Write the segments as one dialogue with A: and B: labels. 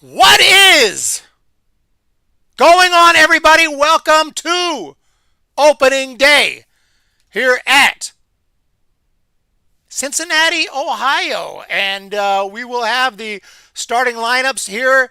A: What is going on, everybody? Welcome to opening day here at Cincinnati, Ohio. And we will have the starting lineups here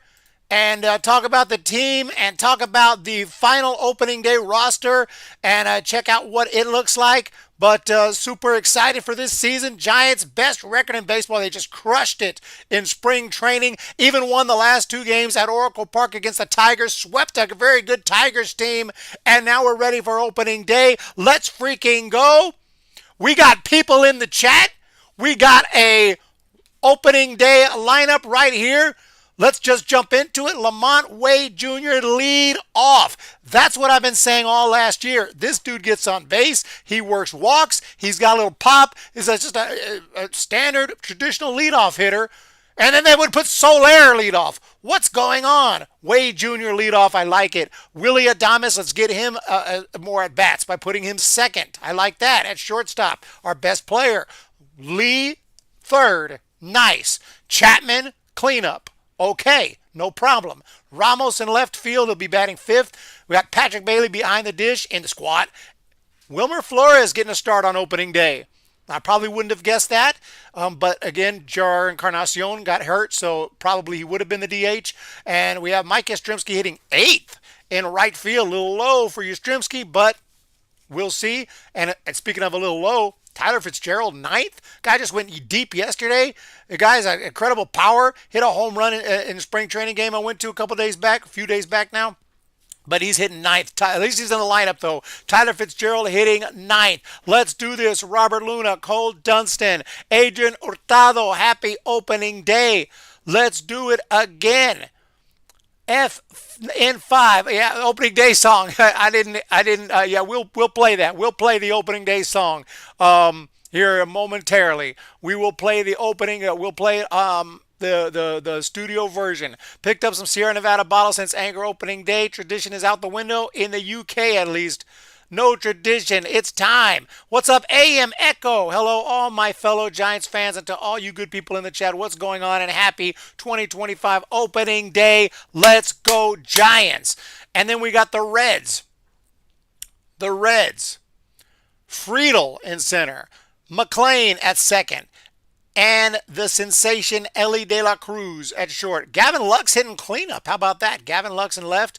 A: and talk about the team and talk about the final opening day roster and check out what it looks like. But super excited for this season. Giants' best record in baseball. They just crushed it in spring training. Even won the last two games at Oracle Park against the Tigers. Swept a very good Tigers team. And now we're ready for opening day. Let's freaking go. We got people in the chat. We got a opening day lineup right here. Let's just jump into it. Lamont Wade Jr. lead off. That's what I've been saying all last year. This dude gets on base. He works walks. He's got a little pop. He's just a standard traditional leadoff hitter. And then they would put Soler leadoff. What's going on? Wade Jr. leadoff. I like it. Willie Adames, let's get him more at bats by putting him second. I like that. At shortstop, our best player. Lee, third. Nice. Chapman, cleanup. Okay, no problem. Ramos in left field, he'll be batting fifth. We got Patrick Bailey behind the dish in the squat. Wilmer Flores getting a start on opening day. I probably wouldn't have guessed that, but again, Jar Encarnacion got hurt, so probably he would have been the DH. And we have Mike Yastrzemski hitting eighth in right field. A little low for Yastrzemski, but we'll see. And speaking of a little low, Tyler Fitzgerald, ninth. Guy just went deep yesterday. The guy's got incredible power. Hit a home run in a spring training game I went to a few days back now. But he's hitting ninth. At least he's in the lineup, though. Tyler Fitzgerald hitting ninth. Let's do this. Robert Luna, Cole Dunston, Adrian Hurtado. Happy opening day. Let's do it again. FN5, yeah, opening day song. We'll play that. We'll play the opening day song here momentarily. We will play the opening. We'll play the studio version. Picked up some Sierra Nevada bottles since Anger opening day. Tradition is out the window in the UK at least. No tradition. It's time. What's up, AM Echo? Hello, all my fellow Giants fans, and to all you good people in the chat. What's going on? And happy 2025 opening day. Let's go, Giants. And then we got the Reds. The Reds. Friedel in center. McLean at second. And the sensation Ellie De La Cruz at short. Gavin Lux hitting cleanup. How about that? Gavin Lux in left.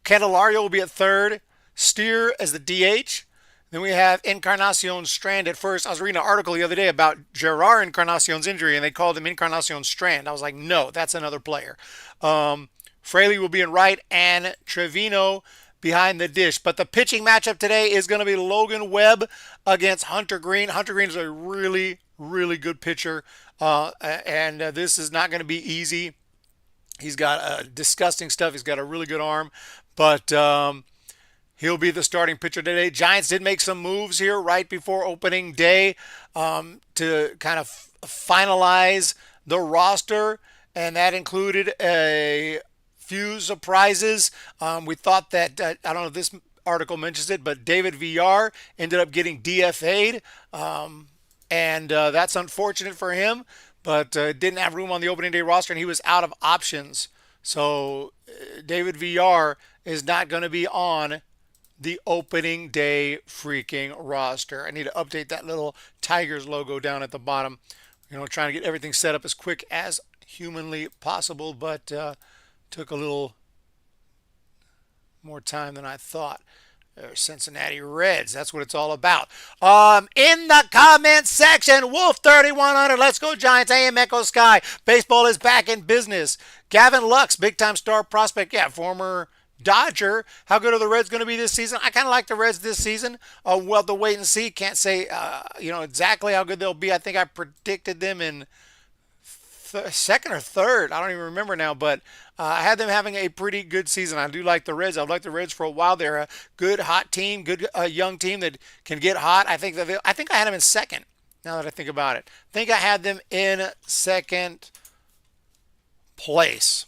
A: Candelario will be at third. Steer as the DH. Then we have Encarnacion Strand at first. I was reading an article the other day about Gerard Encarnacion's injury, and they called him Encarnacion Strand. I was like, no, that's another player. Fraley will be in right, and Trevino behind the dish. But the pitching matchup today is going to be Logan Webb against Hunter Green. Hunter Green is a really, really good pitcher, and this is not going to be easy. He's got disgusting stuff. He's got a really good arm, but he'll be the starting pitcher today. Giants did make some moves here right before opening day to kind of finalize the roster, and that included a few surprises. We thought that, I don't know if this article mentions it, but David Villar ended up getting DFA'd, and that's unfortunate for him. But didn't have room on the opening day roster, and he was out of options. So David Villar is not going to be on the opening day freaking roster. I need to update that little Tigers logo down at the bottom. Trying to get everything set up as quick as humanly possible, but took a little more time than I thought. Cincinnati Reds. That's what it's all about. In the comment section, Wolf 3100. Let's go Giants. AM Echo Sky. Baseball is back in business. Gavin Lux, big time star prospect. Yeah, former Dodger. How good are the Reds going to be this season? I kind of like the Reds this season. We'll have to wait and see. Can't say exactly how good they'll be. I think I predicted them in second or third. I don't even remember now, but I had them having a pretty good season. I do like the Reds. I've liked the Reds for a while. They're a good hot team, good young team that can get hot. I think I had them in second. Now that I think about it, I think I had them in second place.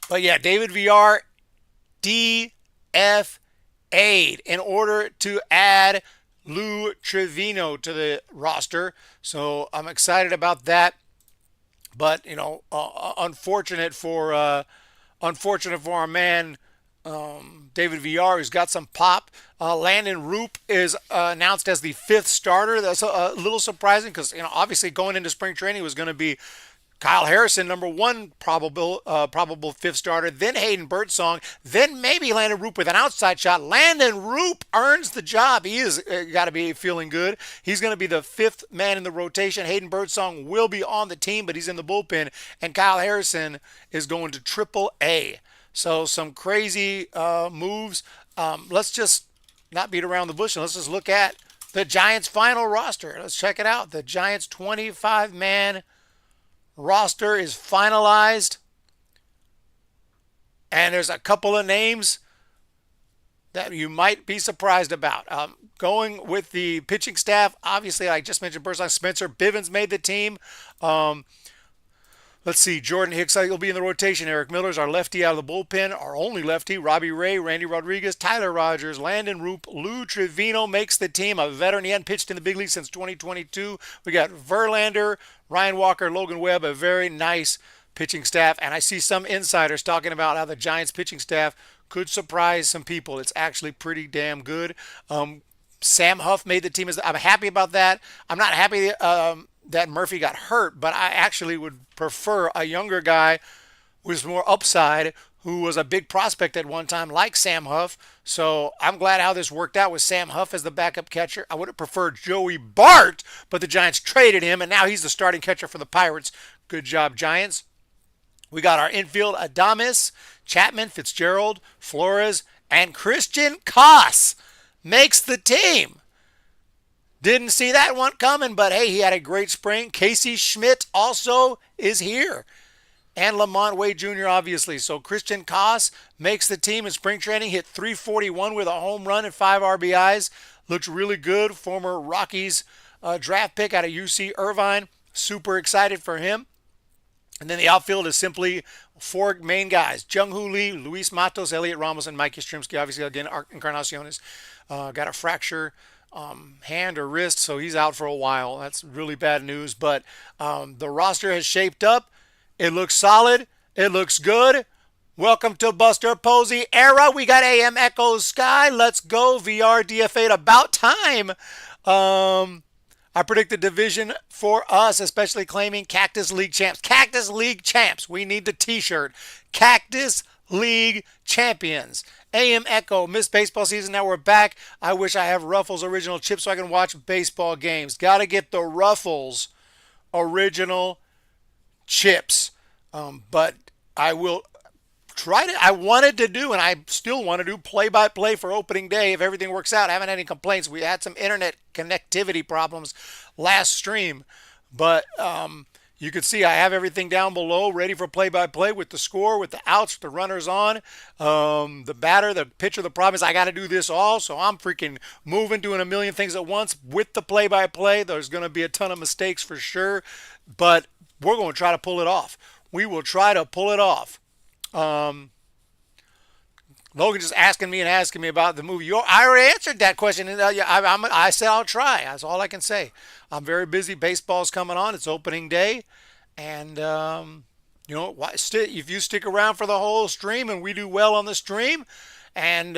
A: But yeah, David VR DFA'd in order to add Lou Trevino to the roster. So I'm excited about that. But unfortunate for our man David VR, who's got some pop. Landon Roop is announced as the fifth starter. That's a little surprising because obviously going into spring training was going to be Kyle Harrison, number one probable fifth starter, then Hayden Birdsong, then maybe Landon Roop with an outside shot. Landon Roop earns the job. He is got to be feeling good. He's going to be the fifth man in the rotation. Hayden Birdsong will be on the team, but he's in the bullpen. And Kyle Harrison is going to Triple A. So some crazy moves. Let's just not beat around the bush and let's just look at the Giants' final roster. Let's check it out. The Giants' 25-man roster is finalized, and there's a couple of names that you might be surprised about. Going with the pitching staff, obviously I just mentioned Birdsong. Spencer Bivens made the team. Let's see, Jordan Hicks will be in the rotation. Eric Miller's our lefty out of the bullpen, our only lefty. Robbie Ray, Randy Rodriguez, Tyler Rogers, Landon Roop, Lou Trevino makes the team. A veteran, he hadn't pitched in the big league since 2022. We got Verlander, Ryan Walker, Logan Webb, a very nice pitching staff. And I see some insiders talking about how the Giants pitching staff could surprise some people. It's actually pretty damn good. Sam Huff made the team. I'm happy about that. I'm not happy that Murphy got hurt, but I actually would prefer a younger guy with more upside who was a big prospect at one time like Sam Huff. So I'm glad how this worked out with Sam Huff as the backup catcher. I would have preferred Joey Bart, but the Giants traded him, and now he's the starting catcher for the Pirates. Good job, Giants. We got our infield Adames, Chapman, Fitzgerald, Flores, and Christian Koss makes the team. Didn't see that one coming, but hey, he had a great spring. Casey Schmidt also is here. And Lamont Wade Jr., obviously. So Christian Koss makes the team in spring training, hit 341 with a home run and 5 RBIs. Looks really good. Former Rockies draft pick out of UC Irvine. Super excited for him. And then the outfield is simply 4 main guys. Jung-Hoo Lee, Luis Matos, Elliot Ramos, and Mike Yastrzemski. Obviously, again, Encarnacion has got a fracture hand or wrist, so he's out for a while. That's really bad news. But the roster has shaped up. It looks solid. It looks good. Welcome to Buster Posey era. We got AM Echo Sky. Let's go. VR DFA. About time. I predict the division for us, especially claiming Cactus League champs. Cactus League champs. We need the t-shirt. Cactus League champions. AM Echo, missed baseball season. Now we're back. I wish I have Ruffles original chips so I can watch baseball games. Got to get the Ruffles original chips. But I will try to. I wanted to do, and I still want to do play-by-play for opening day if everything works out. I haven't had any complaints. We had some internet connectivity problems last stream, but you can see I have everything down below ready for play-by-play with the score, with the outs, with the runners on, the batter, the pitcher. The problem is I got to do this all, so I'm freaking moving, doing a million things at once with the play-by-play. There's going to be a ton of mistakes for sure, but we're going to try to pull it off. We will try to pull it off. Logan just asking me about the movie. I already answered that question. And I said I'll try. That's all I can say. I'm very busy. Baseball's coming on. It's opening day. And, if you stick around for the whole stream and we do well on the stream and,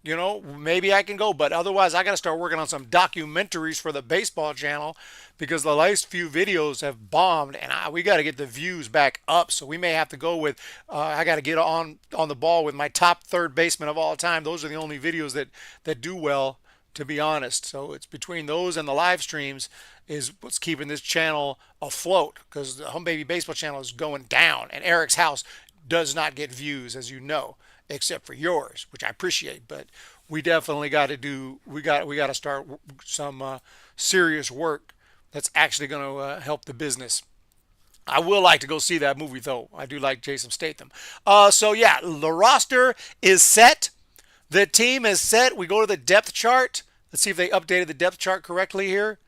A: maybe I can go. But otherwise, I got to start working on some documentaries for the baseball channel because the last few videos have bombed and we got to get the views back up. So we may have to go with, I got to get on the ball with my top third baseman of all time. Those are the only videos that do well, to be honest. So it's between those and the live streams is what's keeping this channel afloat because the Home Baby Baseball channel is going down and Eric's house does not get views, as you know, except for yours, which I appreciate. But we definitely got to do. We got to start some serious work that's actually going to help the business. I will like to go see that movie, though. I do like Jason Statham. So yeah, the roster is set. The team is set. We go to the depth chart. Let's see if they updated the depth chart correctly here.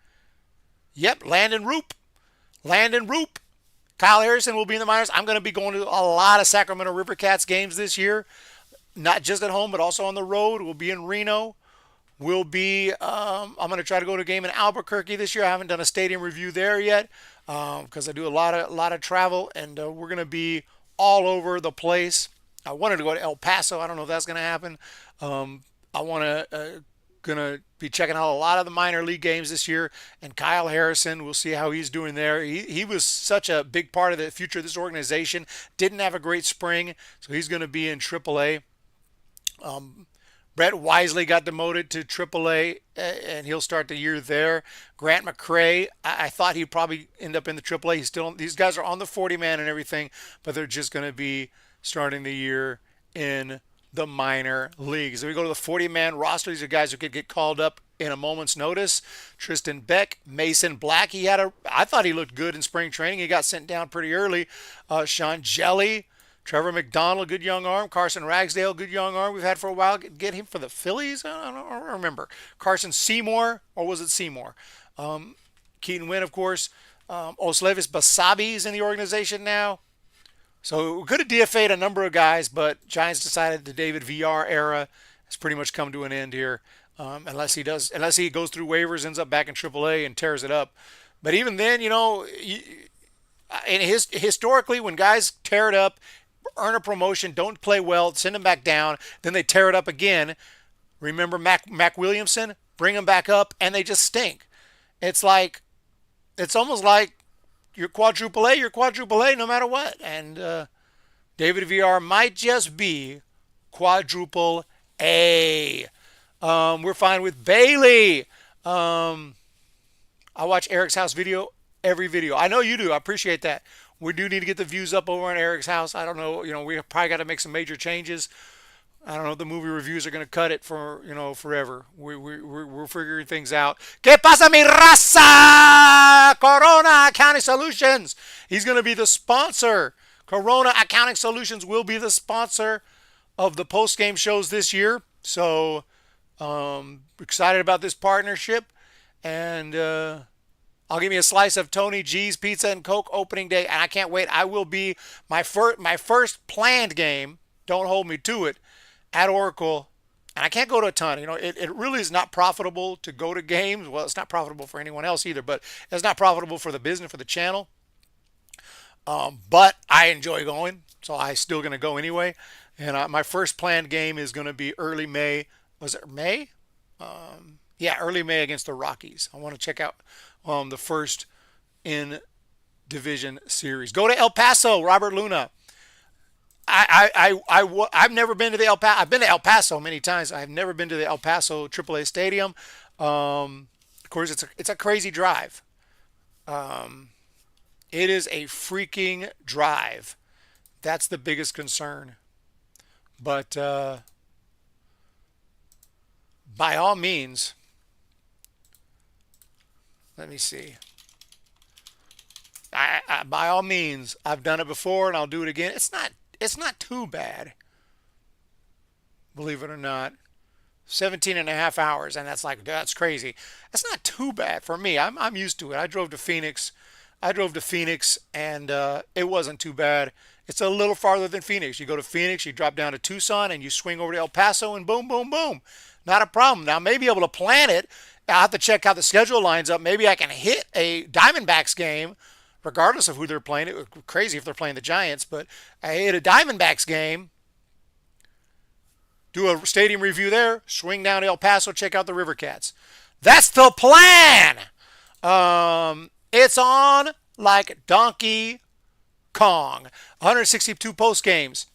A: Yep, Landon Roop. Landon Roop. Kyle Harrison will be in the minors. I'm going to be going to a lot of Sacramento River Cats games this year, not just at home, but also on the road. We'll be in Reno. We'll be, I'm going to try to go to a game in Albuquerque this year. I haven't done a stadium review there yet because I do a lot of travel, and we're going to be all over the place. I wanted to go to El Paso. I don't know if that's going to happen. I want to gonna be checking out a lot of the minor league games this year. And Kyle Harrison, we'll see how he's doing there. He was such a big part of the future of this organization. Didn't have a great spring, so he's going to be in AAA. Brett Wisely got demoted to AAA, and he'll start the year there. Grant McCray, I thought he'd probably end up in the AAA. He's still. These guys are on the 40 man and everything, but they're just going to be starting the year in the minor leagues. Then we go to the 40-man roster. These are guys who could get called up in a moment's notice. Tristan Beck, Mason Black. I thought he looked good in spring training. He got sent down pretty early. Sean Jelly, Trevor McDonald, good young arm. Carson Ragsdale, good young arm. We've had for a while. Get him for the Phillies? I don't remember. Carson Seymour, or was it Seymour? Keaton Wynn, of course. Oslevis Basabi is in the organization now. So we could have DFA'd a number of guys, but Giants decided the David VR era has pretty much come to an end here, unless he goes through waivers, ends up back in AAA and tears it up. But even then, historically, when guys tear it up, earn a promotion, don't play well, send them back down, then they tear it up again. Remember Mac Williamson? Bring him back up, and they just stink. It's almost like you're quadruple A no matter what. And David VR might just be quadruple A. We're fine with Bailey. I watch Eric's house every video. I know you do. I appreciate that. We do need to get the views up over on Eric's house. I don't know. We probably got to make some major changes. I don't know if the movie reviews are going to cut it for, forever. We're figuring things out. ¿Qué pasa, mi raza? Corona Accounting Solutions. He's going to be the sponsor. Corona Accounting Solutions will be the sponsor of the post-game shows this year. So, excited about this partnership. And I'll give you a slice of Tony G's Pizza and Coke opening day. And I can't wait. I will be my first planned game. Don't hold me to it. At Oracle, and I can't go to a ton. It really is not profitable to go to games. Well, it's not profitable for anyone else either, but it's not profitable for the business, for the channel. But I enjoy going, so I'm still going to go anyway. And my first planned game is going to be early May. Was it May? Yeah, early May against the Rockies. I want to check out the first in division series. Go to El Paso, Robert Luna. I've never been to the El Paso. I've been to El Paso many times. I've never been to the El Paso AAA Stadium. Of course, it's a crazy drive. It is a freaking drive. That's the biggest concern. But by all means, let me see. By all means, I've done it before and I'll do it again. It's not too bad, believe it or not. 17 and a half hours, and that's crazy. That's not too bad for me. I'm used to it. I drove to Phoenix, and it wasn't too bad. It's a little farther than Phoenix. You go to Phoenix, you drop down to Tucson, and you swing over to El Paso, and boom, boom, boom. Not a problem. Now, maybe able to plan it. I'll have to check how the schedule lines up. Maybe I can hit a Diamondbacks game, regardless of who they're playing. It would be crazy if they're playing the Giants, but I hit a Diamondbacks game, do a stadium review there, swing down to El Paso, check out the River Cats. That's the plan. It's on like Donkey Kong. 162 post games.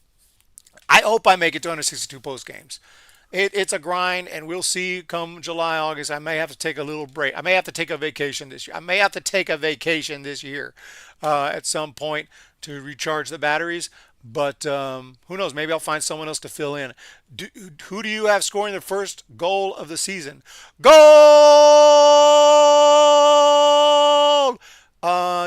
A: I hope I make it to 162 post games. It's a grind, and we'll see come July, August. I may have to take a little break. I may have to take a vacation this year. At some point to recharge the batteries. But who knows? Maybe I'll find someone else to fill in. Who do you have scoring the first goal of the season? Goal!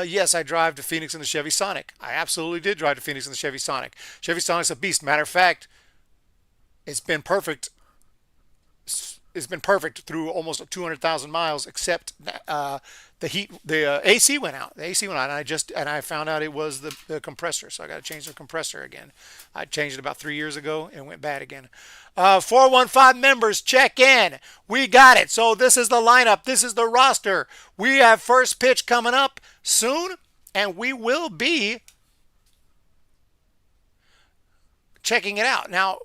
A: Yes, I drive to Phoenix in the Chevy Sonic. I absolutely did drive to Phoenix in the Chevy Sonic. Chevy Sonic's a beast. Matter of fact, it's been perfect. It's been perfect through almost 200,000 miles, except the heat, the AC went out. The AC went out, and I found out it was the compressor, so I got to change the compressor again. I changed it about 3 years ago and it went bad again. 415 members, check in. We got it. So this is the lineup. This is the roster. We have first pitch coming up soon, and we will be checking it out. Now,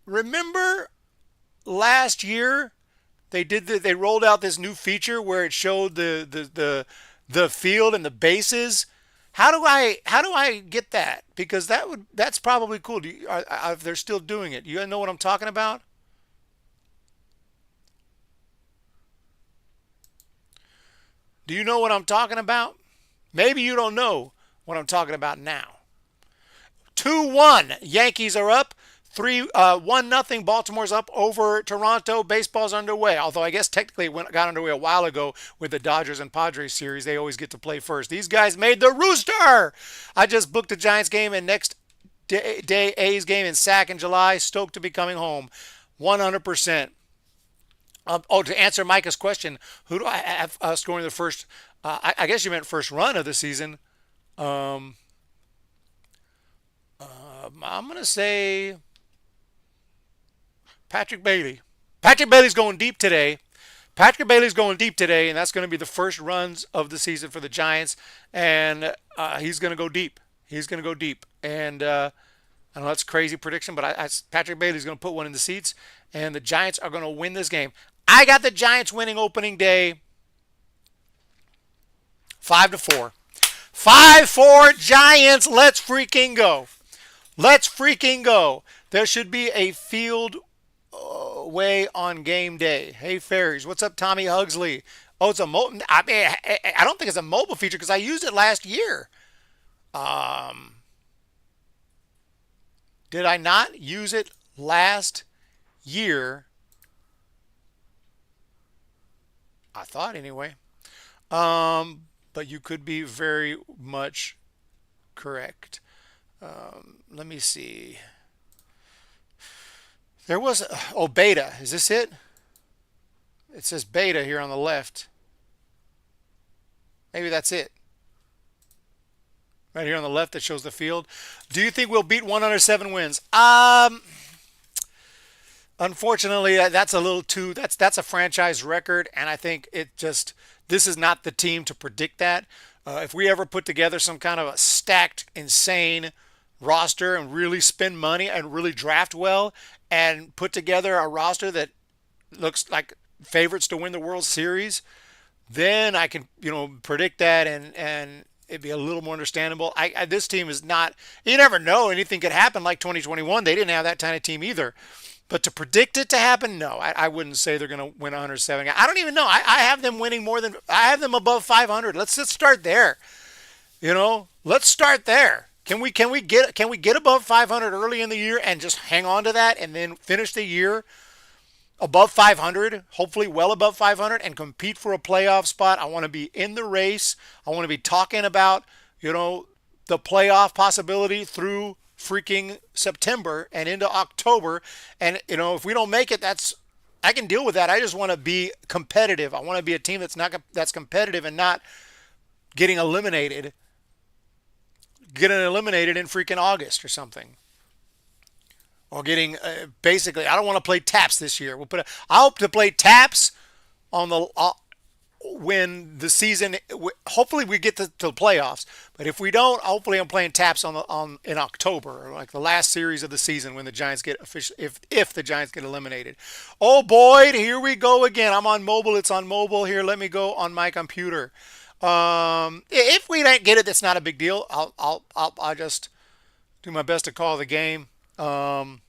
A: remember last year they rolled out this new feature where it showed the field and the bases. How do I get that? Because that's probably cool. If they're still doing it, you know what I'm talking about? Do you know what I'm talking about? Maybe you don't know what I'm talking about now. 2-1. Yankees are up. 1-0. Baltimore's up over Toronto. Baseball's underway. Although I guess technically it got underway a while ago with the Dodgers and Padres series. They always get to play first. These guys made the rooster. I just booked a Giants game and next day A's game in Sac in July. Stoked to be coming home. 100%. To answer Micah's question, who do I have scoring the first? I guess you meant first run of the season. Um, I'm gonna say Patrick Bailey. Patrick Bailey's going deep today. Patrick Bailey's going deep today, and that's going to be the first runs of the season for the Giants. And he's going to go deep. He's going to go deep. And I know that's a crazy prediction, but Patrick Bailey's going to put one in the seats, and the Giants are going to win this game. I got the Giants winning opening day 5-4. 5-4 Giants. Let's freaking go. Let's freaking go. There should be a field way on game day. Hey, Fairies. What's up, Tommy Hugsley? Oh, it's a mobile. I mean, I don't think it's a mobile feature because I used it last year. Um, did I not use it last year? I thought anyway. But you could be very much correct. Let me see. There was, oh, beta. Is this it? It says beta here on the left. Maybe that's it. Right here on the left that shows the field. Do you think we'll beat 107 wins? Unfortunately, that's a little too. That's a franchise record, and I think this is not the team to predict that. If we ever put together some kind of a stacked, insane roster and really spend money and really draft well and put together a roster that looks like favorites to win the World Series, then I can predict that and it'd be a little more understandable. This team is not. You never know. Anything could happen. Like 2021, they didn't have that kind of team either. But to predict it to happen, no, I wouldn't say they're going to win 107. I don't even know. I have them winning more than. I have them above 500. Let's just start there. Let's start there. Can we get above 500 early in the year and just hang on to that and then finish the year above 500, hopefully well above 500, and compete for a playoff spot? I want to be in the race. I want to be talking about the playoff possibility through freaking September and into October. And if we don't make it, I can deal with that. I just want to be competitive. I want to be a team that's competitive and not getting eliminated in freaking August or something, or getting basically. I don't want to play taps this year. I hope to play taps on the when the season. Hopefully we get to the playoffs. But if we don't, hopefully I'm playing taps in October, or like the last series of the season when the Giants get official. If the Giants get eliminated. Oh boy, here we go again. I'm on mobile. It's on mobile here. Let me go on my computer. If we don't get it, that's not a big deal. I'll just do my best to call the game. I'm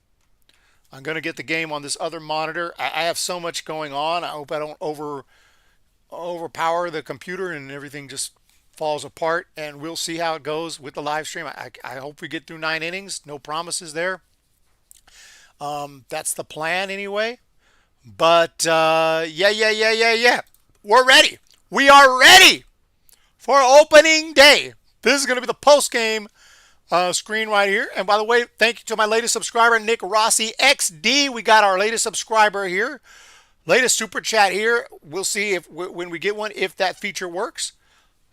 A: gonna get the game on this other monitor. I have so much going on. I hope I don't overpower the computer and everything just falls apart, and we'll see how it goes with the live stream. I hope we get through 9 innings. No promises there. That's the plan anyway. But yeah. We're ready. We are ready for opening day. This is going to be the post game screen right here. And by the way, thank you to my latest subscriber, Nick Rossi XD. We got our latest subscriber here. Latest super chat here. We'll see if when we get one, if that feature works.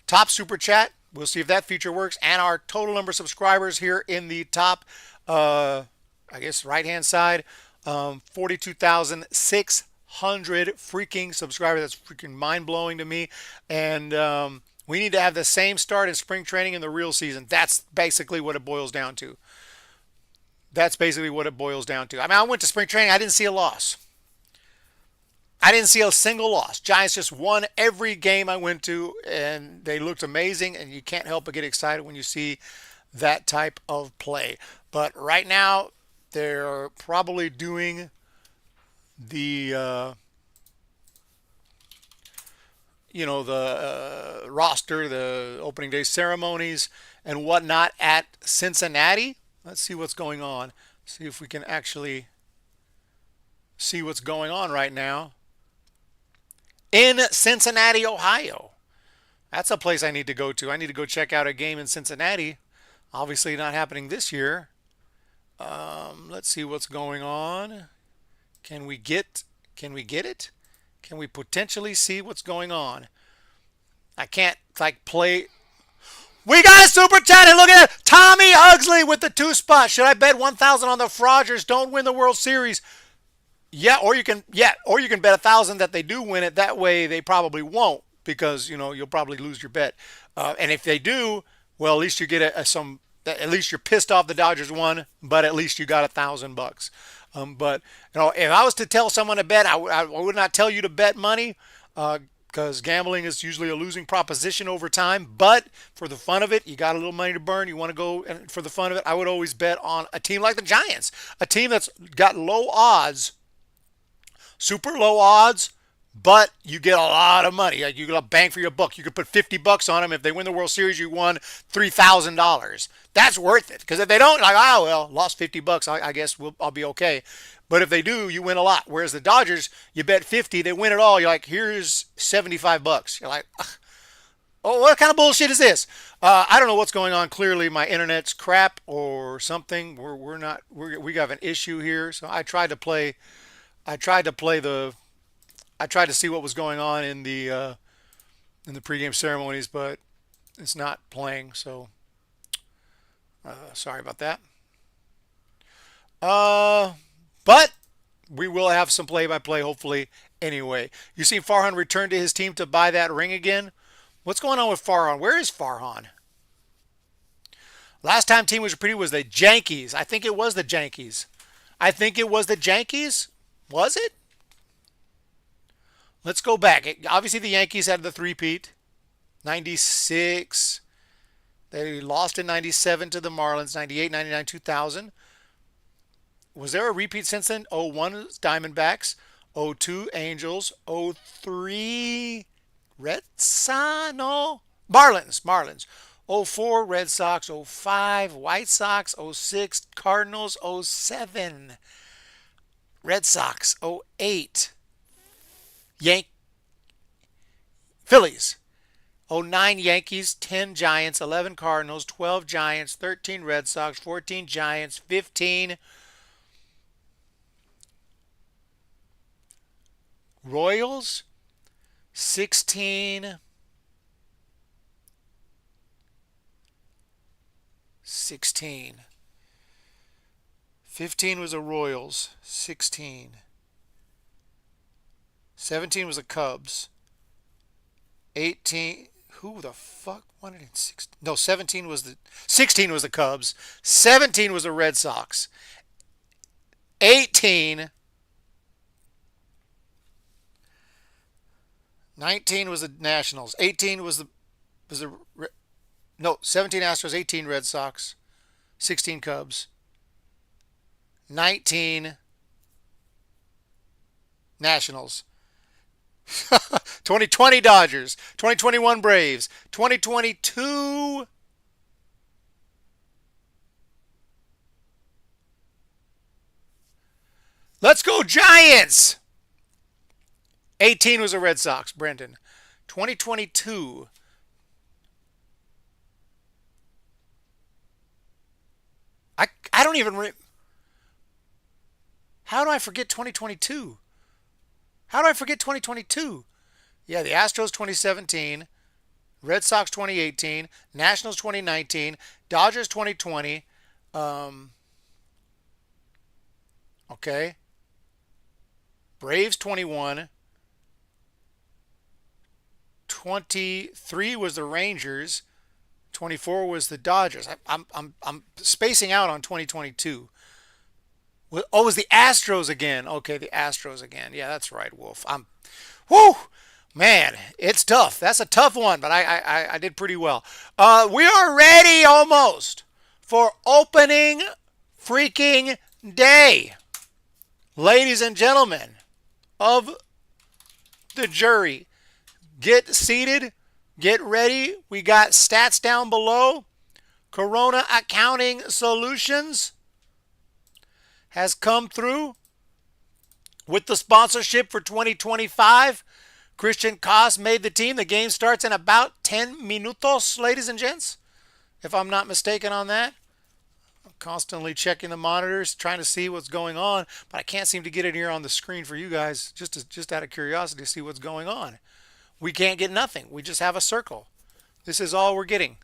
A: Top super chat. We'll see if that feature works. And our total number of subscribers here in the top, I guess, right-hand side. 42,600 freaking subscribers. That's freaking mind-blowing to me. And we need to have the same start in spring training in the real season. That's basically what it boils down to. That's basically what it boils down to. I mean, I went to spring training. I didn't see a loss. I didn't see a single loss. Giants just won every game I went to, and they looked amazing, and you can't help but get excited when you see that type of play. But right now, they're probably doing the, the roster, the opening day ceremonies and whatnot at Cincinnati. Let's see what's going on. See if we can actually see what's going on right now. In Cincinnati, Ohio. That's a place I need to go to. I need to go check out a game in Cincinnati. Obviously not happening this year. Let's see what's going on. Can we get it? Can we potentially see what's going on? I can't play. We got a super chat, and look at it. Tommy Ugsley with the 2 spot. Should I bet 1,000 on the Frogers don't win the World Series? Yeah, or you can bet 1,000 that they do win it. That way they probably won't, because you'll probably lose your bet. And if they do, well, at least you get at least you're pissed off the Dodgers won, but at least you got $1,000. But if I was to tell someone to bet, I would not tell you to bet money, because gambling is usually a losing proposition over time. But for the fun of it, you got a little money to burn. You want to go, and for the fun of it, I would always bet on a team like the Giants, a team that's got low odds. Super low odds, but you get a lot of money. You get a bang for your buck. You could put $50 on them. If they win the World Series, you won $3,000. That's worth it. Because if they don't, lost $50. I guess I'll be okay. But if they do, you win a lot. Whereas the Dodgers, you bet 50, they win it all. You're like, here's $75. You're like, oh, what kind of bullshit is this? I don't know what's going on. Clearly, my internet's crap or something. We have an issue here. So I tried to see what was going on in the pregame ceremonies, but it's not playing. So sorry about that. But we will have some play-by-play hopefully anyway. You see Farhan return to his team to buy that ring again. What's going on with Farhan? Where is Farhan? Last time team was pretty was the Yankees. I think it was the Yankees. Was it? Let's go back. Obviously, the Yankees had the three-peat. 96. They lost in 97 to the Marlins. 98, 99, 2000. Was there a repeat since then? 01 Diamondbacks. 02 Angels. 03 Red Sox? No. Marlins. 04 Red Sox. 05 White Sox. 06 Cardinals. 07 Red Sox. 08 Phillies. 09 Yankees. 10 Giants. 11 Cardinals. 12 Giants. 13 Red Sox. 14 Giants. 15 Royals. 16 15 was the Royals. 16 17 was the Cubs. 18, who the fuck wanted in 16? No, 16 was the Cubs. 17 was the Red Sox. 18, 19 was the Nationals. 18 was the 17 Astros, 18 Red Sox, 16 Cubs. 19 Nationals. 2020 Dodgers, 2021 Braves, 2022. Let's go Giants. 18 was the Red Sox, Brendan. 2022. I don't even how do I forget 2022? How do I forget 2022? Yeah, the Astros 2017, Red Sox 2018, Nationals 2019, Dodgers 2020. Um, okay. Braves 21, 23 was the Rangers, 24 was the Dodgers. I'm spacing out on 2022. Oh, it was the Astros again. Okay, the Astros again. Yeah, that's right, Wolf. Whoo, man, it's tough. That's a tough one, but I did pretty well. We are ready almost for opening freaking day. Ladies and gentlemen of the jury, get seated, get ready. We got stats down below. Corona Accounting Solutions has come through with the sponsorship for 2025. Christian Koss made the team. The game starts in about 10 minutos, ladies and gents, if I'm not mistaken on that. I'm constantly checking the monitors, trying to see what's going on, but I can't seem to get it here on the screen for you guys, just out of curiosity to see what's going on. We can't get nothing. We just have a circle. This is all we're getting.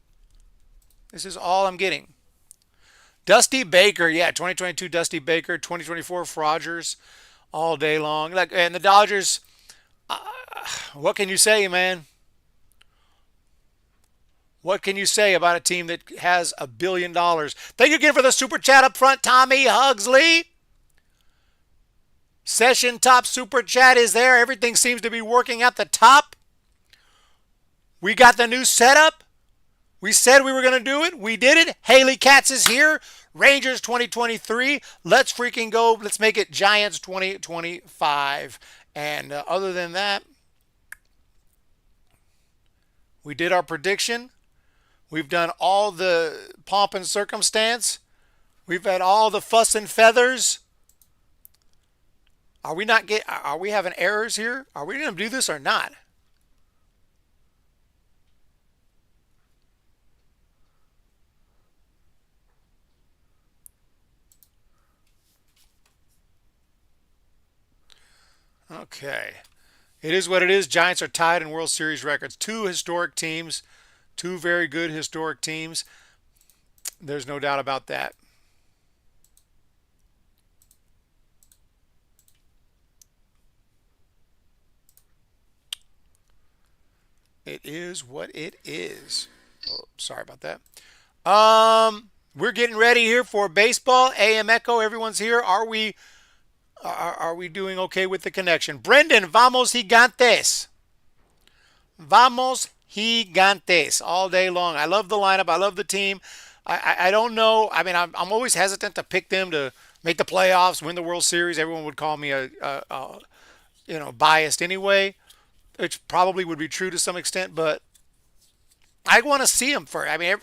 A: This is all I'm getting. Dusty Baker, yeah, 2022 Dusty Baker, 2024 Frogers, all day long. And the Dodgers, what can you say, man? What can you say about a team that has $1 billion? Thank you again for the super chat up front, Tommy Hugsley. Session top super chat is there. Everything seems to be working at the top. We got the new setup. We said we were going to do it. We did it. Haley Katz is here. Rangers 2023. Let's freaking go. Let's make it Giants 2025. And other than that, we did our prediction. We've done all the pomp and circumstance. We've had all the fuss and feathers. Are we having errors here? Are we going to do this or not? Okay. It is what it is. Giants are tied in World Series records. Two historic teams, two very good historic teams. There's no doubt about that. It is what it is. Oh, sorry about that. We're getting ready here for baseball. AM Echo, everyone's here. Are we doing okay with the connection? Brendan, vamos gigantes. Vamos gigantes all day long. I love the lineup. I love the team. I don't know. I mean, I'm always hesitant to pick them to make the playoffs, win the World Series. Everyone would call me biased anyway, which probably would be true to some extent. But I want to see them for. I mean,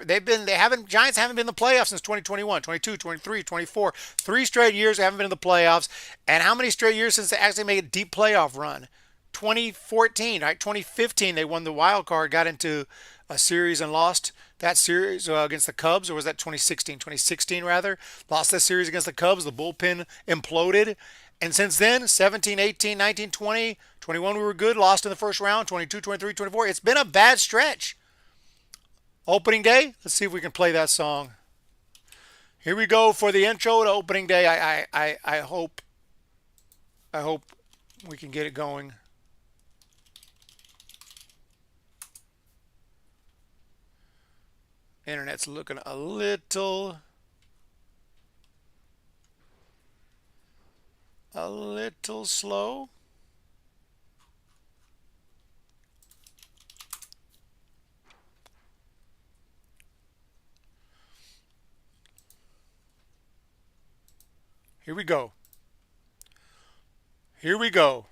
A: Giants haven't been in the playoffs since 2021, 22, 23, 24. 3 straight years they haven't been in the playoffs. And how many straight years since they actually made a deep playoff run? 2014, right? 2015 they won the wild card, got into a series and lost that series against the Cubs, or was that 2016? 2016 rather. Lost that series against the Cubs. The bullpen imploded. And since then, 17, 18, 19, 20, 21 we were good, lost in the first round, 22, 23, 24. It's been a bad stretch. Opening day, let's see if we can play that song. Here we go for the intro to opening day. I hope we can get it going. Internet's looking a little slow. Here we go. Here we go.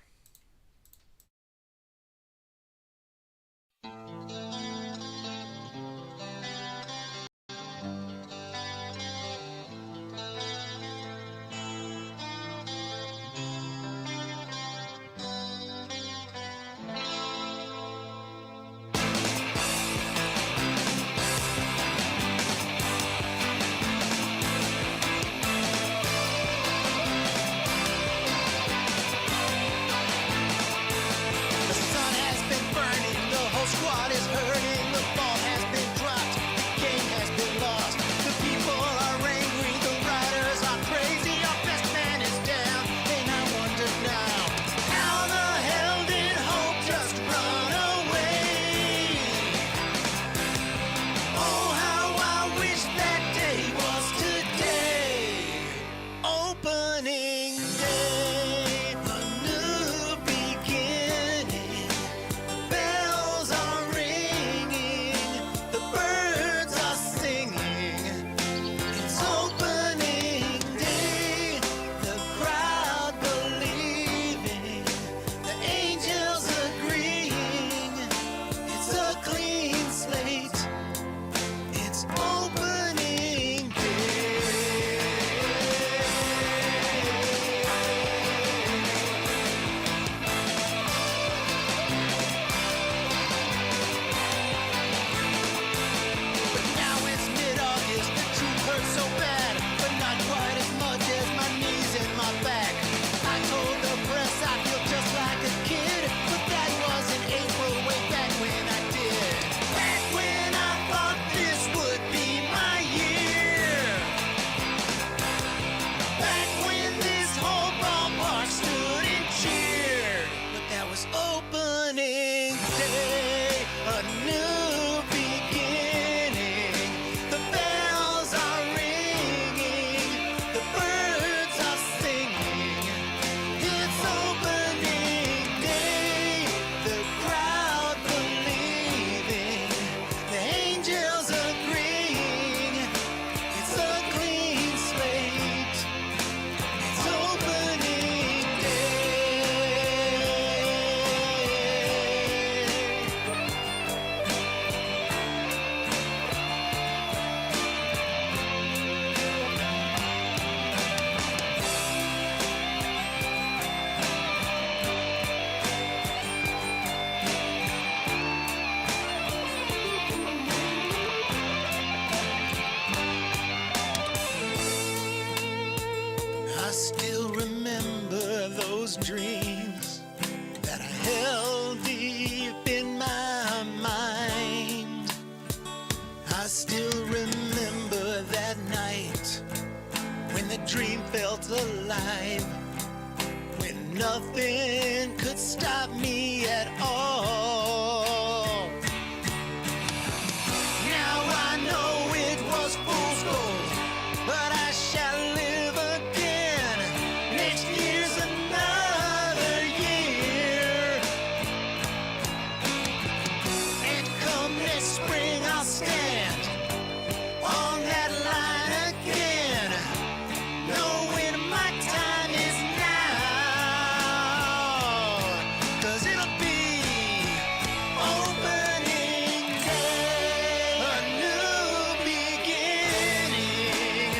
A: dreams that I held deep in my mind. I still remember that night when the dream felt alive, when nothing could stop me at all. Now I know it was fool's gold, but I shall live again. Next year's another year, and come next spring I'll stand on that line again, knowing my time is now, 'cause it'll be opening day, a new beginning.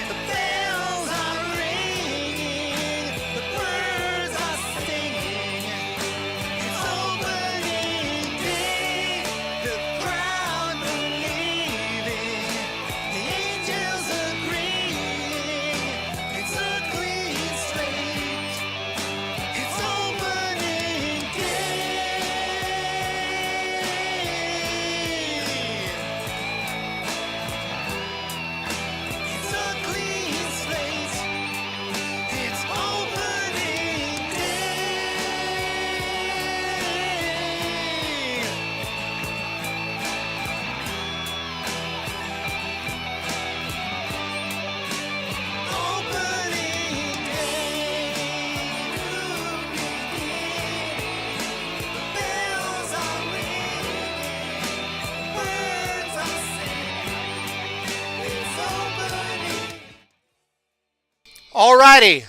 A: The bells are ringing, the birds are singing. It's opening day, the crowd believing, the angels agreeing. It's a clean slate, it's opening day. It's a clean slate, it's opening day. Opening day, new beginning. The bells are ringing, birds are singing. It's opening. Alrighty.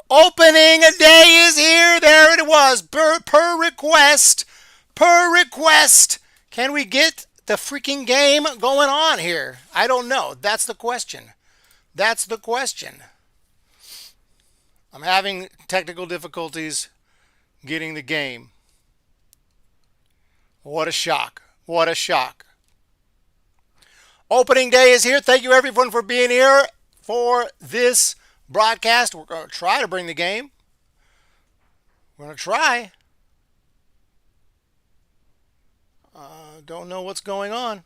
A: Opening day is here. There it was. Per request. Per request. Can we get the freaking game going on here? I don't know. That's the question. That's the question. I'm having technical difficulties getting the game. What a shock. What a shock. Opening day is here. Thank you, everyone, for being here for this broadcast. We're going to try to bring the game. We're going to try. Don't know what's going on.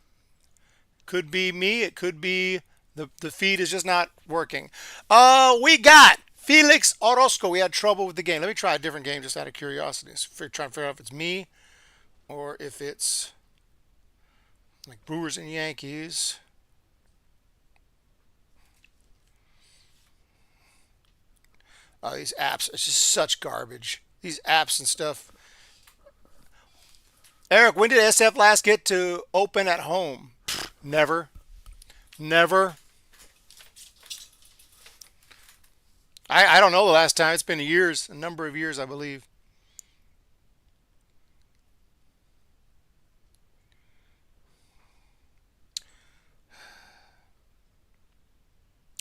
A: Could be me. It could be the feed is just not working. We got Felix Orozco. We had trouble with the game. Let me try a different game just out of curiosity. Trying to figure out if it's me or if it's like Brewers and Yankees. Oh, these apps, it's just such garbage. These apps and stuff. Eric, when did SF last get to open at home? Never. Never. I don't know the last time. It's been years, a number of years, I believe.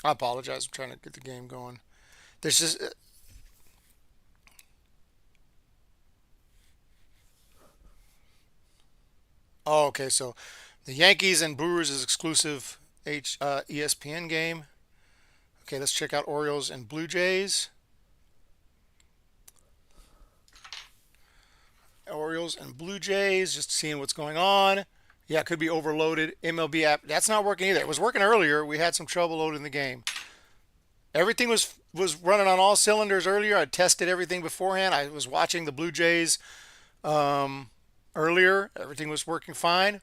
A: I apologize. I'm trying to get the game going. There's just oh, okay. So the Yankees and Brewers is exclusive ESPN game. Okay, let's check out Orioles and Blue Jays. Orioles and Blue Jays, just seeing what's going on. Yeah, it could be overloaded. MLB app, that's not working either. It was working earlier. We had some trouble loading the game. Everything was running on all cylinders earlier. I tested everything beforehand. I was watching the Blue Jays earlier. Everything was working fine.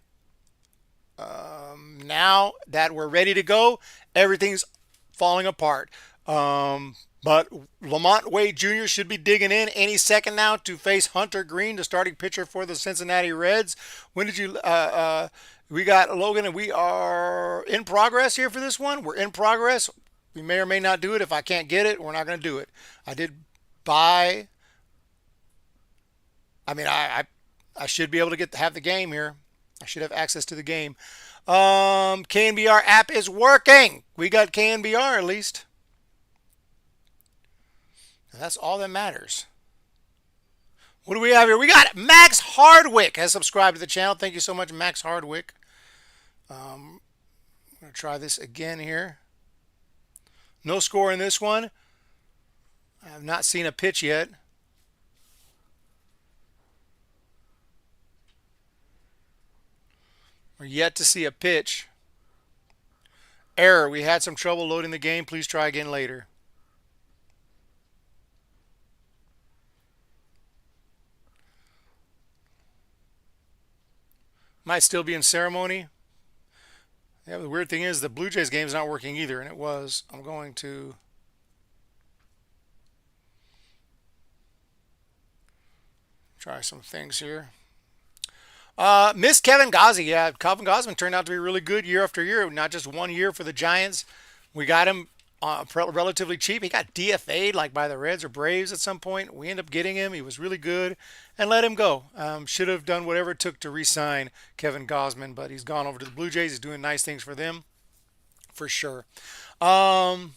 A: Now that we're ready to go, everything's falling apart. But Lamont Wade Jr. should be digging in any second now to face Hunter Green, the starting pitcher for the Cincinnati Reds. When did you? We got Logan, and we are in progress here for this one. We're in progress. We may or may not do it. If I can't get it, we're not going to do it. I did buy. I mean, I should be able to have the game here. I should have access to the game. KNBR app is working. We got KNBR at least. And that's all that matters. What do we have here? We got Max Hardwick has subscribed to the channel. Thank you so much, Max Hardwick. I'm going to try this again here. No score in this one. I have not seen a pitch yet. We're yet to see a pitch. Error. We had some trouble loading the game. Please try again later. Might still be in ceremony. Yeah, the weird thing is the Blue Jays game is not working either, and it was. I'm going to try some things here. Miss Kevin Ghazi. Yeah, Kevin Gausman turned out to be really good year after year. Not just 1 year for the Giants. We got him relatively cheap. He got DFA'd like by the Reds or Braves at some point. We ended up getting him. He was really good and let him go. Should have done whatever it took to re-sign Kevin Gausman, but he's gone over to the Blue Jays. He's doing nice things for them, for sure. Thank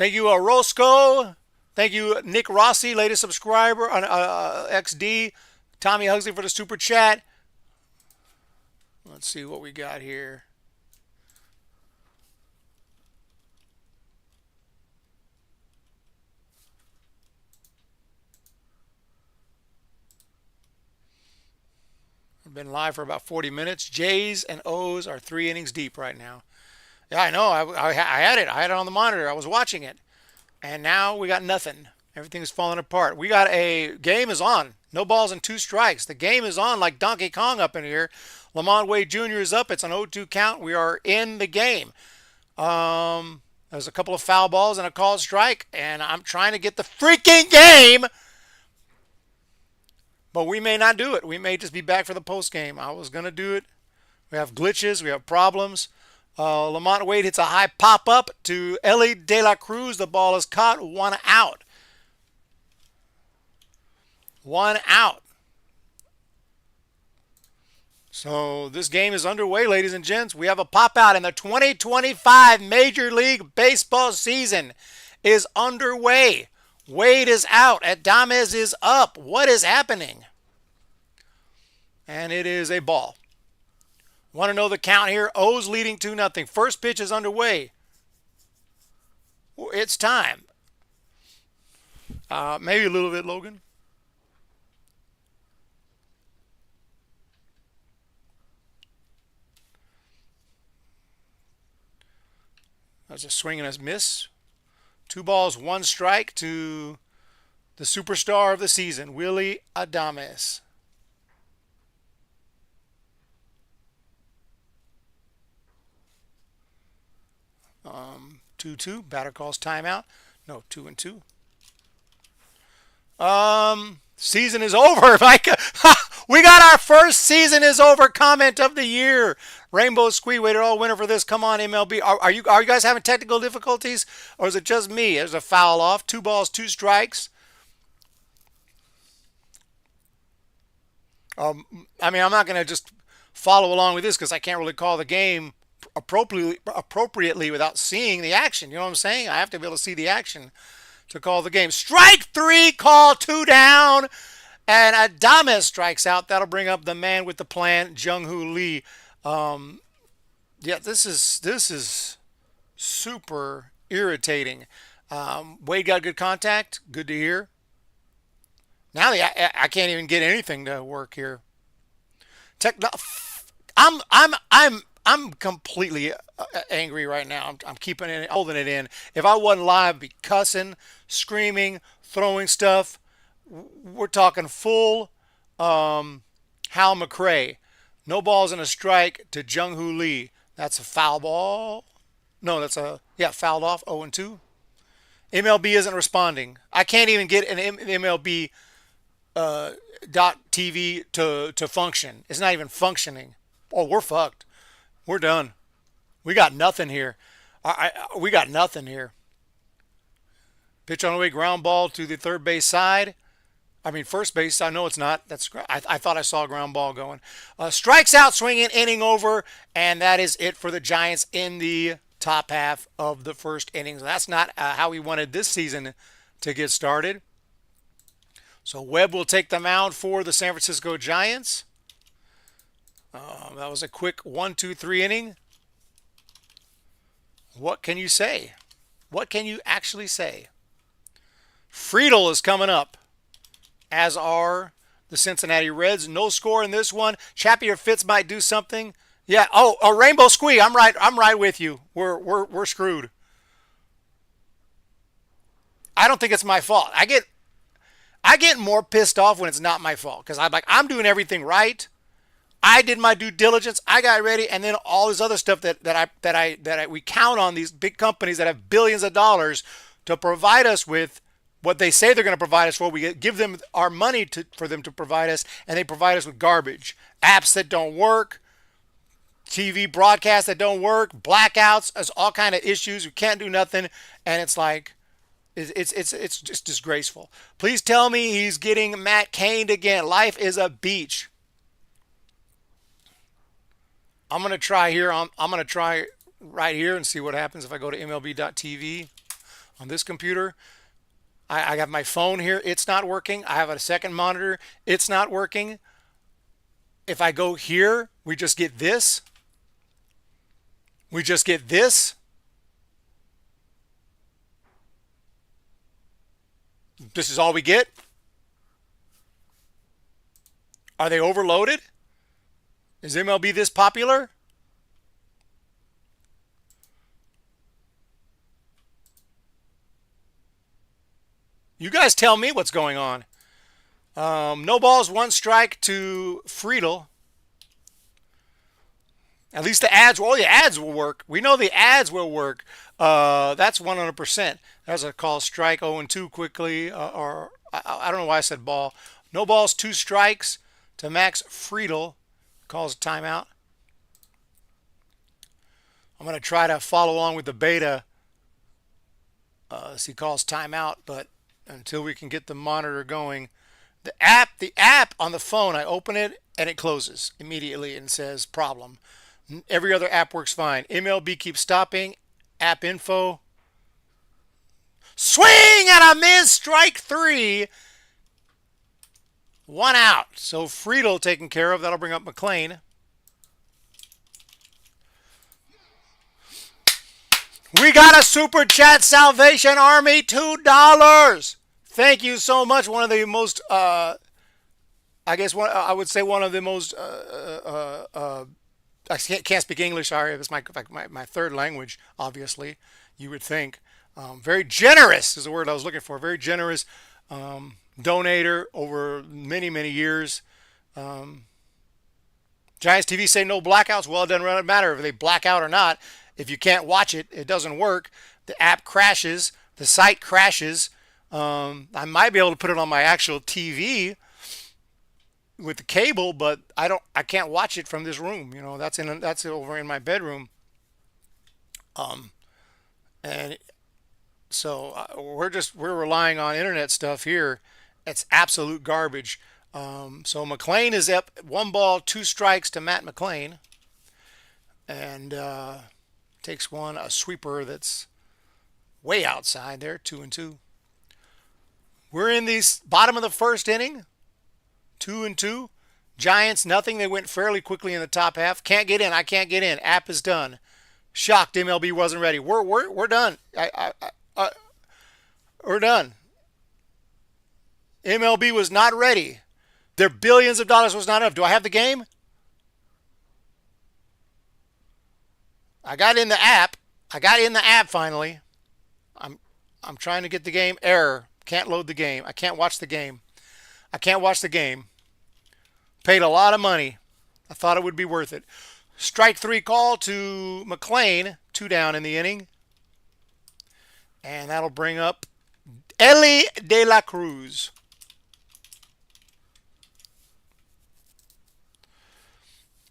A: you, Roscoe. Thank you, Nick Rossi, latest subscriber on XD. Tommy Huxley for the super chat. Let's see what we got here. I've been live for about 40 minutes. J's and O's are 3 innings deep right now. Yeah, I know. I had it. I had it on the monitor. I was watching it. And now we got nothing. Everything's falling apart. We got a game is on. No balls and 2 strikes. The game is on like Donkey Kong up in here. Lamont Wade Jr. is up. It's an 0-2 count. We are in the game. There's a couple of foul balls and a called strike. And I'm trying to get the freaking game. But we may not do it. We may just be back for the post game. I was going to do it. We have glitches. We have problems. Lamont Wade hits a high pop-up to Ellie De La Cruz. The ball is caught. 1 out. 1 out. So this game is underway, ladies and gents. We have a pop-out, and the 2025 Major League Baseball season is underway. Wade is out. Adames is up. What is happening? And it is a ball. Want to know the count here? O's leading 2-0. First pitch is underway. It's time. Maybe a little bit, Logan. That's a swing and a miss. 2 balls, 1 strike to the superstar of the season, Willie Adames. 2-2. Batter calls timeout. No, 2-2. Season is over, Mike. We got our first season is over comment of the year. Rainbow Squee waited all winter for this. Come on, MLB. Are you guys having technical difficulties, or is it just me? There's a foul off. 2 balls, 2 strikes. I mean, I'm not going to just follow along with this because I can't really call the game appropriately without seeing the action. You know what I'm saying? I have to be able to see the action to call the game. Strike 3, call 2 down, and Adames strikes out. That'll bring up the man with the plan, Jung-Hoo Lee. Yeah, this is super irritating. Wade got good contact. Good to hear. Now I can't even get anything to work here. I'm completely angry right now. I'm keeping it, holding it in. If I wasn't live, I'd be cussing, screaming, throwing stuff. We're talking full Hal McRae. No balls and a strike to Jung-Hoo Lee. That's a foul ball. No, that's fouled off. 0-2. MLB isn't responding. I can't even get an MLB .tv to function. It's not even functioning. Oh, we're fucked. We're done. We got nothing here. We got nothing here. Pitch on the way, ground ball to the third base side. I mean, first base. I know it's not. I thought I saw a ground ball going. Strikes out, swinging, inning over, and that is it for the Giants in the top half of the first innings. That's not how we wanted this season to get started. So Webb will take the mound for the San Francisco Giants. That was a quick 1-2-3 inning. What can you say? What can you actually say? Friedel is coming up, as are the Cincinnati Reds. No score in this one. Chappie or Fitz might do something. Yeah. Oh, a rainbow squee. I'm right. I'm right with you. We're screwed. I don't think it's my fault. I get more pissed off when it's not my fault because I'm doing everything right. I did my due diligence. I got ready, and then all this other stuff we count on these big companies that have billions of dollars to provide us with what they say they're going to provide us for. We give them our money for them to provide us, and they provide us with garbage, apps that don't work, TV broadcasts that don't work, blackouts, there's all kind of issues. We can't do nothing, and it's like it's just disgraceful. Please tell me he's getting Matt caned again. Life is a beach. I'm going to try here. I'm going to try right here and see what happens if I go to MLB.tv on this computer. I have my phone here. It's not working. I have a second monitor. It's not working. If I go here, we just get this. We just get this. This is all we get. Are they overloaded? Is MLB this popular? You guys tell me what's going on. No balls, one strike to Friedel. At least the ads, well, the ads will work. We know the ads will work. That's 100%. That's a call strike 0-2 quickly. I don't know why I said ball. No balls, two strikes to Max Friedel. Calls a timeout. I'm going to try to follow along with the beta as he calls timeout, but until we can get the monitor going, the app on the phone, I open it and it closes immediately and says problem. Every other app works fine. MLB keeps stopping. App info. Swing and a miss. Strike three. One out. So Friedel taken care of. That'll bring up McLean. We got a super chat, Salvation Army, $2. Thank you so much. One of the most, I would say one of the most, I can't speak English. Sorry, it's my third language. Obviously, you would think. Very generous is the word I was looking for. Very generous. Donator over many years. Giants TV say no blackouts. Well, it doesn't really matter if they black out or not. If you can't watch it, it doesn't work. The app crashes. The site crashes. I might be able to put it on my actual TV with the cable, but I can't watch it from this room. You know, that's over in my bedroom. And so we're relying on internet stuff here. It's absolute garbage. So McLean is up 1 ball, 2 strikes to Matt McLean, and takes a sweeper that's way outside there, 2-2. We're in the bottom of the first inning, 2-2. Giants nothing. They went fairly quickly in the top half. Can't get in. I can't get in. App is done. Shocked MLB wasn't ready. We're done. We're done. MLB was not ready. Their billions of dollars was not enough. Do I have the game? I got in the app. Finally. I'm trying to get the game. Error. Can't load the game. I can't watch the game. Paid a lot of money. I thought it would be worth it. Strike 3 call to McLean. 2 down in the inning. And that'll bring up Ellie De La Cruz.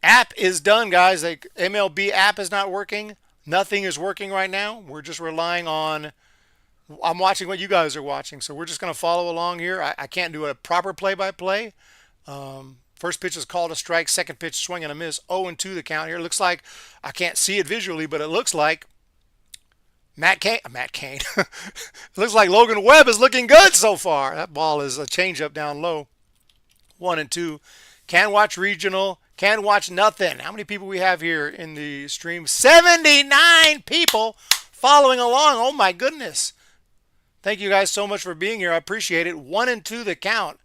A: App is done, guys. The MLB app is not working. Nothing is working right now. We're just relying on... I'm watching what you guys are watching, so we're just going to follow along here. I can't do a proper play-by-play. First pitch is called a strike. Second pitch, swing and a miss. 0-2 the count here. It looks like, I can't see it visually, but it looks like Matt Cain. Looks like Logan Webb is looking good so far. That ball is a changeup down low. 1-2. Can watch regional. Can watch nothing. How many people we have here in the stream? 79 people following along. Oh my goodness. Thank you guys so much for being here. I appreciate it. 1-2 the count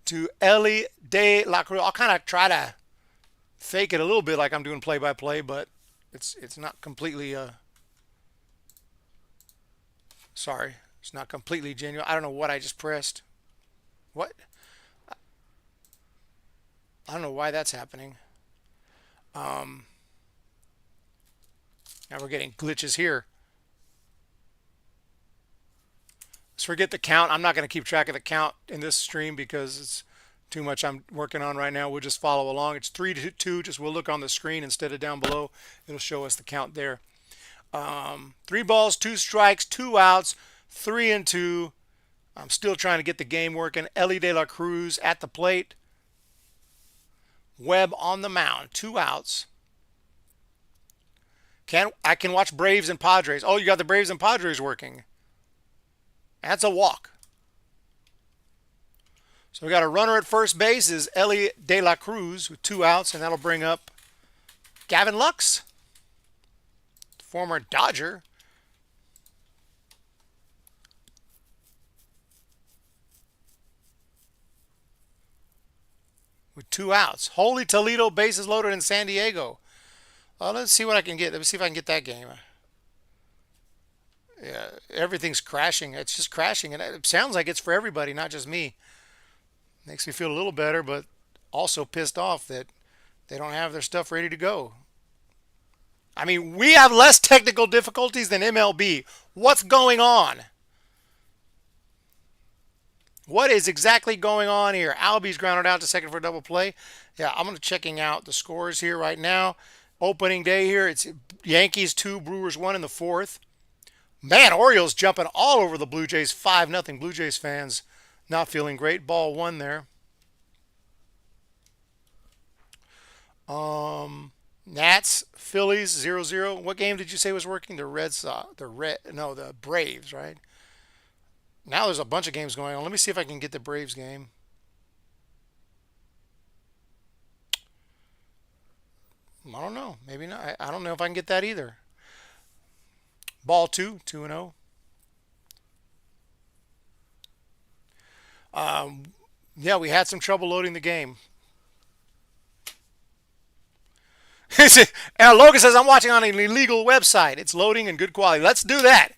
A: to Ellie de la Cruz. I'll kind of try to fake it a little bit like I'm doing play-by-play, but it's not completely sorry. It's not completely genuine. I don't know what I just pressed. What? I don't know why that's happening. Now we're getting glitches here. Let's forget the count. I'm not going to keep track of the count in this stream because it's too much I'm working on right now. We'll just follow along. It's 3-2. Just we'll look on the screen instead of down below. It'll show us the count there. 3 balls, 2 strikes, 2 outs, 3-2. I'm still trying to get the game working. Ellie de la Cruz at the plate. Webb on the mound. 2 outs. I can watch Braves and Padres. Oh, you got the Braves and Padres working. That's a walk. So we got a runner at first base is Ellie de la Cruz with 2 outs, and that'll bring up Gavin Lux, former Dodger. With 2 outs. Holy Toledo, bases loaded in San Diego. Well, let's see what I can get. Let me see if I can get that game. Yeah, everything's crashing. It's just crashing, and it sounds like it's for everybody, not just me. Makes me feel a little better, but also pissed off that they don't have their stuff ready to go. I mean, we have less technical difficulties than MLB. What's going on? What is exactly going on here? Albies grounded out to second for a double play. Yeah, I'm checking out the scores here right now. Opening day here, it's Yankees 2, Brewers 1 in the 4th. Man, Orioles jumping all over the Blue Jays, 5-0. Blue Jays fans not feeling great. Ball 1 there. Nats, Phillies 0-0. What game did you say was working? The Braves, right? Now there's a bunch of games going on. Let me see if I can get the Braves game. I don't know. Maybe not. I don't know if I can get that either. Ball 2, 2-0. Yeah, we had some trouble loading the game. And Logan says, I'm watching on an illegal website. It's loading in good quality. Let's do that.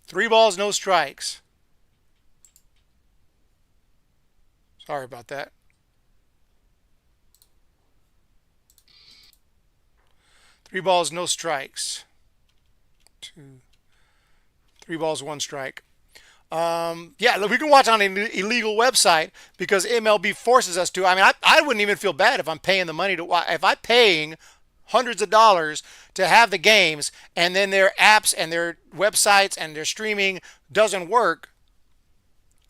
A: 3 balls, no strikes. Sorry about that. 3 balls, no strikes. 3 balls, 1 strike. Yeah, we can watch on an illegal website because MLB forces us to. I mean, I wouldn't even feel bad if I'm paying the money to watch. If I'm paying hundreds of dollars to have the games and then their apps and their websites and their streaming doesn't work,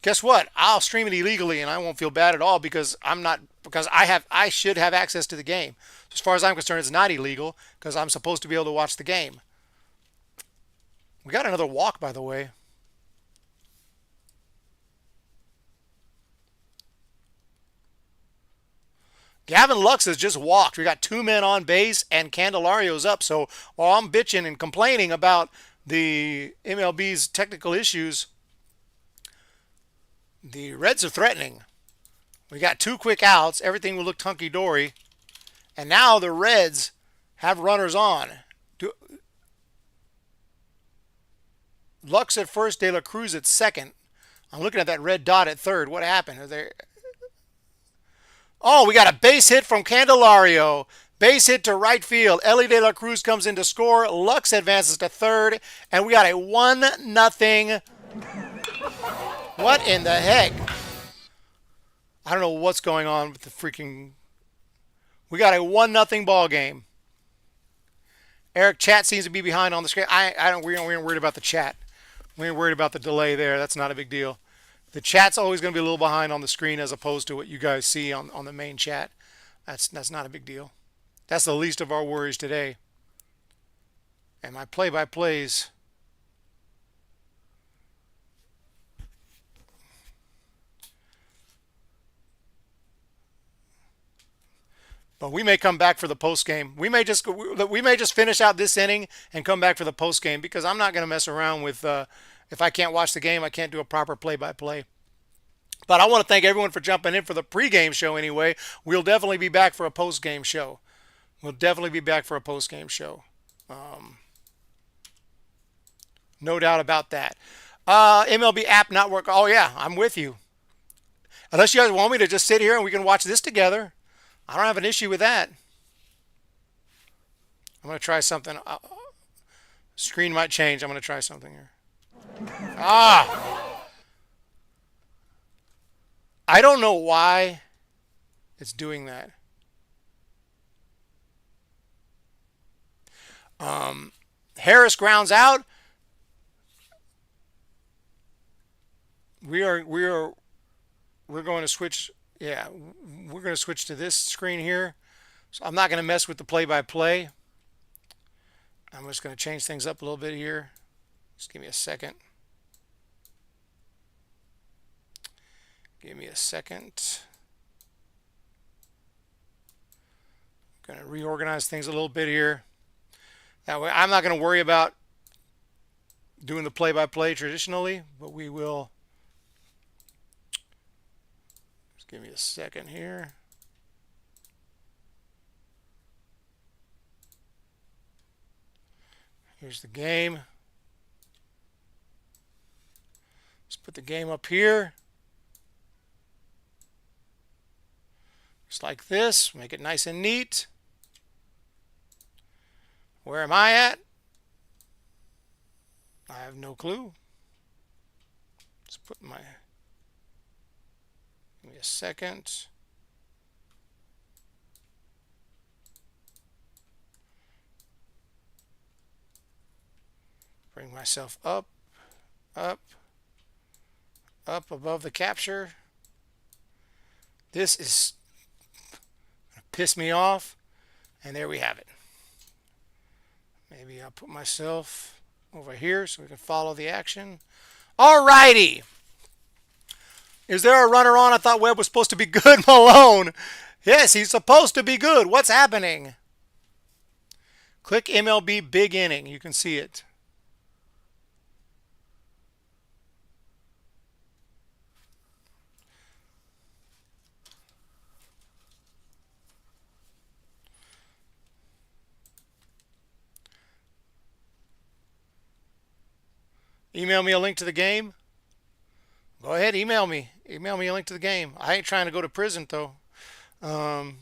A: guess what? I'll stream it illegally and I won't feel bad at all because I should have access to the game. As far as I'm concerned, it's not illegal because I'm supposed to be able to watch the game. We got another walk, by the way. Gavin Lux has just walked. We got 2 men on base and Candelario's up. So while I'm bitching and complaining about the MLB's technical issues, the Reds are threatening. We got 2 quick outs. Everything will look hunky-dory. And now the Reds have runners on. Lux at first, De La Cruz at second. I'm looking at that red dot at third. What happened? Are there... Oh, we got a base hit from Candelario. Base hit to right field. Ellie De La Cruz comes in to score. Lux advances to third. And we got a 1-0. What in the heck? I don't know what's going on with the freaking... We got a 1-0 ball game. Eric, chat seems to be behind on the screen. We ain't worried about the chat. We ain't worried about the delay there. That's not a big deal. The chat's always going to be a little behind on the screen as opposed to what you guys see on the main chat. That's not a big deal. That's the least of our worries today. And my play-by-plays. But we may come back for the post game. We may just finish out this inning and come back for the post game because I'm not going to mess around with if I can't watch the game, I can't do a proper play-by-play. But I want to thank everyone for jumping in for the pregame show anyway. We'll definitely be back for a post-game show. We'll definitely be back for a post-game show. No doubt about that. MLB app not work. Oh, yeah, I'm with you. Unless you guys want me to just sit here and we can watch this together. I don't have an issue with that. I'm going to try something. Screen might change. I'm going to try something here. I don't know why it's doing that. Harris grounds out. We're going to switch. Yeah, we're going to switch to this screen here. So I'm not going to mess with the play-by-play. I'm just going to change things up a little bit here. Just give me a second. Give me a second. I'm going to reorganize things a little bit here. That way, I'm not going to worry about doing the play-by-play traditionally, but we will. Just give me a second here. Here's the game. Let's put the game up here. Just like this. Make it nice and neat. Where am I at? I have no clue. Let's put my... Give me a second. Bring myself up, up, up above the capture. This is going to piss me off. And there we have it. Maybe I'll put myself over here so we can follow the action. All righty. Is there a runner on? I thought Webb was supposed to be good. Malone. Yes, he's supposed to be good. What's happening? Click MLB big inning. You can see it. Email me a link to the game. Go ahead, email me. Email me a link to the game. I ain't trying to go to prison, though. I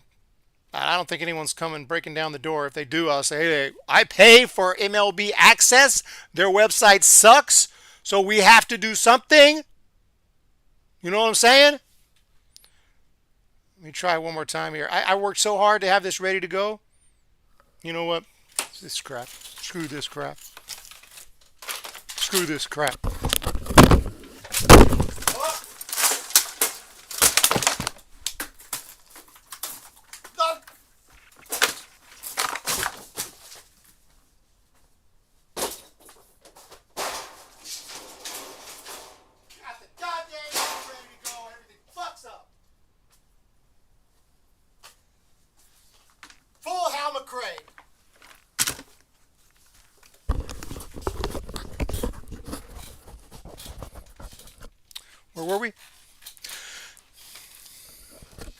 A: don't think anyone's coming breaking down the door. If they do, I'll say, hey, I pay for MLB access. Their website sucks, so we have to do something. You know what I'm saying? Let me try one more time here. I worked so hard to have this ready to go. You know what? This crap. Screw this crap. Screw this crap. Where were we?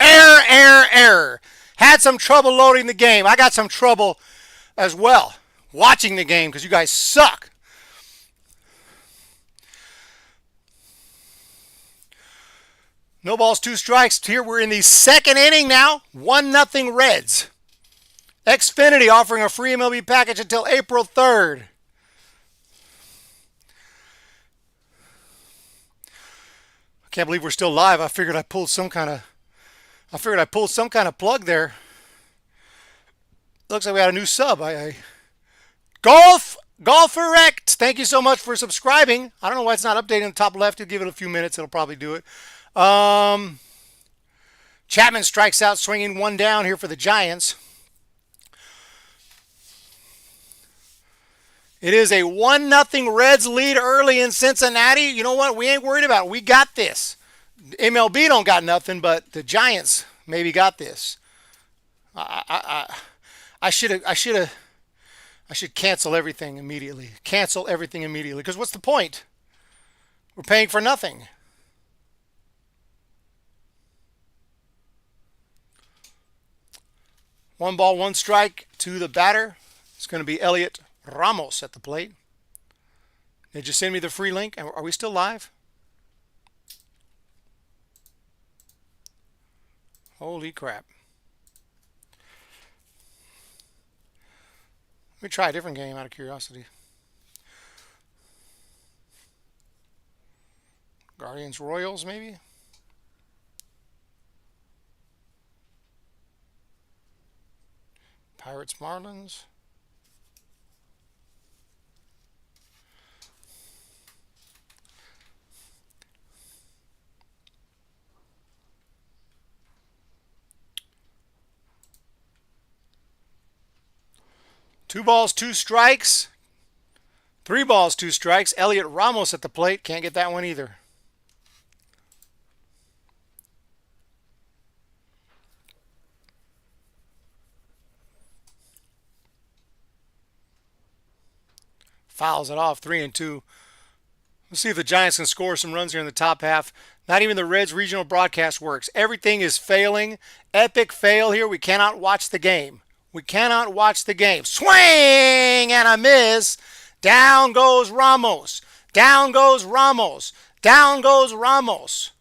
A: Error. Had some trouble loading the game. I got some trouble as well watching the game because you guys suck. No balls, 2 strikes. Here we're in the second inning now. 1-0 Reds. Xfinity offering a free MLB package until April 3rd. I can't believe we're still live. I figured I pulled some kind of plug there. Looks like we had a new sub. Golferect. Thank you so much for subscribing. I don't know why it's not updating in the top left. You'll give it a few minutes. It'll probably do it. Chapman strikes out, swinging 1 down here for the Giants. It is a 1-0 Reds lead early in Cincinnati. You know what? We ain't worried about it. We got this. MLB don't got nothing, but the Giants maybe got this. I should have. I should cancel everything immediately. Cancel everything immediately. Because what's the point? We're paying for nothing. One ball, one strike to the batter. It's going to be Elliot Ramos at the plate. Did you send me the free link? Are we still live? Holy crap. Let me try a different game out of curiosity. Guardians Royals, maybe? Pirates Marlins. Two balls, two strikes. Three balls, two strikes. Elliot Ramos at the plate. Can't get that one either. Fouls it off, 3-2. Let's see if the Giants can score some runs here in the top half. Not even the Reds regional broadcast works. Everything is failing. Epic fail here. We cannot watch the game. We cannot watch the game. Swing and a miss. Down goes Ramos. Down goes Ramos. Down goes Ramos.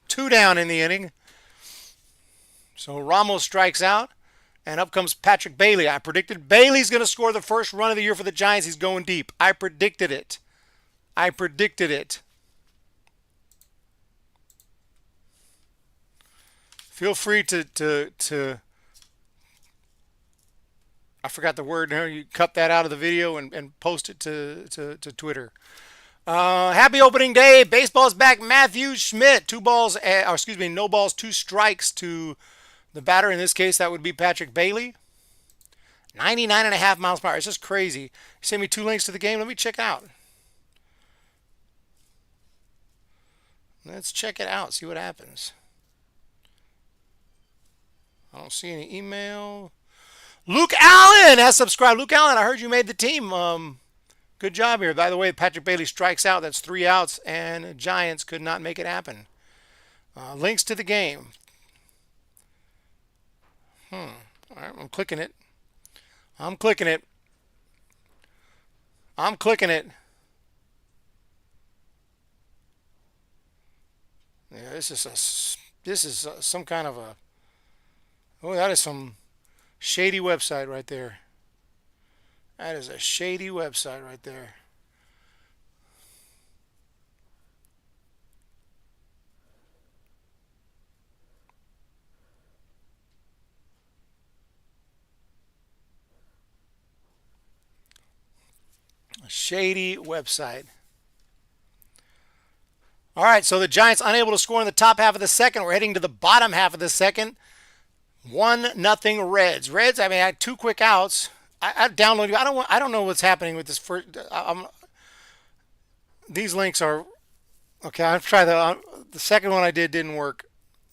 A: 2 down in the inning. So Ramos strikes out. And up comes Patrick Bailey. I predicted Bailey's going to score the first run of the year for the Giants. He's going deep. I predicted it. I predicted it. Feel free to I forgot the word. You cut that out of the video and post it to Twitter. Happy opening day. Baseball's back. Matthew Schmidt. No balls, two strikes to the batter. In this case, that would be Patrick Bailey. 99.5 miles per hour. It's just crazy. You sent me 2 links to the game. Let me check it out. Let's check it out. See what happens. I don't see any email. Luke Allen has subscribed. Luke Allen, I heard you made the team. Good job here. By the way, Patrick Bailey strikes out. That's 3 outs, and Giants could not make it happen. Links to the game. All right, I'm clicking it. I'm clicking it. I'm clicking it. Yeah, this is some kind of a. Oh, that is some shady website right there. That is a shady website right there. A shady website. All right, so the Giants unable to score in the top half of the second. We're heading to the bottom half of the second. 1-0 Reds. Reds, I mean, I had 2 quick outs. I downloaded. I don't know what's happening with this first. These links are okay. I'll try the second one I didn't work.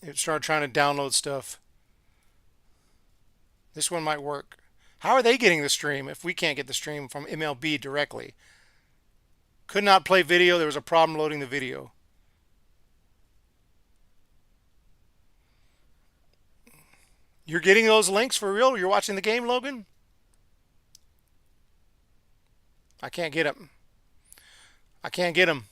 A: It started trying to download stuff. This one might work. How are they getting the stream if we can't get the stream from MLB directly? Could not play video. There was a problem loading the video. You're getting those links for real? You're watching the game, Logan? I can't get them. I can't get them.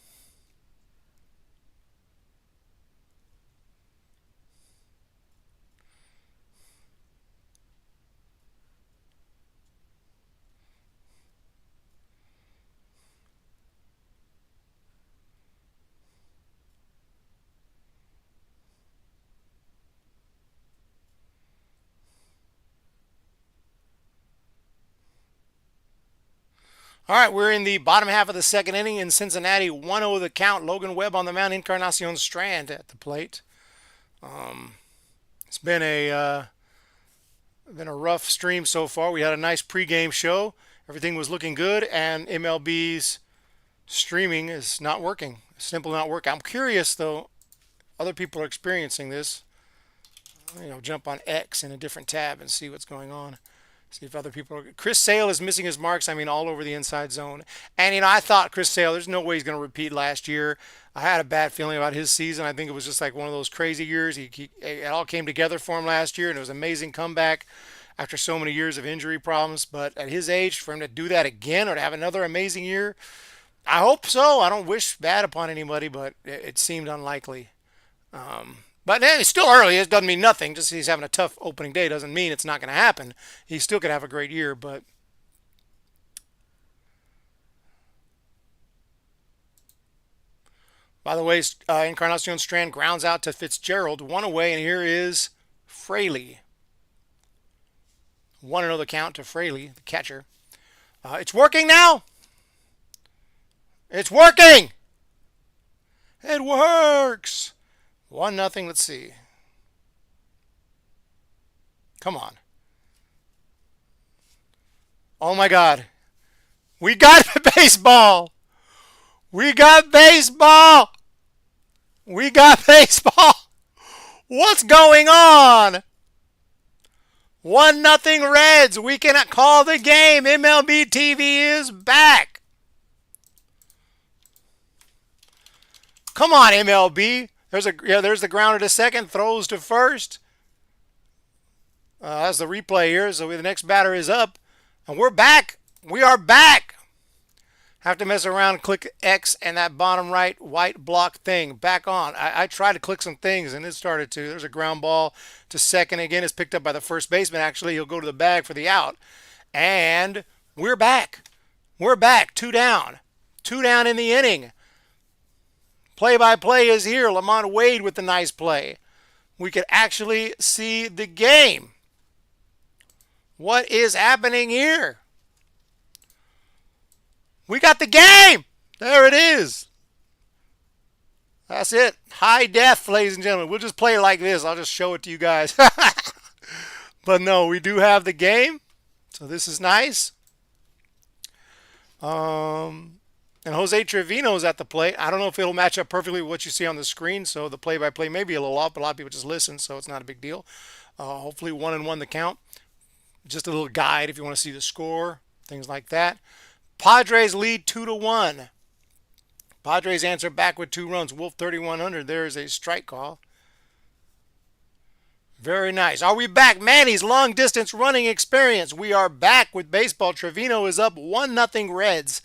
A: All right, we're in the bottom half of the second inning in Cincinnati. 1-0 the count. Logan Webb on the mound. Encarnacion Strand at the plate. It's been a rough stream so far. We had a nice pregame show. Everything was looking good, and MLB's streaming is not working. Simply not working. I'm curious though. Other people are experiencing this. Jump on X in a different tab and see what's going on. See if other people are. Chris Sale is missing his marks. I mean, all over the inside zone. And I thought Chris Sale. There's no way he's going to repeat last year. I had a bad feeling about his season. I think it was just like one of those crazy years. It all came together for him last year, and it was an amazing comeback after so many years of injury problems. But at his age, for him to do that again or to have another amazing year, I hope so. I don't wish bad upon anybody, but it seemed unlikely. But it's still early. It doesn't mean nothing. Just he's having a tough opening day doesn't mean it's not going to happen. He still could have a great year, but by the way, Encarnacion Strand grounds out to Fitzgerald, one away, and here is Fraley. 1-0 the count to Fraley, the catcher. It's working now. It's working. It works. 1-0. Let's see. Come on. Oh my God. We got baseball. We got baseball. We got baseball. What's going on? 1-0 Reds. We cannot call the game. MLB TV is back. Come on, MLB. There's the grounder to second. Throws to first. That's the replay here. So the next batter is up. And we're back. We are back. Have to mess around, click X and that bottom right white block thing. Back on. I tried to click some things and it started to. There's a ground ball to second. Again, it's picked up by the first baseman. Actually, he'll go to the bag for the out. And we're back. We're back. 2 down. 2 down in the inning. Play-by-play is here. Lamont Wade with the nice play. We could actually see the game. What is happening here? We got the game. There it is. That's it. High def, ladies and gentlemen. We'll just play it like this. I'll just show it to you guys. But no, we do have the game. So this is nice. And Jose Trevino is at the plate. I don't know if it'll match up perfectly with what you see on the screen. So the play-by-play may be a little off, but a lot of people just listen, so it's not a big deal. Hopefully 1-1 the count. Just a little guide if you want to see the score, things like that. Padres lead 2-1. Padres answer back with 2 runs. Wolf 3100. There is a strike call. Very nice. Are we back? Manny's long distance running experience. We are back with baseball. Trevino is up 1-0 Reds.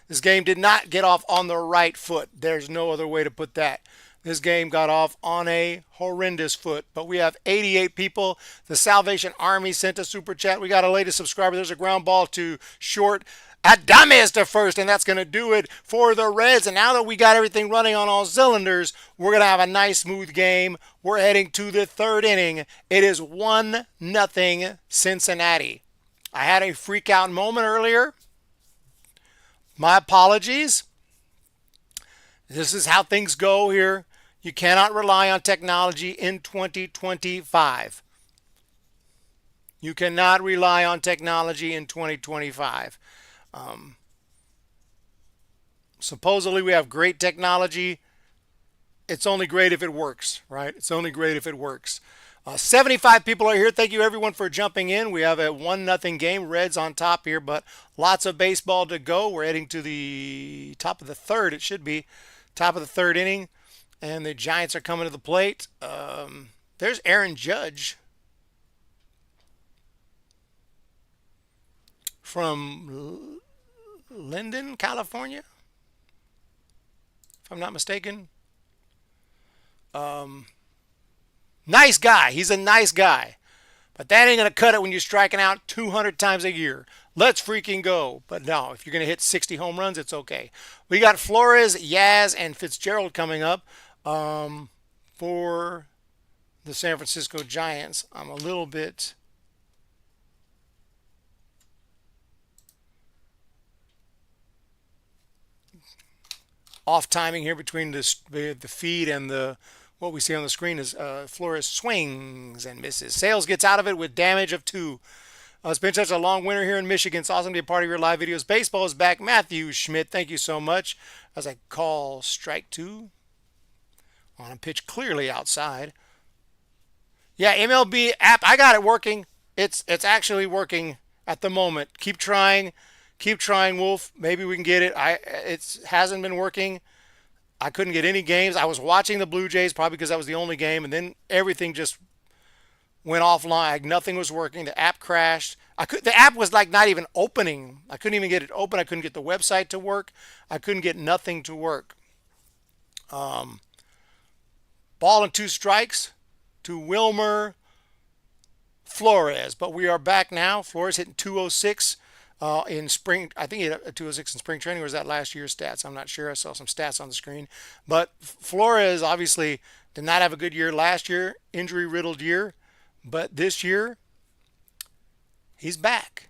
A: This game did not get off on the right foot. There's no other way to put that. This game got off on a horrendous foot. But we have 88 people. The Salvation Army sent a super chat. We got a latest subscriber. There's a ground ball to short. Adames to first, and that's going to do it for the Reds. And now that we got everything running on all cylinders, we're going to have a nice, smooth game. We're heading to the 3rd inning. It is 1-0 Cincinnati. I had a freak out moment earlier. My apologies. This is how things go here. You cannot rely on technology in 2025. You cannot rely on technology in 2025. Supposedly we have great technology. It's only great if it works, right? It's only great if it works. 75 people are here. Thank you everyone for jumping in. We have a 1-0 game. Reds on top here, but lots of baseball to go. We're heading to the top of the 3rd. It should be top of the 3rd inning, and the Giants are coming to the plate. There's Aaron Judge from Linden, California, if I'm not mistaken. Nice guy. He's a nice guy. But that ain't going to cut it when you're striking out 200 times a year. Let's freaking go. But no, if you're going to hit 60 home runs, it's okay. We got Flores, Yaz, and Fitzgerald coming up for the San Francisco Giants. I'm a little bit off timing here between the feed and what we see on the screen is Flores swings and misses. Sales gets out of it with damage of 2. It's been such a long winter here in Michigan. It's awesome to be a part of your live videos. Baseball is back. Matthew Schmidt, thank you so much. As I call strike two on a pitch clearly outside. Yeah, MLB app. I got it working. It's actually working at the moment. Keep trying, Wolf. Maybe we can get it. It hasn't been working. I couldn't get any games. I was watching the Blue Jays probably because that was the only game, and then everything just went offline. Like nothing was working. The app crashed. The app was like not even opening. I couldn't even get it open. I couldn't get the website to work. I couldn't get nothing to work. Ball and two strikes to Wilmer Flores. But we are back now. Flores hitting 206 in spring. I think he hit a 206 in spring training. Or was that last year's stats? I'm not sure. I saw some stats on the screen. But Flores obviously did not have a good year last year. Injury riddled year. But this year, he's back.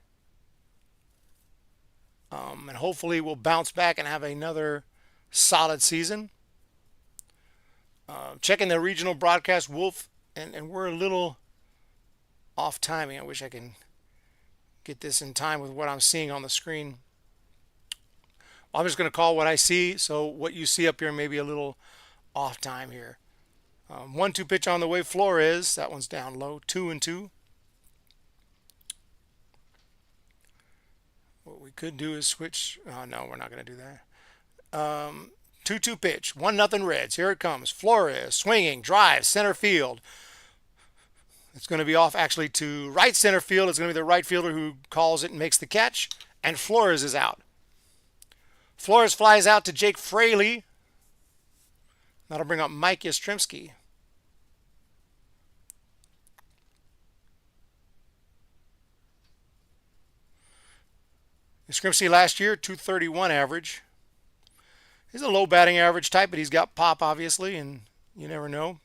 A: And hopefully we'll bounce back and have another solid season. Checking the regional broadcast, Wolf, and we're a little off timing. I wish I can get this in time with what I'm seeing on the screen. I'm just going to call what I see, so what you see up here may be a little off time here. 1-2 pitch on the way. Flores, that one's down low. 2-2. What we could do is switch. No, we're not going to do that. 2-2 pitch. 1-0 Reds. Here it comes. Flores swinging, drive, center field. It's going to be off actually to right center field. It's going to be the right fielder who calls it and makes the catch. And Flores is out. Flores flies out to Jake Fraley. That'll bring up Mike Yastrzemski. Yastrzemski last year, 231 average. He's a low batting average type, but he's got pop, obviously, and you never know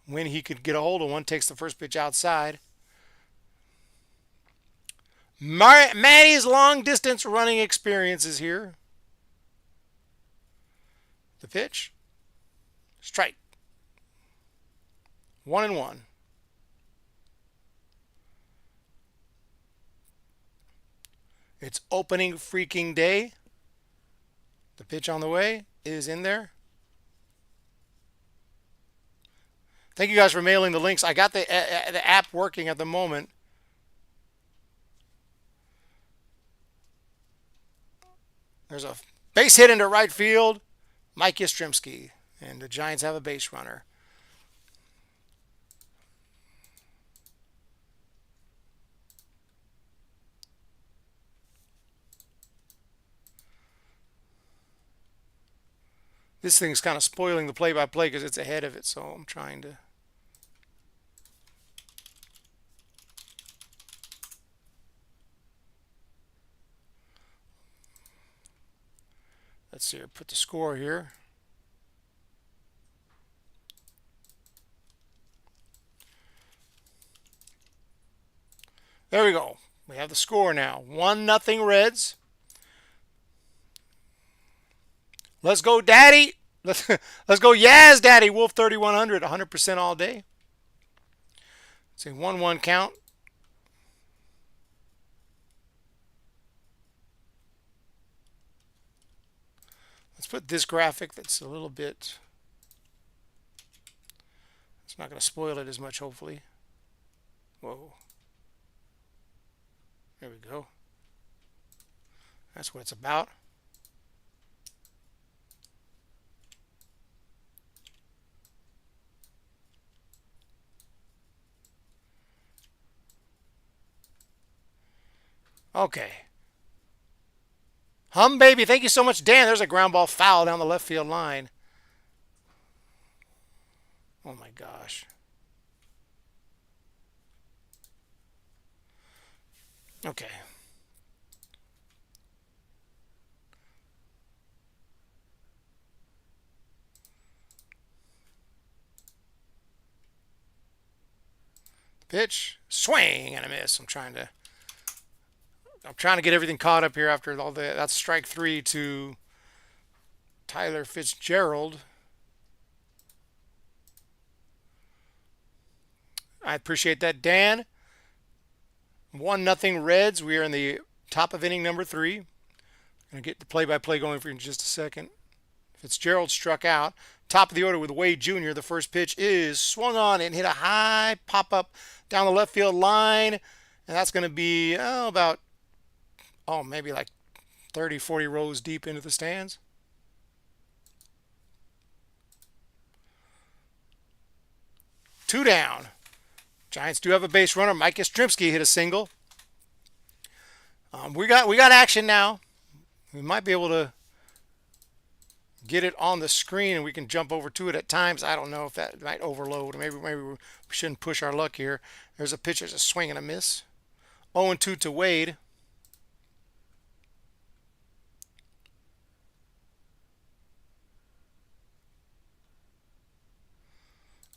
A: when he could get a hold of one. Takes the first pitch outside. Matty's long-distance running experience is here. The pitch. Strike. 1-1. It's opening freaking day. The pitch on the way is in there. Thank you guys for mailing the links. I got the app working at the moment. There's a base hit into right field. Mike Yastrzemski. And the Giants have a base runner. This thing's kind of spoiling the play-by-play because it's ahead of it, so I'm trying to... Let's see here, put the score here. There we go. We have the score now. 1-0 Reds. Let's go, Daddy. Let's go, Yaz, Daddy. Wolf 3100, 100% all day. It's a 1-1 count. Let's put this graphic that's a little bit... It's not going to spoil it as much, hopefully. Whoa. There we go. That's what it's about. Okay. Humm, baby. Thank you so much, Dan. There's a ground ball foul down the left field line. Oh, my gosh. Okay. Pitch. Swing and a miss. I'm trying to get everything caught up here after all the... That's strike three to Tyler Fitzgerald. I appreciate that, Dan. 1-0 Reds. We are in the top of inning number 3. Going to get the play-by-play going for you in just a second. Fitzgerald struck out. Top of the order with Wade Jr. The first pitch is swung on and hit a high pop-up down the left field line. And that's going to be maybe like 30, 40 rows deep into the stands. Two down. Giants do have a base runner. Mike Yastrzemski hit a single. We got action now. We might be able to get it on the screen and we can jump over to it at times. I don't know if that might overload. Maybe we shouldn't push our luck here. There's a pitch. There's a swing and a miss. 0-2 to Wade.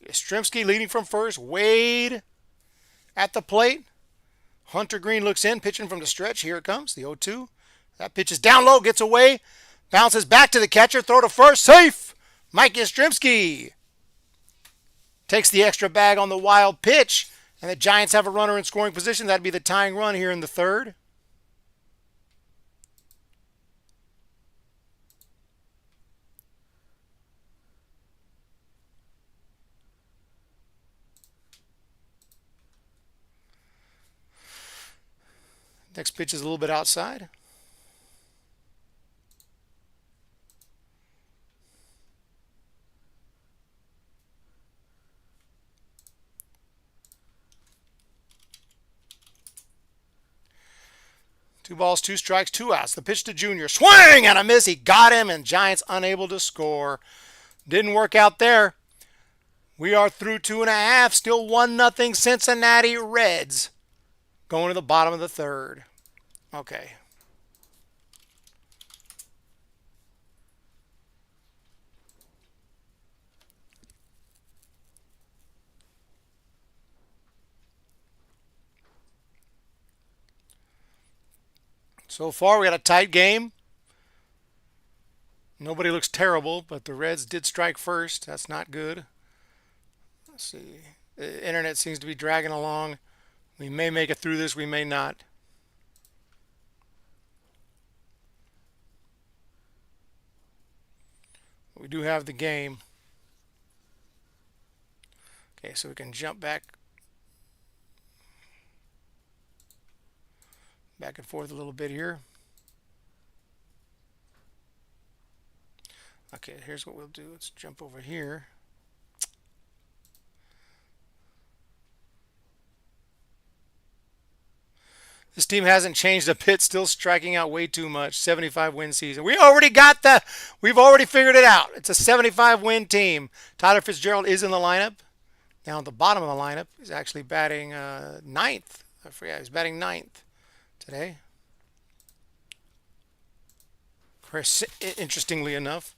A: Yastrzemski leading from first. Wade at the plate. Hunter Green looks in, pitching from the stretch. Here it comes, the 0-2. That pitch is down low, gets away. Bounces back to the catcher. Throw to first. Safe. Mike Yastrzemski takes the extra bag on the wild pitch. And the Giants have a runner in scoring position. That'd be the tying run here in the third. Next pitch is a little bit outside. Two balls, 2 strikes, 2 outs. The pitch to Junior. Swing and a miss. He got him, and Giants unable to score. Didn't work out there. We are through 2.5. Still 1-0 Cincinnati Reds. Going to the bottom of the third. Okay. So far, we got a tight game. Nobody looks terrible, but the Reds did strike first. That's not good. Let's see. The internet seems to be dragging along. We may make it through this. We may not. We do have the game. Okay, so we can jump back and forth a little bit here. Okay, here's what we'll do. Let's jump over here. This team hasn't changed a bit, still striking out way too much. 75 win season. We've already figured it out. It's a 75 win team. Tyler Fitzgerald is in the lineup. Down at the bottom of the lineup, he's actually batting ninth. I forget, he's batting ninth today. Chris, interestingly enough.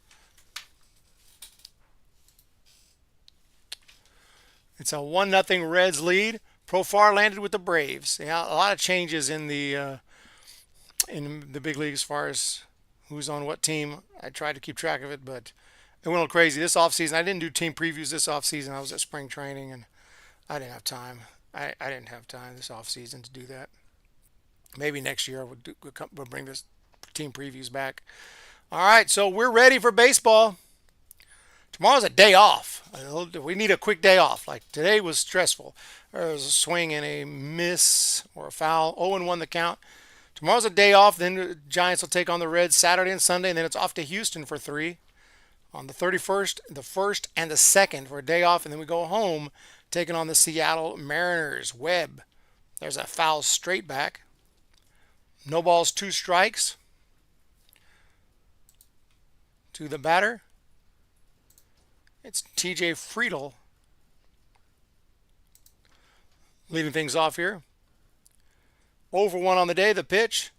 A: It's a 1-0 Reds lead. Profar landed with the Braves. Yeah, a lot of changes in the big league as far as who's on what team. I tried to keep track of it, but it went a little crazy this offseason. I didn't do team previews this offseason. I was at spring training, and I didn't have time. I didn't have time this offseason to do that. Maybe next year we'll bring this team previews back. All right, so we're ready for baseball. Tomorrow's a day off. We need a quick day off. Like today was stressful. There was a swing and a miss or a foul. 0-1 the count. Tomorrow's a day off. Then the Giants will take on the Reds Saturday and Sunday. And then it's off to Houston for 3. On the 31st, the 1st, and the 2nd for a day off. And then we go home taking on the Seattle Mariners. Webb. There's a foul straight back. No balls, 2 strikes. To the batter. It's TJ Friedel leading things off here. 0-1 on the day. The pitch.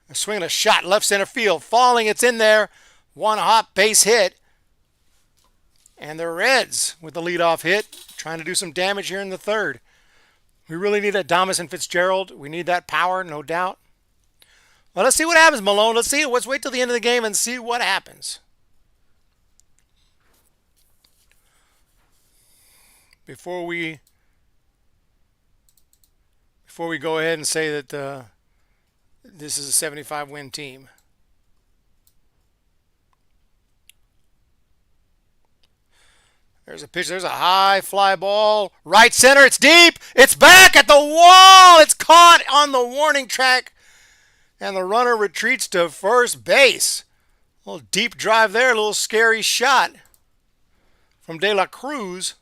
A: A swing and a shot left center field. Falling. It's in there. One hot base hit. And the Reds with the leadoff hit. Trying to do some damage here in the third. We really need a Adames and Fitzgerald. We need that power, no doubt. Well, let's see what happens, Malone. Let's wait till the end of the game and see what happens. Before we before we go ahead and say that this is a 75 win team. There's a pitch. There's a high fly ball. Right center. It's deep. It's back at the wall. It's caught on the warning track. And the runner retreats to first base. A little deep drive there. A little scary shot from De La Cruz.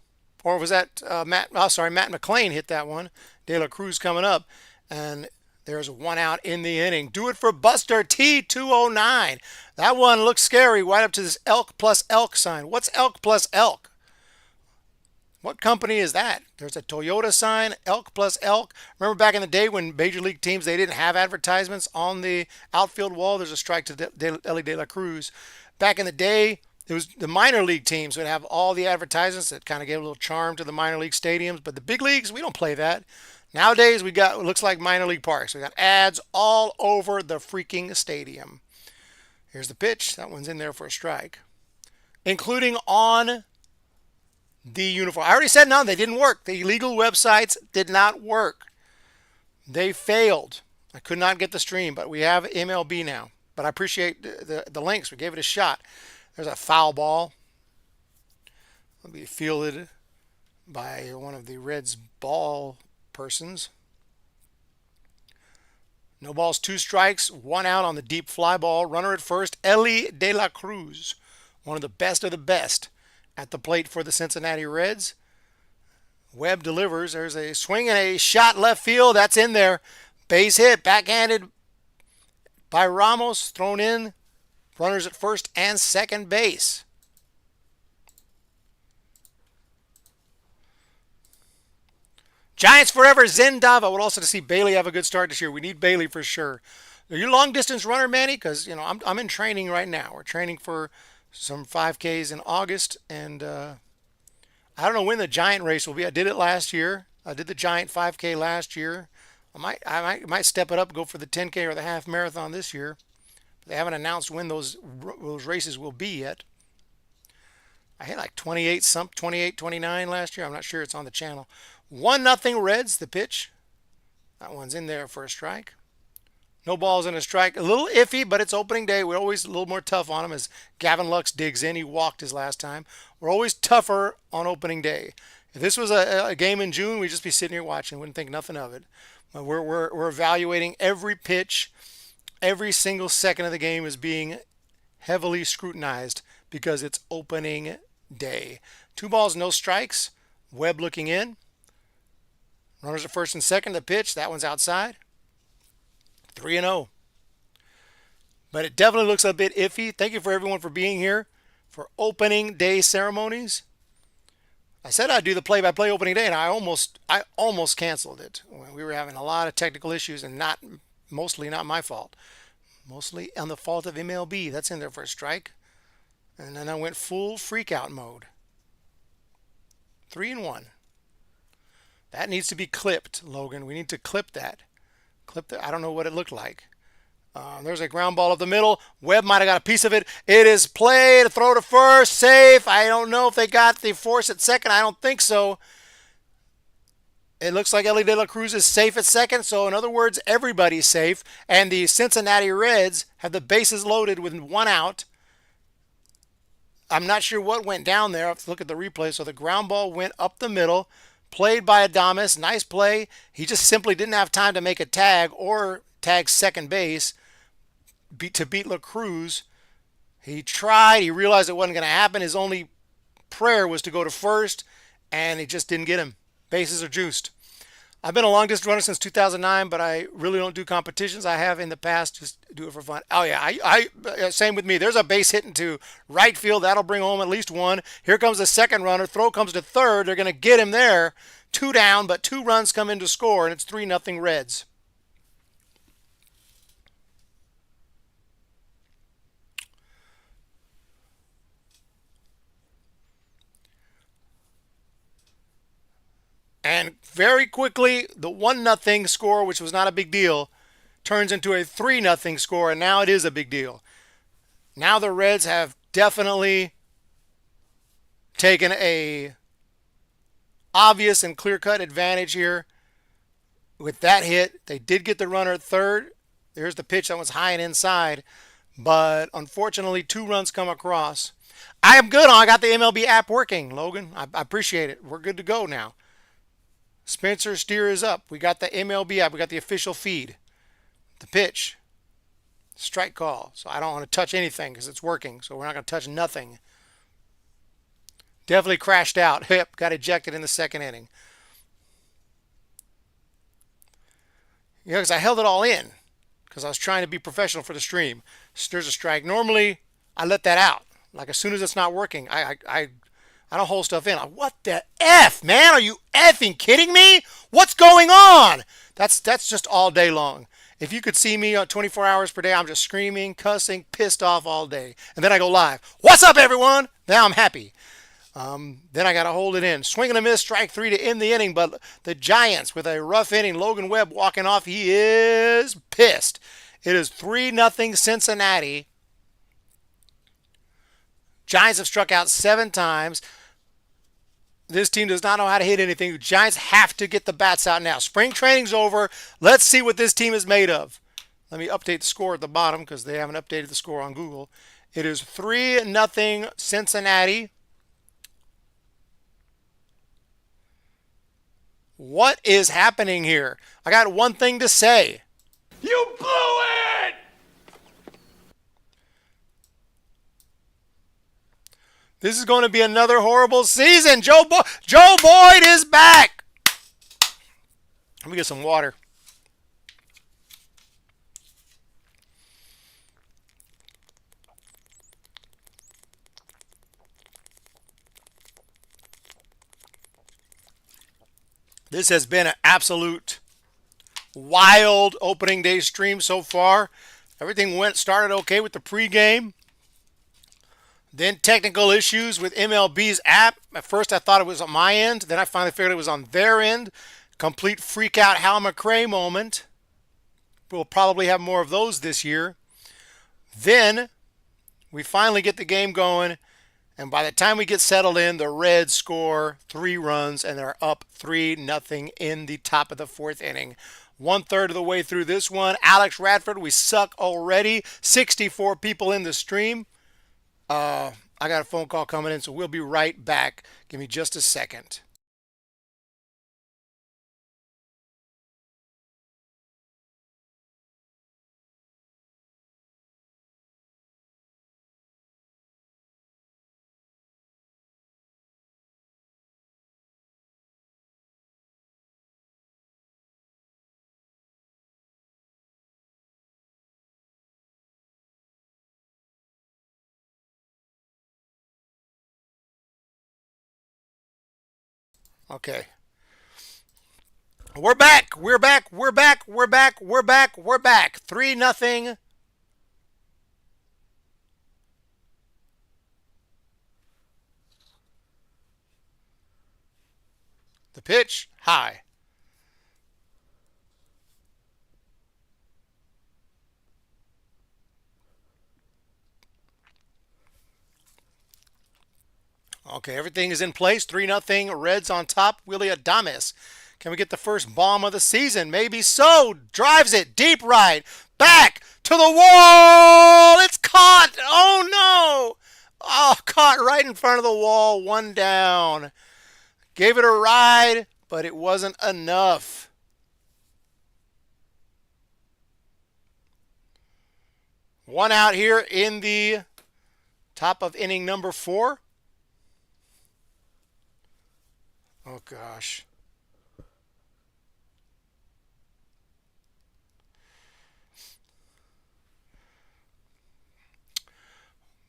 A: Or was that Matt? Oh, sorry, Matt McLean hit that one. De La Cruz coming up. And there's one out in the inning. Do it for Buster T209. That one looks scary right up to this elk plus elk sign. What's elk plus elk? What company is that? There's a Toyota sign, elk plus elk. Remember back in the day when major league teams, they didn't have advertisements on the outfield wall? There's a strike to Ellie De La Cruz. Back in the day, it was the minor league teams would have all the advertisements that kind of gave a little charm to the minor league stadiums. But the big leagues, we don't play that. Nowadays, we got, it looks like minor league parks. We got ads all over the freaking stadium. Here's the pitch. That one's in there for a strike. Including on the uniform. I already said no, they didn't work. The illegal websites did not work. They failed. I could not get the stream, but we have MLB now. But I appreciate the links. We gave it a shot. There's a foul ball. It'll be fielded by one of the Reds ball persons. No balls, 2 strikes, 1 out on the deep fly ball. Runner at first, Ellie De La Cruz, one of the best at the plate for the Cincinnati Reds. Webb delivers. There's a swing and a shot left field. That's in there. Base hit, backhanded by Ramos, thrown in. Runners at first and second base. Giants forever. Zendava. Would also to see Bailey have a good start this year. We need Bailey for sure. Are you a long distance runner, Manny? Because I'm in training right now. We're training for some 5Ks in August, and I don't know when the Giant race will be. I did it last year. I did the Giant 5K last year. I might step it up, go for the 10K or the half marathon this year. But they haven't announced when those races will be yet. I hit like 28, 29 last year. I'm not sure. It's on the channel. 1-0 Reds, the pitch. That one's in there for a strike. No balls and a strike. A little iffy, but it's opening day. We're always a little more tough on him as Gavin Lux digs in. He walked his last time. We're always tougher on opening day. If this was a game in June, we'd just be sitting here watching. Wouldn't think nothing of it. But we're evaluating every pitch. Every single second of the game is being heavily scrutinized because it's opening day. 2 balls, no strikes. Webb looking in. Runners at first and second. The pitch. That one's outside. 3-0. But it definitely looks a bit iffy. Thank you for everyone for being here for opening day ceremonies. I said I'd do the play-by-play opening day, and I almost canceled it. We were having a lot of technical issues, and mostly not my fault. Mostly on the fault of MLB. That's in there for a strike. And then I went full freak-out mode. 3-1. That needs to be clipped, Logan. We need to clip that. I don't know what it looked like. There's a ground ball up the middle. Webb might have got a piece of it. It is played. Throw to first. Safe. I don't know if they got the force at second. I don't think so. It looks like Ellie De La Cruz is safe at second. So in other words, everybody's safe. And the Cincinnati Reds have the bases loaded with 1 out. I'm not sure what went down there. I have to look at the replay. So the ground ball went up the middle. Played by Adames. Nice play. He just simply didn't have time to make a tag or tag second base to beat La Cruz. He tried. He realized it wasn't going to happen. His only prayer was to go to first, and he just didn't get him. Bases are juiced. I've been a long distance runner since 2009, but I really don't do competitions. I have in the past, just do it for fun. Oh yeah, same with me. There's a base hit into right field. That'll bring home at least 1. Here comes the second runner. Throw comes to third. They're going to get him there. 2 down, but 2 runs come in to score, and it's 3-0 Reds. And very quickly, the 1-0 score, which was not a big deal, turns into a 3-0 score, and now it is a big deal. Now the Reds have definitely taken a obvious and clear-cut advantage here. with that hit, they did get the runner at third. There's the pitch that was high and inside, but unfortunately, 2 runs come across. I am good. I got the MLB app working, Logan. I appreciate it. We're good to go now. Spencer Steer is up. We got the MLB app. We got the official feed. The pitch. Strike call. So I don't want to touch anything because it's working. So we're not going to touch nothing. Definitely crashed out. Yep, got ejected in the second inning. Because I held it all in because I was trying to be professional for the stream. There's a strike. Normally, I let that out. Like as soon as it's not working, I don't hold stuff in. What the F, man? Are you effing kidding me? What's going on? That's just all day long. If you could see me 24 hours per day, I'm just screaming, cussing, pissed off all day. And then I go live. What's up, everyone? Now I'm happy. Then I got to hold it in. Swing and a miss, strike 3 to end the inning. But the Giants with a rough inning. Logan Webb walking off. He is pissed. It is 3-0 Cincinnati. Giants have struck out 7 times. This team does not know how to hit anything. The Giants have to get the bats out now. Spring training's over. Let's see what this team is made of. Let me update the score at the bottom because they haven't updated the score on Google. It is 3-0 Cincinnati. What is happening here? I got one thing to say. You blew it! This is going to be another horrible season. Joe Boyd is back. Let me get some water. This has been an absolute wild opening day stream so far. Everything started okay with the pregame. Then technical issues with MLB's app. At first I thought it was on my end. Then I finally figured it was on their end. Complete freak out Hal McRae moment. We'll probably have more of those this year. Then we finally get the game going. And by the time we get settled in, the Reds score 3 runs and they're up 3-0 in the top of the 4th inning. 1/3 of the way through this one. Alex Radford, we suck already. 64 people in the stream. I got a phone call coming in, so we'll be right back. Give me just a second. Okay. We're back. We're back. We're back. We're back. We're back. We're back. 3-0. The pitch, high. Okay, everything is in place. 3-0. Reds on top. Willie Adames. Can we get the first bomb of the season? Maybe so. Drives it deep right. Back to the wall. It's caught. Oh, no. Oh, caught right in front of the wall. 1 down. Gave it a ride, but it wasn't enough. One out here in the top of inning number 4. Oh, gosh.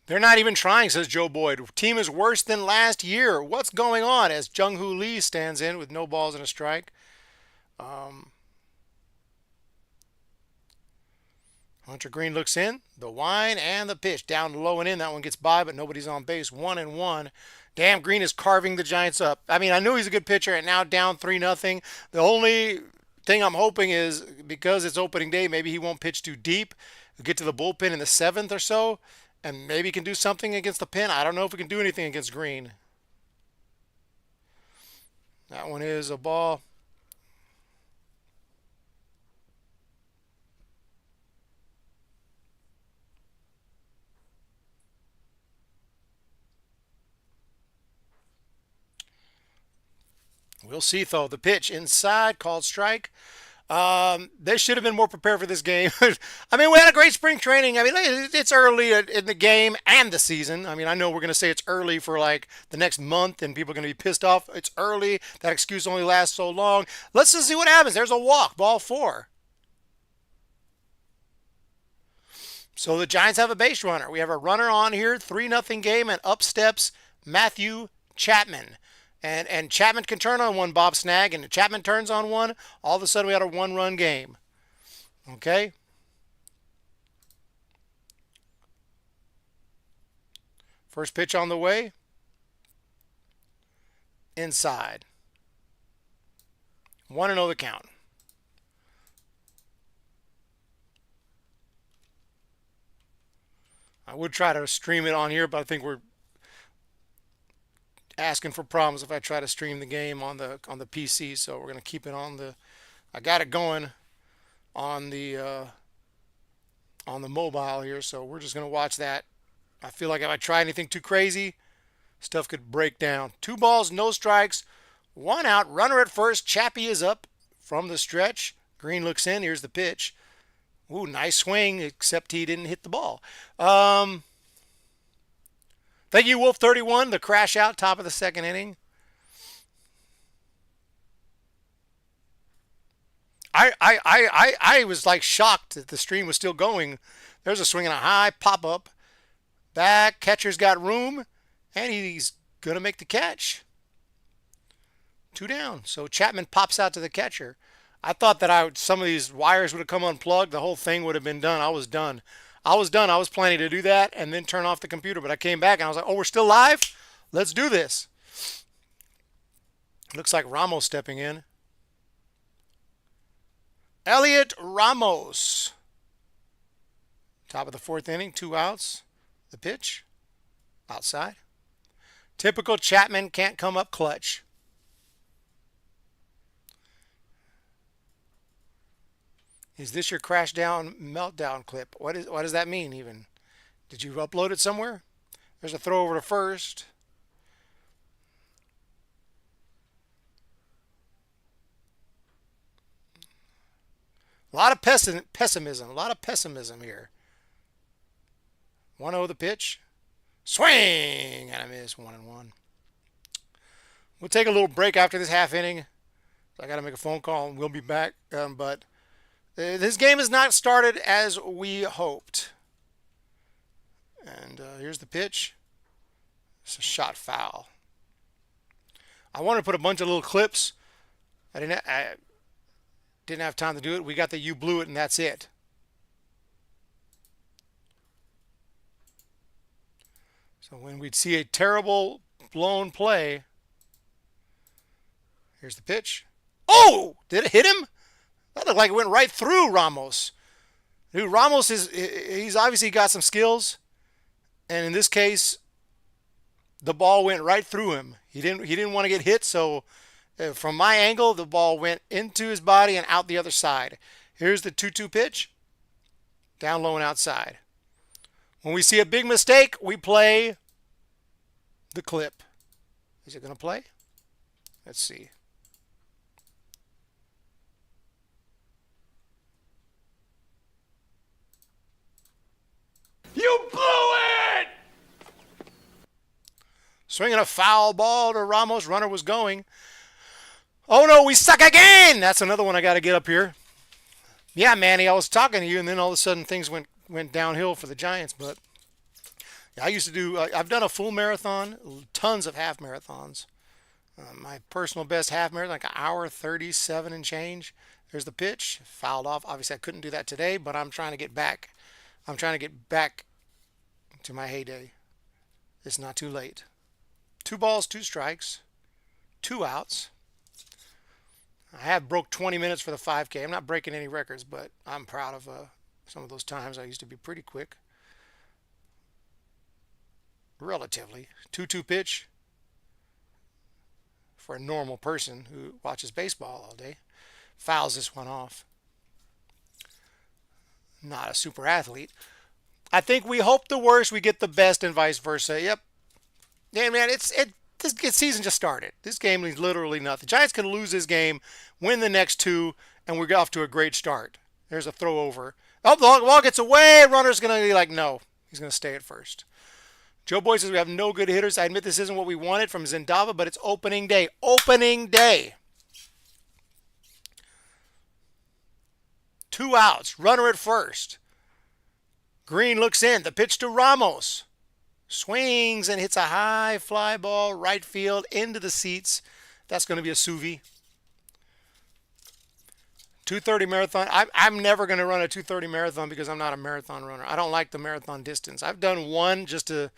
A: They're not even trying, says Joe Boyd. Team is worse than last year. What's going on? As Jung Hoo Lee stands in with no balls and a strike. Hunter Green looks in. The wine and the pitch. Down low and in. That one gets by, but nobody's on base. 1-1. Damn, Green is carving the Giants up. I mean, I knew he's a good pitcher, and now down 3-0. The only thing I'm hoping is because it's opening day, maybe he won't pitch too deep. Get to the bullpen in the 7th or so, and maybe he can do something against the pen. I don't know if we can do anything against Green. That one is a ball. We'll see, though. The pitch inside, called strike. They should have been more prepared for this game. I mean, we had a great spring training. I mean, it's early in the game and the season. I mean, I know we're going to say it's early for like the next month and people are going to be pissed off. It's early. That excuse only lasts so long. Let's just see what happens. There's a walk, ball 4. So the Giants have a base runner. We have a runner on here, 3-0 game, and up steps Matthew Chapman. And Chapman can turn on one, Bob Snag, and Chapman turns on one. All of a sudden, we had a 1-run game. Okay? First pitch on the way. Inside. 1-0 the count. I would try to stream it on here, but I think we're asking for problems if I try to stream the game on the PC. So we're going to keep it on the. I got it going on the mobile here, so we're just going to watch that. I feel like if I try anything too crazy, stuff could break down. 2 balls, no strikes, 1 out. Runner at first. Chappie is up from the stretch. Green looks in. Here's the pitch. Ooh, nice swing, except he didn't hit the ball. Thank you, Wolf31, the crash out, top of the 2nd inning. I was like shocked that the stream was still going. There's a swing and a high, pop up. Back, catcher's got room, and he's going to make the catch. 2 down. So Chapman pops out to the catcher. I thought that some of these wires would have come unplugged. The whole thing would have been done. I was done. I was planning to do that and then turn off the computer. But I came back and I was like, oh, we're still live? Let's do this. Looks like Ramos stepping in. Elliot Ramos. Top of the 4th inning, 2 outs. The pitch. Outside. Typical Chapman, can't come up clutch. Is this your crash down meltdown clip? What does that mean even? Did you upload it somewhere? There's a throw over to first. A lot of pessimism. A lot of pessimism here. 1-0 the pitch. Swing! And I miss 1-1. We'll take a little break after this half inning. I got to make a phone call and we'll be back. But this game has not started as we hoped. And here's the pitch. It's a shot foul. I wanted to put a bunch of little clips. I didn't have time to do it. We got the you blew it and that's it. So when we'd see a terrible blown play, here's the pitch. Oh! Did it hit him? That looked like it went right through Ramos. Dude, Ramos he's obviously got some skills. And in this case, the ball went right through him. He didn't want to get hit, so from my angle, the ball went into his body and out the other side. Here's the 2-2 pitch. Down low and outside. When we see a big mistake, we play the clip. Is it going to play? Let's see. You blew it! Swinging a foul ball to Ramos. Runner was going. Oh, no, we suck again! That's another one I got to get up here. Yeah, Manny, I was talking to you, and then all of a sudden things went downhill for the Giants. But yeah, I used to do, I've done a full marathon, tons of half marathons. My personal best half marathon, like 1:37 and change. There's the pitch, fouled off. Obviously, I couldn't do that today, but I'm trying to get back. I'm trying to get back to my heyday. It's not too late. 2 balls, 2 strikes, 2 outs. I have broke 20 minutes for the 5K. I'm not breaking any records, but I'm proud of some of those times. I used to be pretty quick. Relatively. 2-2 pitch for a normal person who watches baseball all day. Fouls this one off. Not a super athlete. I think we hope the worst, we get the best, and vice versa. Yep. Yeah, man, this season just started. This game means literally nothing. Giants can lose this game, win the next two, and we're off to a great start. There's a throw over. Oh, the ball gets away. Runner's going to be like, no. He's going to stay at first. Joe Boy says we have no good hitters. I admit this isn't what we wanted from Zendava, but it's opening day. Opening day. 2 outs. Runner at first. Green looks in. The pitch to Ramos. Swings and hits a high fly ball right field into the seats. That's going to be a Suvi. 2:30 marathon. I'm never going to run a 2:30 marathon because I'm not a marathon runner. I don't like the marathon distance. I've done one just to.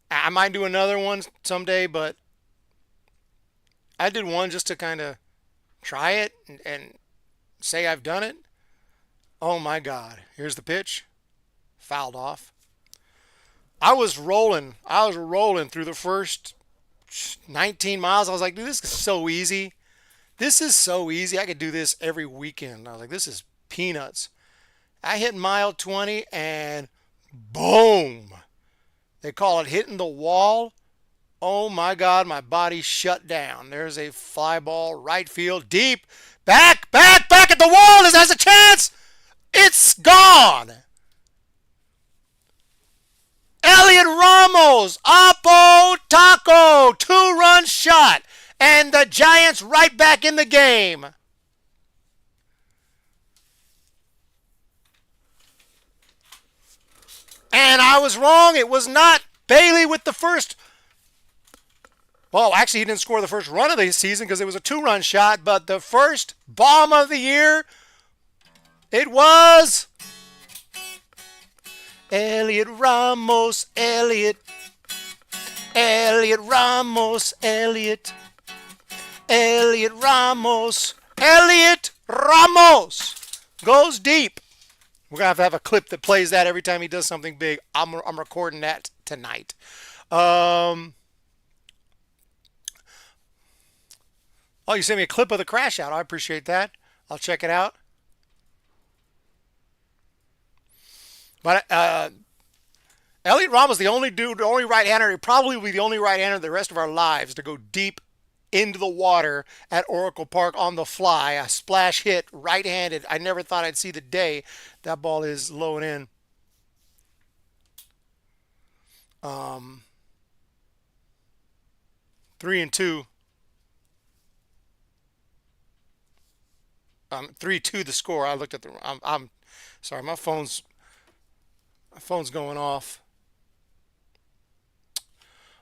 A: I might do another one someday, but I did one just to kind of try it and say I've done it. Oh my God. Here's the pitch. Fouled off. I was rolling through the first 19 miles. I was like, dude, this is so easy. This is so easy. I could do this every weekend. I was like, this is peanuts. I hit mile 20 and boom. They call it hitting the wall. Oh my God, my body shut down. There's a fly ball, right field, deep. Back at the wall. This has a chance. It's gone. Elliot Ramos, Apo Taco, 2-run shot. And the Giants right back in the game. And I was wrong. It was not Bailey with the first. Well, actually, he didn't score the first run of the season because it was a 2-run shot. But the first bomb of the year, it was Elliot Ramos, Elliot Ramos, Elliot Ramos, Elliot Ramos goes deep. We're going to have a clip that plays that every time he does something big. I'm recording that tonight. Oh, you sent me a clip of the crash out. I appreciate that. I'll check it out. But Elliot Ramos, the only right-hander, probably will be the only right-hander the rest of our lives to go deep into the water at Oracle Park on the fly. A splash hit, right-handed. I never thought I'd see the day. That ball is low and in. 3-2. 3-2 the score. I looked at the. I'm sorry, my phone's going off.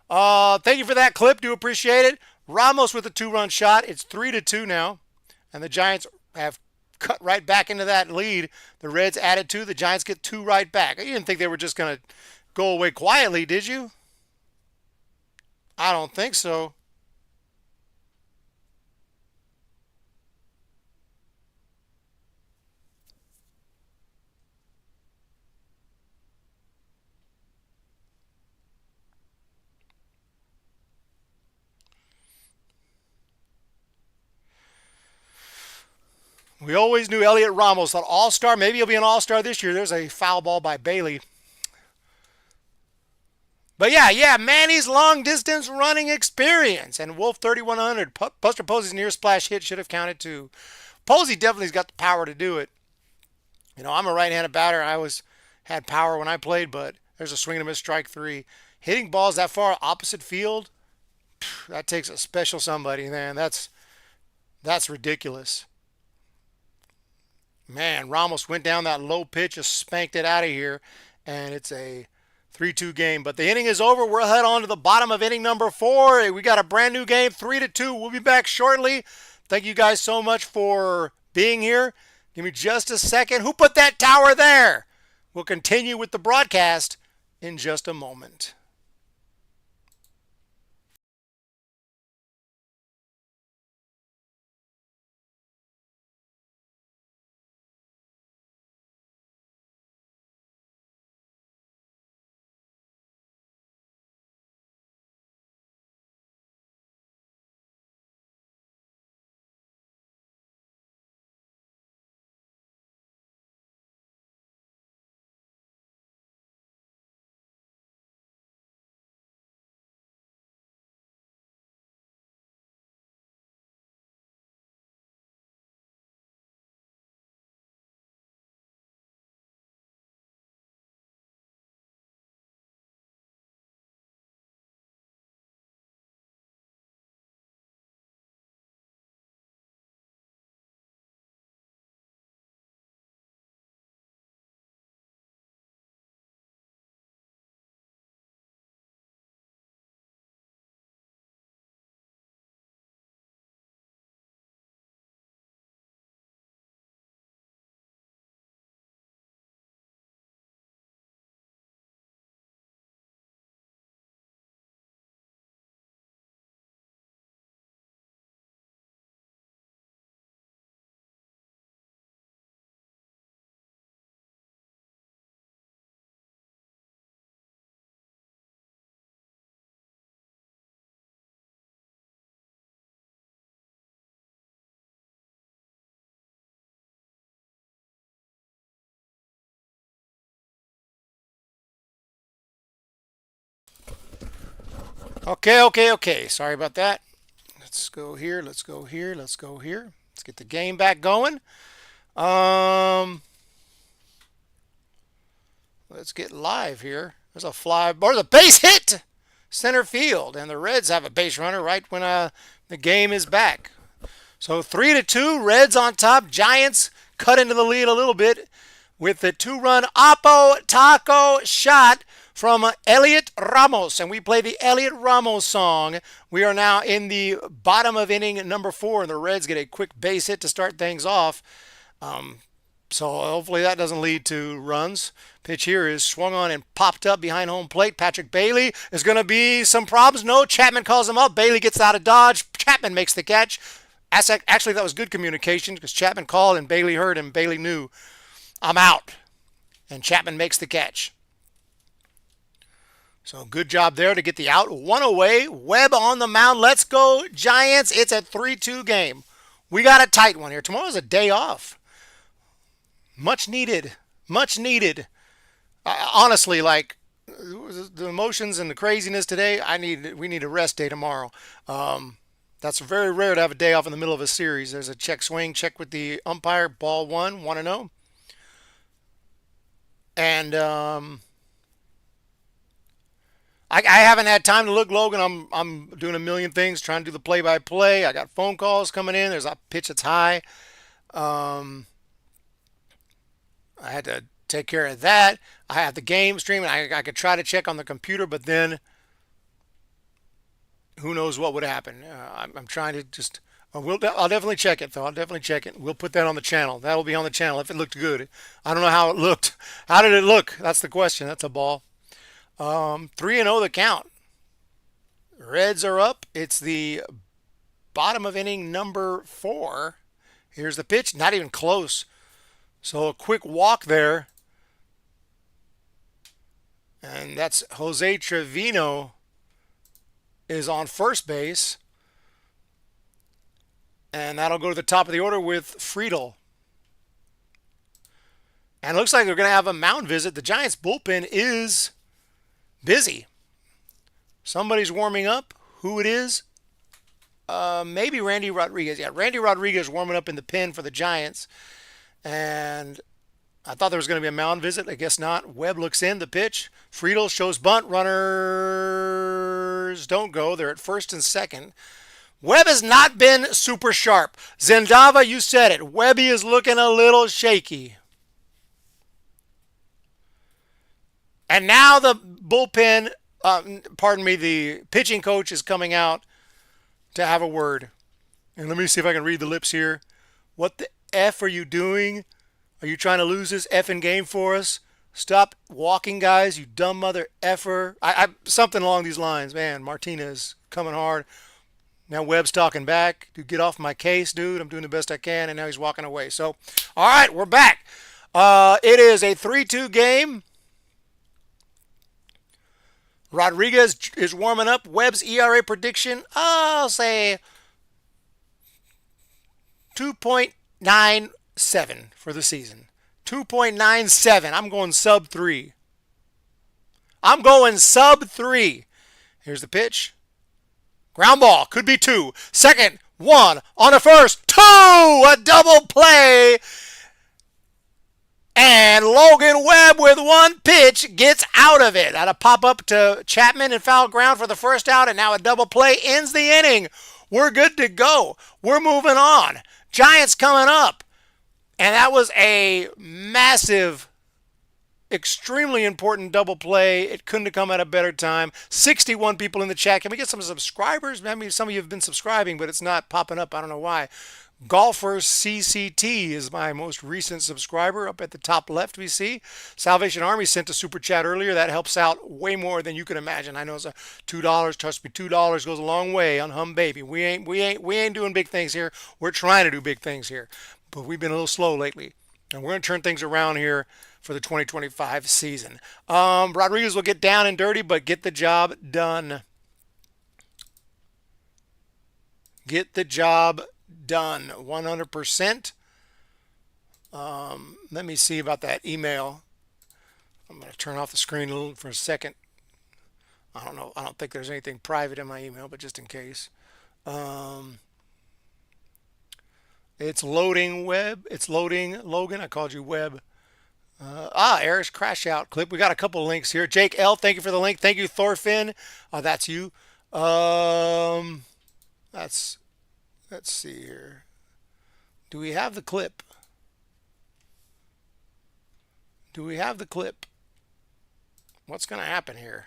A: Thank you for that clip. Do appreciate it. Ramos with a 2-run shot. It's 3-2 now, and the Giants have cut right back into that lead. The Reds added 2. The Giants get 2 right back. You didn't think they were just going to go away quietly, did you? I don't think so. We always knew Elliot Ramos, an all-star. Maybe he'll be an all-star this year. There's a foul ball by Bailey. But yeah, Manny's long-distance running experience. And Wolf 3100. Buster Posey's near splash hit should have counted too. Posey definitely's got the power to do it. You know, I'm a right-handed batter. I always had power when I played, but there's a swing and a miss, strike 3. Hitting balls that far opposite field, that takes a special somebody, man. That's ridiculous. Man, Ramos went down that low pitch, just spanked it out of here, and it's a 3-2 game. But the inning is over. We'll head on to the bottom of inning number 4. We got a brand new game, 3-2. We'll be back shortly. Thank you guys so much for being here. Give me just a second. Who put that tower there? We'll continue with the broadcast in just a moment. Okay. Sorry about that. Let's go here. Let's go here. Let's go here. Let's get the game back going. Um, let's get live here. There's a fly, or the base hit, center field, and the Reds have a base runner right when the game is back. So 3-2, Reds on top. Giants cut into the lead a little bit with the two-run Oppo Taco shot from Elliot Ramos. And we play the Elliot Ramos song. We are now in the bottom of inning number 4, and the Reds get a quick base hit to start things off. So hopefully that doesn't lead to runs. Pitch here is swung on and popped up behind home plate. Patrick Bailey is going to be some problems. No, Chapman calls him up. Bailey gets out of dodge. Chapman makes the catch. Actually, that was good communication because Chapman called and Bailey heard him. Bailey knew, I'm out. And Chapman makes the catch. So good job there to get the out. One away. Webb on the mound. Let's go, Giants. It's a 3-2 game. We got a tight one here. Tomorrow's a day off. Much needed. Much needed. Honestly, like the emotions and the craziness today, we need a rest day tomorrow. That's very rare to have a day off in the middle of a series. There's a check swing, check with the umpire, ball 1-0. And I haven't had time to look, Logan. I'm doing a million things, trying to do the play-by-play. I got phone calls coming in. There's a pitch that's high. Um, I had to take care of that. I have the game streaming. I could try to check on the computer, but then who knows what would happen. I'm trying to just. I'll definitely check it, though. I'll definitely check it. We'll put that on the channel. That'll be on the channel if it looked good. I don't know how it looked. How did it look? That's the question. That's a ball. 3-0 the count. Reds are up. It's the bottom of inning number 4. Here's the pitch. Not even close. So a quick walk there. And that's Jose Trevino is on first base. And that'll go to the top of the order with Friedel. And it looks like they're going to have a mound visit. The Giants bullpen is busy. Somebody's warming up. Who it is? Maybe Randy Rodriguez. Yeah, Randy Rodriguez warming up in the pen for the Giants. And I thought there was going to be a mound visit. I guess not. Webb looks in the pitch. Friedel shows bunt. Runners don't go. They're at first and second. Webb has not been super sharp. Zendava, you said it. Webby is looking a little shaky. And now the bullpen, the pitching coach is coming out to have a word. And let me see if I can read the lips here. What the F are you doing? Are you trying to lose this effing game for us? Stop walking, guys, you dumb mother effer. Something along these lines. Man, Martinez coming hard. Now Webb's talking back. Dude, get off my case, dude. I'm doing the best I can. And now he's walking away. So, all right, we're back. It is a 3-2 game. Rodriguez is warming up. Webb's ERA prediction, I'll say 2.97 for the season. 2.97. I'm going sub 3. I'm going sub 3. Here's the pitch. Ground ball. Could be 2. Second. 1. On the first. 2. A double play. And Logan Webb with one pitch gets out of it. Had a pop up to Chapman and foul ground for the first out. And now a double play ends the inning. We're good to go. We're moving on. Giants coming up. And that was a massive, extremely important double play. It couldn't have come at a better time. 61 people in the chat. Can we get some subscribers? I mean, some of you have been subscribing, but it's not popping up. I don't know why. Golfer CCT is my most recent subscriber. Up at the top left, we see Salvation Army sent a super chat earlier. That helps out way more than you can imagine. I know it's a $2. Trust me, $2 goes a long way on Humm Baby. We ain't doing big things here. We're trying to do big things here, but we've been a little slow lately, and we're gonna turn things around here for the 2025 season. Rodriguez will get down and dirty, but get the job done. Get the job done 100%. Let me see about that email. I'm going to turn off the screen a little for a second. I don't know. I don't think there's anything private in my email, but just in case. Um, it's loading web. It's loading Logan. I called you web. Eric's crash out clip. We got a couple of links here. Jake L, thank you for the link. Thank you, Thorfinn. That's you. Um, that's let's see here. Do we have the clip? Do we have the clip? What's going to happen here?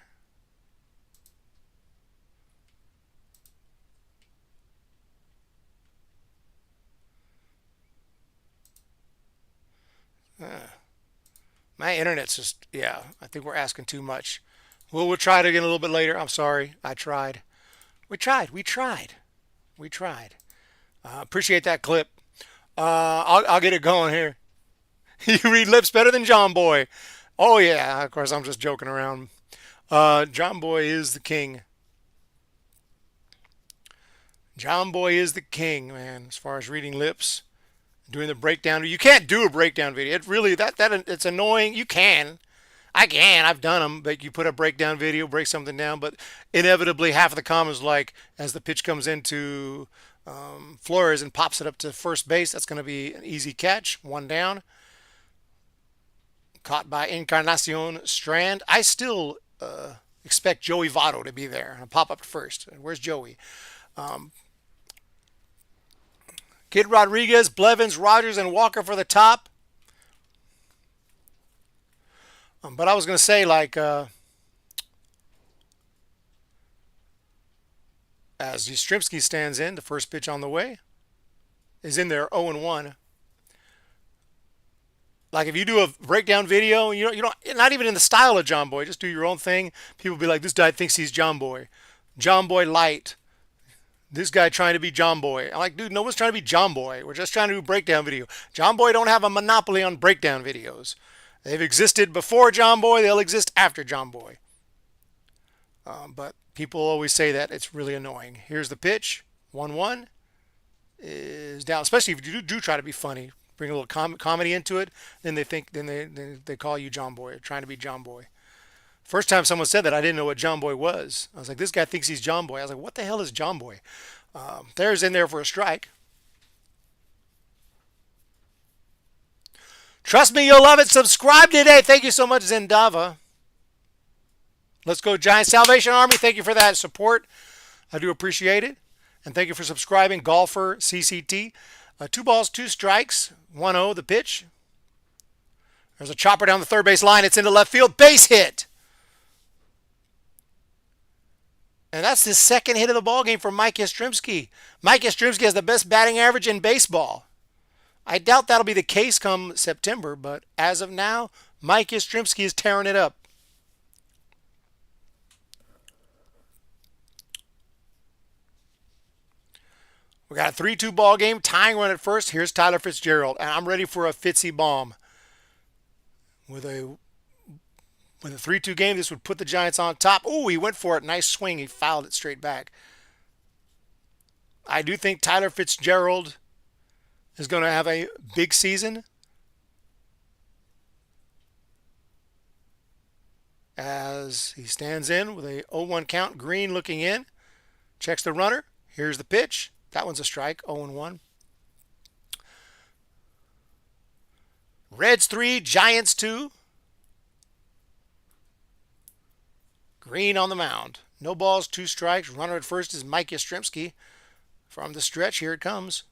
A: My internet's just, yeah, I think we're asking too much. We'll try it again a little bit later. I'm sorry. I tried. We tried. We tried. We tried. Appreciate that clip. I'll get it going here. You read lips better than John Boy. Oh, yeah. Of course, I'm just joking around. John Boy is the king. John Boy is the king, man, as far as reading lips. Doing the breakdown. You can't do a breakdown video. It really, it's annoying. You can. I can. I've done them. But you put a breakdown video, break something down, but inevitably half of the comments like, as the pitch comes into Flores and pops it up to first base, that's going to be an easy catch. One down. Caught by Encarnacion Strand. I still expect Joey Votto to be there and pop up first. Where's Joey? Kid Rodriguez, Blevins, Rogers, and Walker for the top. But I was going to say, like, as Yastrzemski stands in, the first pitch on the way is in there 0-1. Like if you do a breakdown video, you don't not even in the style of John Boy, just do your own thing. People be like, this guy thinks he's John Boy. John Boy light. This guy trying to be John Boy. I'm like, dude, no one's trying to be John Boy. We're just trying to do a breakdown video. John Boy don't have a monopoly on breakdown videos. They've existed before John Boy. They'll exist after John Boy. But people always say that. It's really annoying. Here's the pitch. 1-1 is down. Especially if you do try to be funny. Bring a little comedy into it. Then they call you John Boy. Trying to be John Boy. First time someone said that, I didn't know what John Boy was. I was like, this guy thinks he's John Boy. I was like, what the hell is John Boy? There's in there for a strike. Trust me, you'll love it. Subscribe today. Thank you so much, Zendava. Let's go, Giant Salvation Army. Thank you for that support. I do appreciate it. And thank you for subscribing. Golfer CCT. 2 balls, 2 strikes. 1-0 the pitch. There's a chopper down the third base line. It's into left field. Base hit. And that's the second hit of the ball game for Mike Yastrzemski. Mike Yastrzemski has the best batting average in baseball. I doubt that'll be the case come September, but as of now, Mike Yastrzemski is tearing it up. We got a 3-2 ball game, tying run at first. Here's Tyler Fitzgerald, and I'm ready for a Fitzy bomb. With a 3-2 game, this would put the Giants on top. Oh, he went for it. Nice swing. He fouled it straight back. I do think Tyler Fitzgerald is going to have a big season. As he stands in with a 0-1 count. Green looking in. Checks the runner. Here's the pitch. That one's a strike. 0-1. Reds 3, Giants 2. Green on the mound. No balls, 2 strikes. Runner at first is Mike Yastrzemski. From the stretch, here it comes.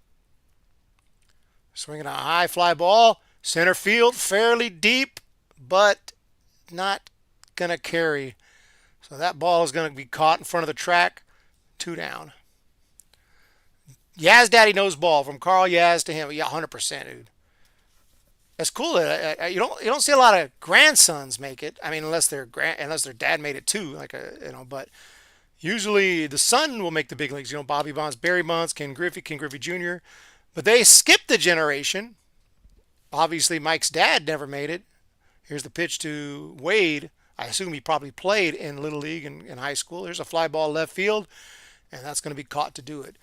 A: Swinging a high fly ball. Center field, fairly deep, but not going to carry. So that ball is going to be caught in front of the track. 2 down. Yaz Daddy knows ball. From Carl Yaz to him. Yeah, 100%, dude. That's cool. You don't see a lot of grandsons make it. I mean, unless their dad made it too. But usually the son will make the big leagues. Bobby Bonds, Barry Bonds, Ken Griffey Jr. But they skipped the generation. Obviously, Mike's dad never made it. Here's the pitch to Wade. I assume he probably played in Little League and in high school. There's a fly ball left field, and that's going to be caught to do it.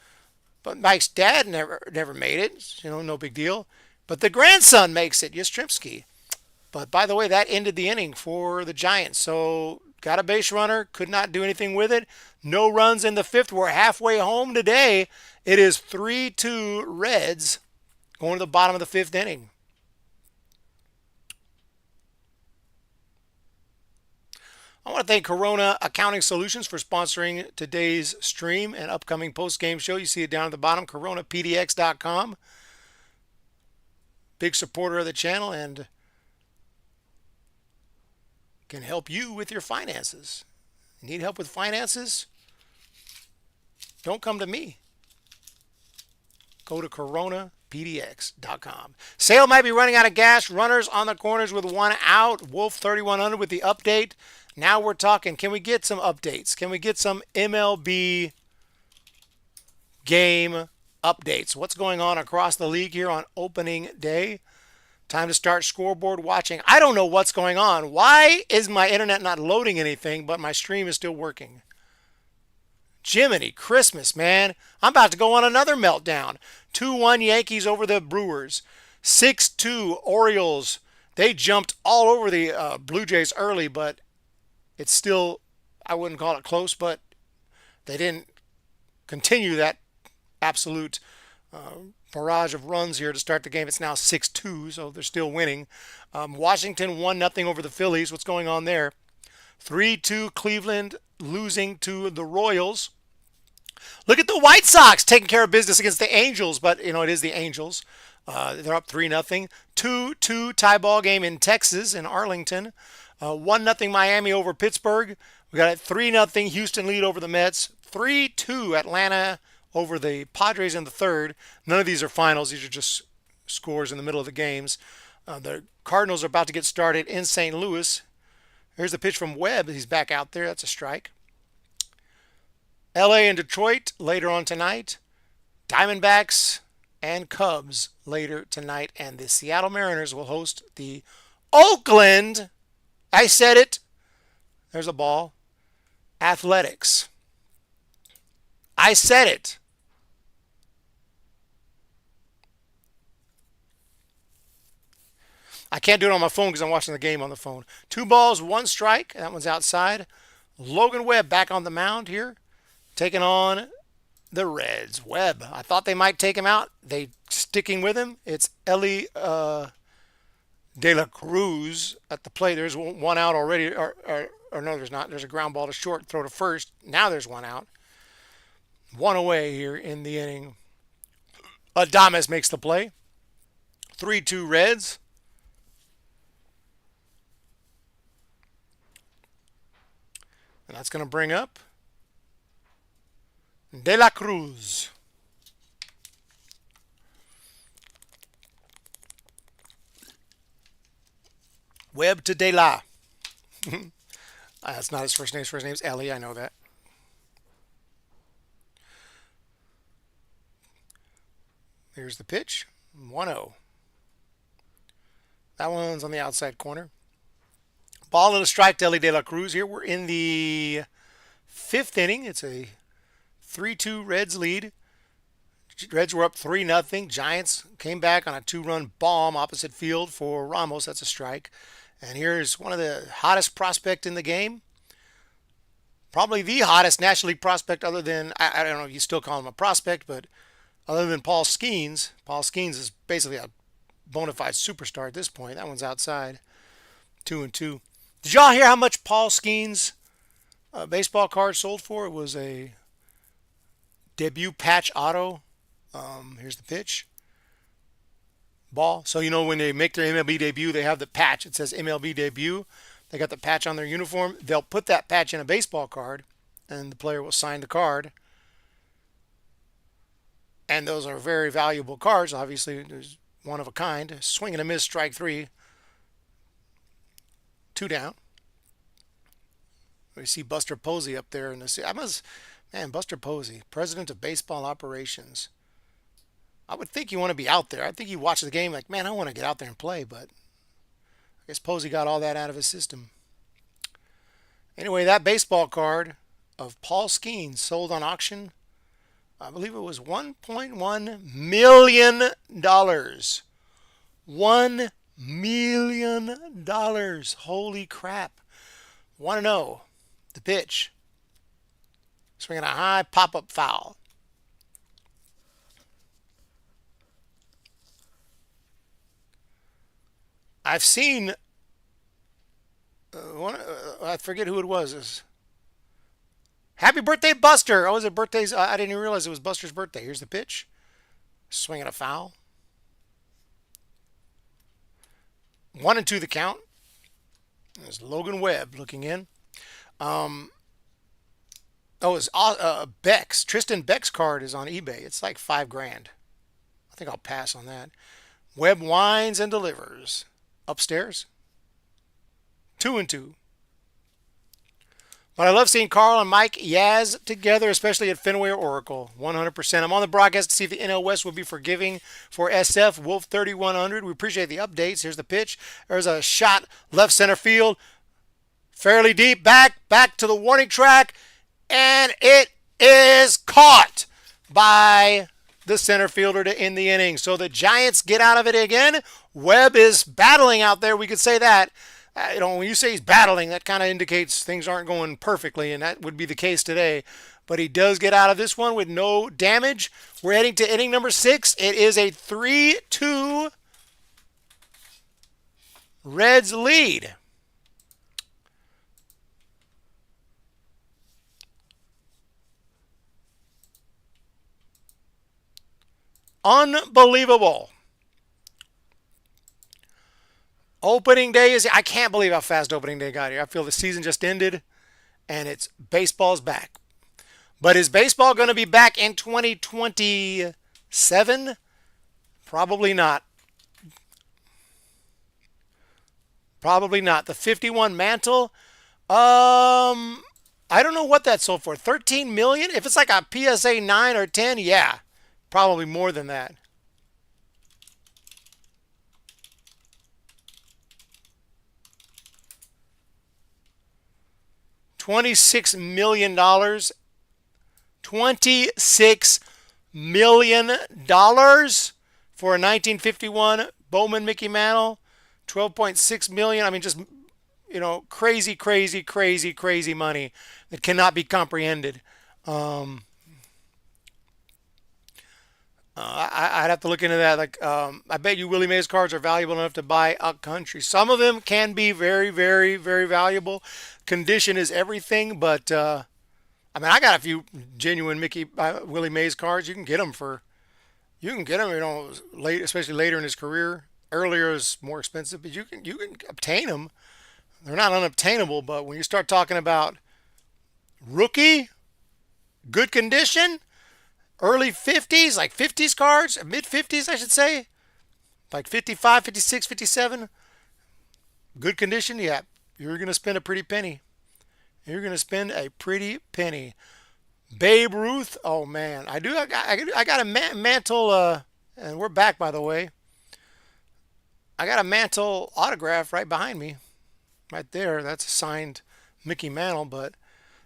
A: But Mike's dad never made it. No big deal. But the grandson makes it, Yastrzemski. But by the way, that ended the inning for the Giants. So got a base runner, could not do anything with it. No runs in the fifth. We're halfway home today. It is 3-2 Reds going to the bottom of the fifth inning. I want to thank Corona Accounting Solutions for sponsoring today's stream and upcoming post-game show. You see it down at the bottom, coronapdx.com. Big supporter of the channel and can help you with your finances. Need help with finances? Don't come to me. Go to coronapdx.com. Sale might be running out of gas. Runners on the corners with one out. Wolf 3100 with the update. Now we're talking, can we get some updates? Can we get some MLB game updates? What's going on across the league here on opening day? Time to start scoreboard watching. I don't know what's going on. Why is my internet not loading anything, but my stream is still working? Jiminy Christmas, man. I'm about to go on another meltdown. 2-1 Yankees over the Brewers. 6-2 Orioles. They jumped all over the Blue Jays early, but it's still, I wouldn't call it close, but they didn't continue that absolute barrage of runs here to start the game. It's now 6-2, so they're still winning. Washington 1-0 over the Phillies. What's going on there? 3-2 Cleveland losing to the Royals. Look at the White Sox taking care of business against the Angels, but, you know, it is the Angels. They're up 3-0. 2-2 tie ball game in Texas, in Arlington. 1-0 Miami over Pittsburgh. We got a 3-0 Houston lead over the Mets. 3-2 Atlanta over the Padres in the third. None of these are finals. These are just scores in the middle of the games. The Cardinals are about to get started in St. Louis. Here's the pitch from Webb. He's back out there. That's a strike. LA and Detroit later on tonight. Diamondbacks and Cubs later tonight. And the Seattle Mariners will host the Oakland, I said it, there's a ball, Athletics. I said it. I can't do it on my phone because I'm watching the game on the phone. 2 balls, 1 strike. That one's outside. Logan Webb back on the mound here, taking on the Reds. Webb, I thought they might take him out. They sticking with him. It's Ellie De La Cruz at the plate. There's one out already. Or no, there's not. There's a ground ball to short, throw to first. Now there's one out. One away here in the inning. Adames makes the play. 3-2 Reds. And that's going to bring up De La Cruz. Webb to De La. That's not his first name. His first name's Ellie. I know that. Here's the pitch. 1-0. That one's on the outside corner. Ball and a strike to Ellie De La Cruz here. We're in the 5th inning. It's a 3-2 Reds lead. Reds were up 3-0. Giants came back on a 2-run bomb opposite field for Ramos. That's a strike. And here's one of the hottest prospect in the game. Probably the hottest National League prospect other than, I don't know if you still call him a prospect, but other than Paul Skeens. Paul Skeens is basically a bona fide superstar at this point. That one's outside. 2-2. Did y'all hear how much Paul Skeens baseball card sold for? It was a debut patch auto. Here's the pitch. Ball. So, you know, when they make their MLB debut, they have the patch. It says MLB debut. They got the patch on their uniform. They'll put that patch in a baseball card, and the player will sign the card. And those are very valuable cards. Obviously, there's one of a kind. Swing and a miss, strike 3. 2 down. We see Buster Posey up there in the. Man, Buster Posey, president of baseball operations. I would think you want to be out there. I think you watch the game like, man, I want to get out there and play, but I guess Posey got all that out of his system. Anyway, that baseball card of Paul Skeens sold on auction. I believe it was $1.1 million. $1 million. Holy crap. Want to know? The pitch. Swinging a high pop-up foul. I've seen I forget who it was. Happy birthday, Buster! Oh, was it birthdays? I didn't even realize it was Buster's birthday. Here's the pitch. Swinging a foul. 1-2 the count. There's Logan Webb looking in. It's Beck's. Tristan Beck's card is on eBay. It's like $5,000. I think I'll pass on that. Webb winds and delivers. Upstairs. 2-2. But I love seeing Carl and Mike Yaz together, especially at Fenway or Oracle. 100%. I'm on the broadcast to see if the NL West will be forgiving for SF Wolf 3100. We appreciate the updates. Here's the pitch. There's a shot left center field. Fairly deep. Back to the warning track. And it is caught by the center fielder to end the inning. So the Giants get out of it again. Webb is battling out there. We could say that. When you say he's battling, that kind of indicates things aren't going perfectly, and that would be the case today. But he does get out of this one with no damage. We're heading to inning number 6. It is a 3-2 Reds lead. Unbelievable. Opening day I can't believe how fast opening day got here. I feel the season just ended and baseball's back. But is baseball going to be back in 2027? Probably not. Probably not. The 51 Mantle, I don't know what that sold for. 13 million? If it's like a PSA 9 or 10, yeah. Probably more than that. $26 million. $26 million for a 1951 Bowman Mickey Mantle. 12.6 million. I mean, just, crazy, crazy, crazy, crazy money that cannot be comprehended. I'd have to look into that. I bet you Willie Mays cards are valuable enough to buy a country. Some of them can be very, very, very valuable. Condition is everything, but I got a few genuine Willie Mays cards. You can get them, late, especially later in his career. Earlier is more expensive, but you can obtain them. They're not unobtainable, but when you start talking about rookie, good condition, early 50s, like 50s cards, mid 50s, I should say, like 55, 56, 57, good condition, yeah, you're going to spend a pretty penny. You're going to spend a pretty penny. Babe Ruth, oh man, I got a Mantle, and we're back, by the way. I got a Mantle autograph right behind me, right there. That's a signed Mickey Mantle, but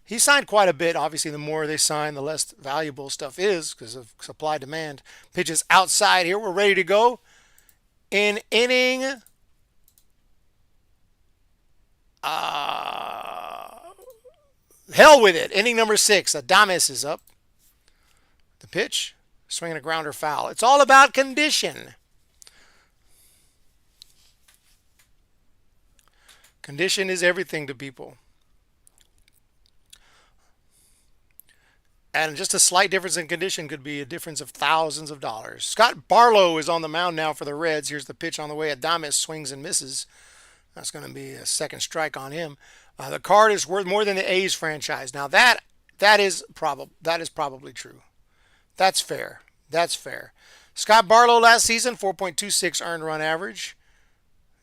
A: he signed quite a bit. Obviously, the more they sign, the less valuable stuff is because of supply demand. Pitches outside here. We're ready to go. In inning hell with it. Inning number 6. Adames is up. The pitch. Swinging a grounder foul. It's all about condition. Condition is everything to people. And just a slight difference in condition could be a difference of thousands of dollars. Scott Barlow is on the mound now for the Reds. Here's the pitch on the way. Adames swings and misses. That's going to be a second strike on him. The card is worth more than the A's franchise. Now that is probably true. That's fair. That's fair. Scott Barlow last season, 4.26 earned run average.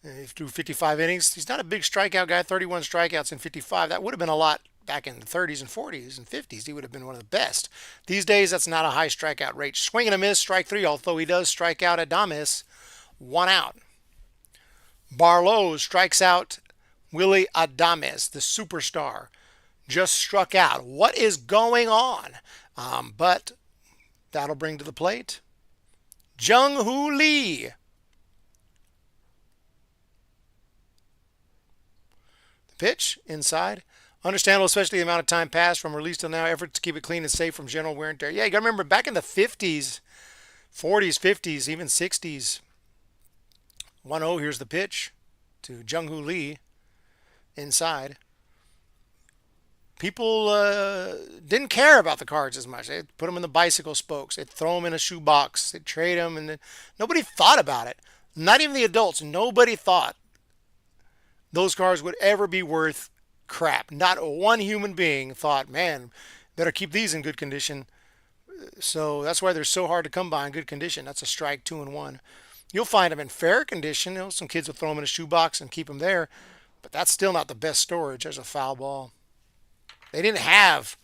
A: He threw 55 innings. He's not a big strikeout guy. 31 strikeouts in 55. That would have been a lot back in the 30s and 40s and 50s. He would have been one of the best. These days, that's not a high strikeout rate. Swing and a miss, strike 3, although he does strike out Adames. 1 out. Barlow strikes out Willie Adames, the superstar. Just struck out. What is going on? But that'll bring to the plate Jung-Hoo Lee. The pitch inside. Understandable, especially the amount of time passed from release till now. Efforts to keep it clean and safe from general wear and tear. Yeah, you got to remember back in the 50s, 40s, 50s, even 60s. 1-0, here's the pitch to Jung-Hoo Lee inside. People didn't care about the cards as much. They'd put them in the bicycle spokes. They'd throw them in a shoebox. They'd trade them, and nobody thought about it. Not even the adults. Nobody thought those cards would ever be worth crap. Not one human being thought, man, better keep these in good condition. So that's why they're so hard to come by in good condition. That's a strike 2-1. You'll find them in fair condition. Some kids will throw them in a shoebox and keep them there, but that's still not the best storage. There's a foul ball. They didn't have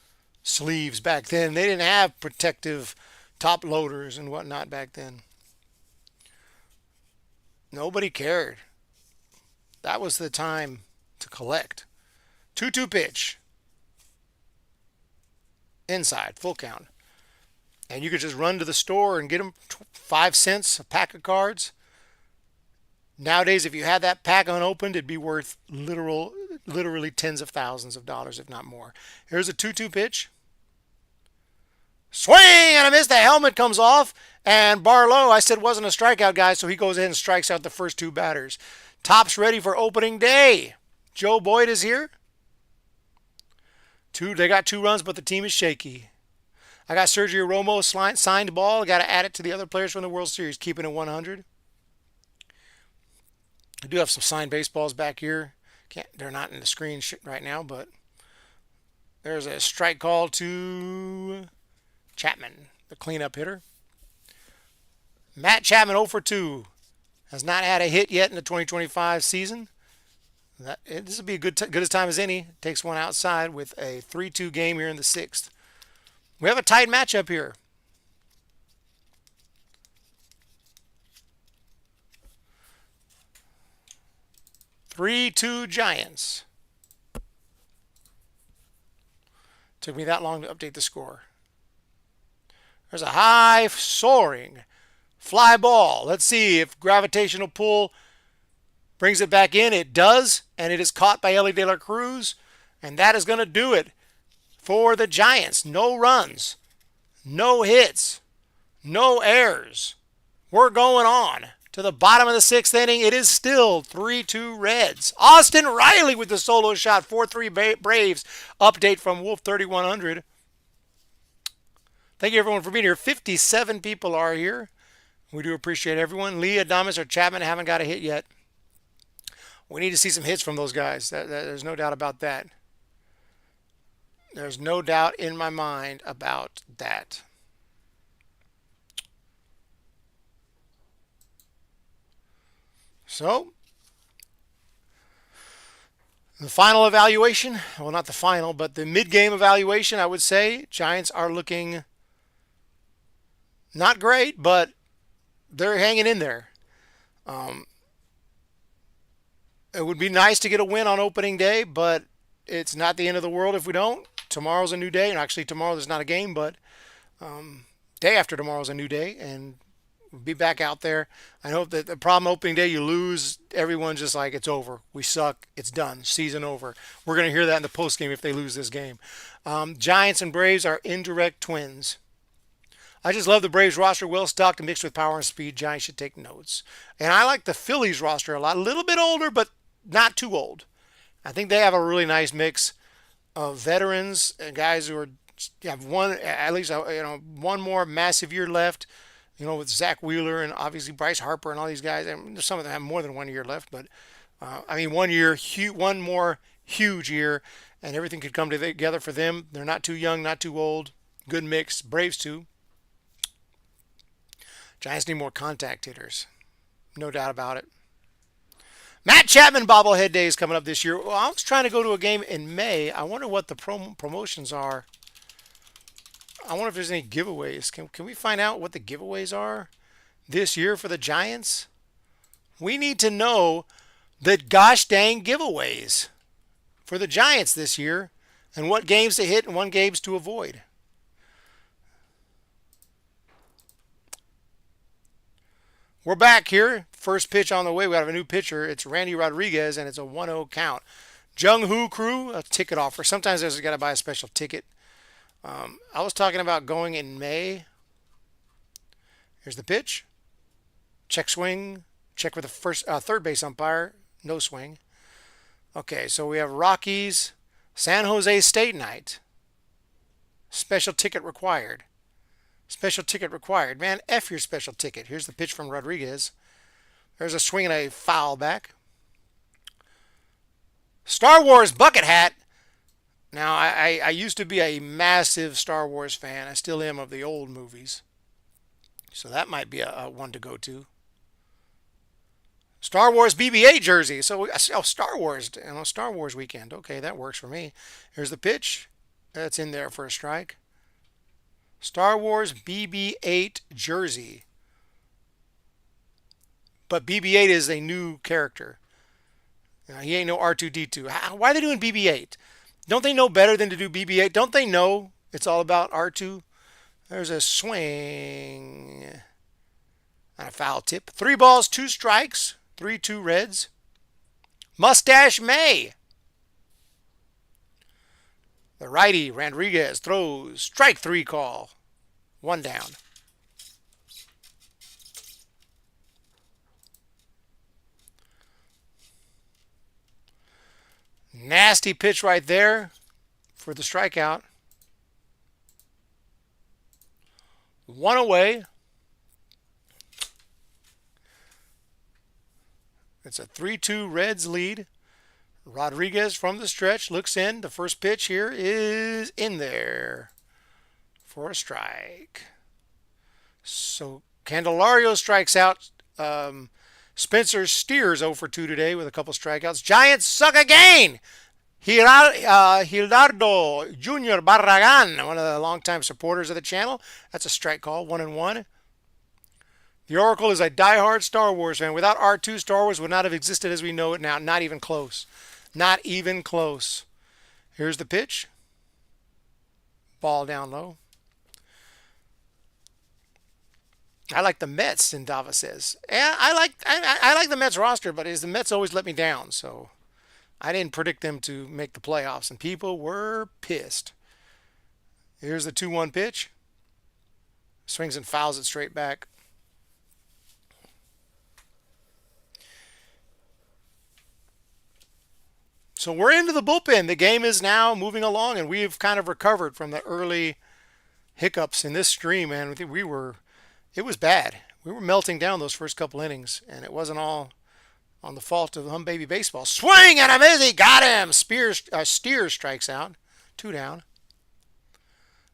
A: sleeves back then. They didn't have protective top loaders and whatnot back then. Nobody cared. That was the time to collect. 2-2 pitch. Inside, full count. And you could just run to the store and get them 5 cents a pack of cards. Nowadays, if you had that pack unopened, it'd be worth literally tens of thousands of dollars, if not more. Here's a 2-2 pitch. Swing and a miss. The helmet comes off. And Barlow, I said, wasn't a strikeout guy, so he goes ahead and strikes out the first two batters. Top's ready for opening day. Joe Boyd is here. They got 2 runs, but the team is shaky. I got Sergio Romo signed ball. I got to add it to the other players from the World Series, keeping it 100. I do have some signed baseballs back here. They're not in the screen right now, but there's a strike call to Chapman, the cleanup hitter. Matt Chapman 0 for 2. Has not had a hit yet in the 2025 season. This will be good as time as any. Takes one outside with a 3-2 game here in the 6th. We have a tight matchup here. (3-2) Giants. Took me that long to update the score. There's a high soaring fly ball. Let's see if gravitational pull brings it back in. It does, and it is caught by Ellie De La Cruz, and that is going to do it for the Giants. No runs, no hits, no errors. We're going on to the bottom of the 6th inning. It is still 3-2 Reds. Austin Riley with the solo shot. 4-3 Braves. Update from Wolf 3100. Thank you, everyone, for being here. 57 people are here. We do appreciate everyone. Lee, Adames, or Chapman haven't got a hit yet. We need to see some hits from those guys. There's no doubt about that. There's no doubt in my mind about that. So, the final evaluation, well, not the final, but the mid-game evaluation, I would say, Giants are looking not great, but they're hanging in there. It would be nice to get a win on opening day, but it's not the end of the world if we don't. Tomorrow's a new day, and actually tomorrow there's not a game, but day after tomorrow's a new day, and we'll be back out there. I know that the problem opening day, you lose, everyone's just like, it's over. We suck. It's done. Season over. We're going to hear that in the postgame if they lose this game. Giants and Braves are indirect twins. I just love the Braves roster, well stocked and mixed with power and speed. Giants should take notes. And I like the Phillies roster a lot. A little bit older, but not too old. I think they have a really nice mix of veterans and guys who have one more massive year left. With Zach Wheeler and obviously Bryce Harper and all these guys. And some of them have more than 1 year left, but 1 more huge year, and everything could come together for them. They're not too young, not too old. Good mix. Braves too. Giants need more contact hitters. No doubt about it. Matt Chapman bobblehead day is coming up this year. Well, I was trying to go to a game in May. I wonder what the promotions are. I wonder if there's any giveaways. Can we find out what the giveaways are this year for the Giants? We need to know the gosh dang giveaways for the Giants this year and what games to hit and what games to avoid. We're back here. First pitch on the way. We have a new pitcher. It's Randy Rodriguez, and it's a 1-0 count. Jung Hoo Crew, a ticket offer. Sometimes there's got to buy a special ticket. I was talking about going in May. Here's the pitch. Check swing. Check with the third base umpire. No swing. Okay, so we have Rockies, San Jose State night. Special ticket required. Special ticket required. Man, F your special ticket. Here's the pitch from Rodriguez. There's a swing and a foul back. Star Wars bucket hat. Now, I used to be a massive Star Wars fan. I still am of the old movies. So that might be a one to go to. Star Wars BB-8 jersey. So, Star Wars, Star Wars weekend. Okay, that works for me. Here's the pitch. That's in there for a strike. Star Wars BB-8 jersey. But BB-8 is a new character. He ain't no R2-D2. Why are they doing BB-8? Don't they know better than to do BB-8? Don't they know it's all about R2? There's a swing. And a foul tip. 3 balls, 2 strikes. 3-2 Reds. Mustache May. The righty, Rodriguez, throws. Strike 3 call. 1 down. Nasty pitch right there for the strikeout. 1 away. It's a 3-2 Reds lead. Rodriguez from the stretch looks in. The first pitch here is in there for a strike. So Candelario strikes out. Spencer Steers 0 for 2 today with a couple strikeouts. Giants suck again. Gildardo Jr. Barragan, one of the longtime supporters of the channel. That's a strike call, 1-1. The Oracle is a diehard Star Wars fan. Without R2, Star Wars would not have existed as we know it now. Not even close. Not even close. Here's the pitch. Ball down low. I like the Mets, Indava says. Yeah, I like the Mets roster, but the Mets always let me down, so I didn't predict them to make the playoffs, and people were pissed. Here's the 2-1 pitch. Swings and fouls it straight back. So we're into the bullpen. The game is now moving along, and we've kind of recovered from the early hiccups in this stream, man. It was bad. We were melting down those first couple innings, and it wasn't all on the fault of Humm Baby Baseball. Swing and a miss. He got him. Steers strikes out. 2 down.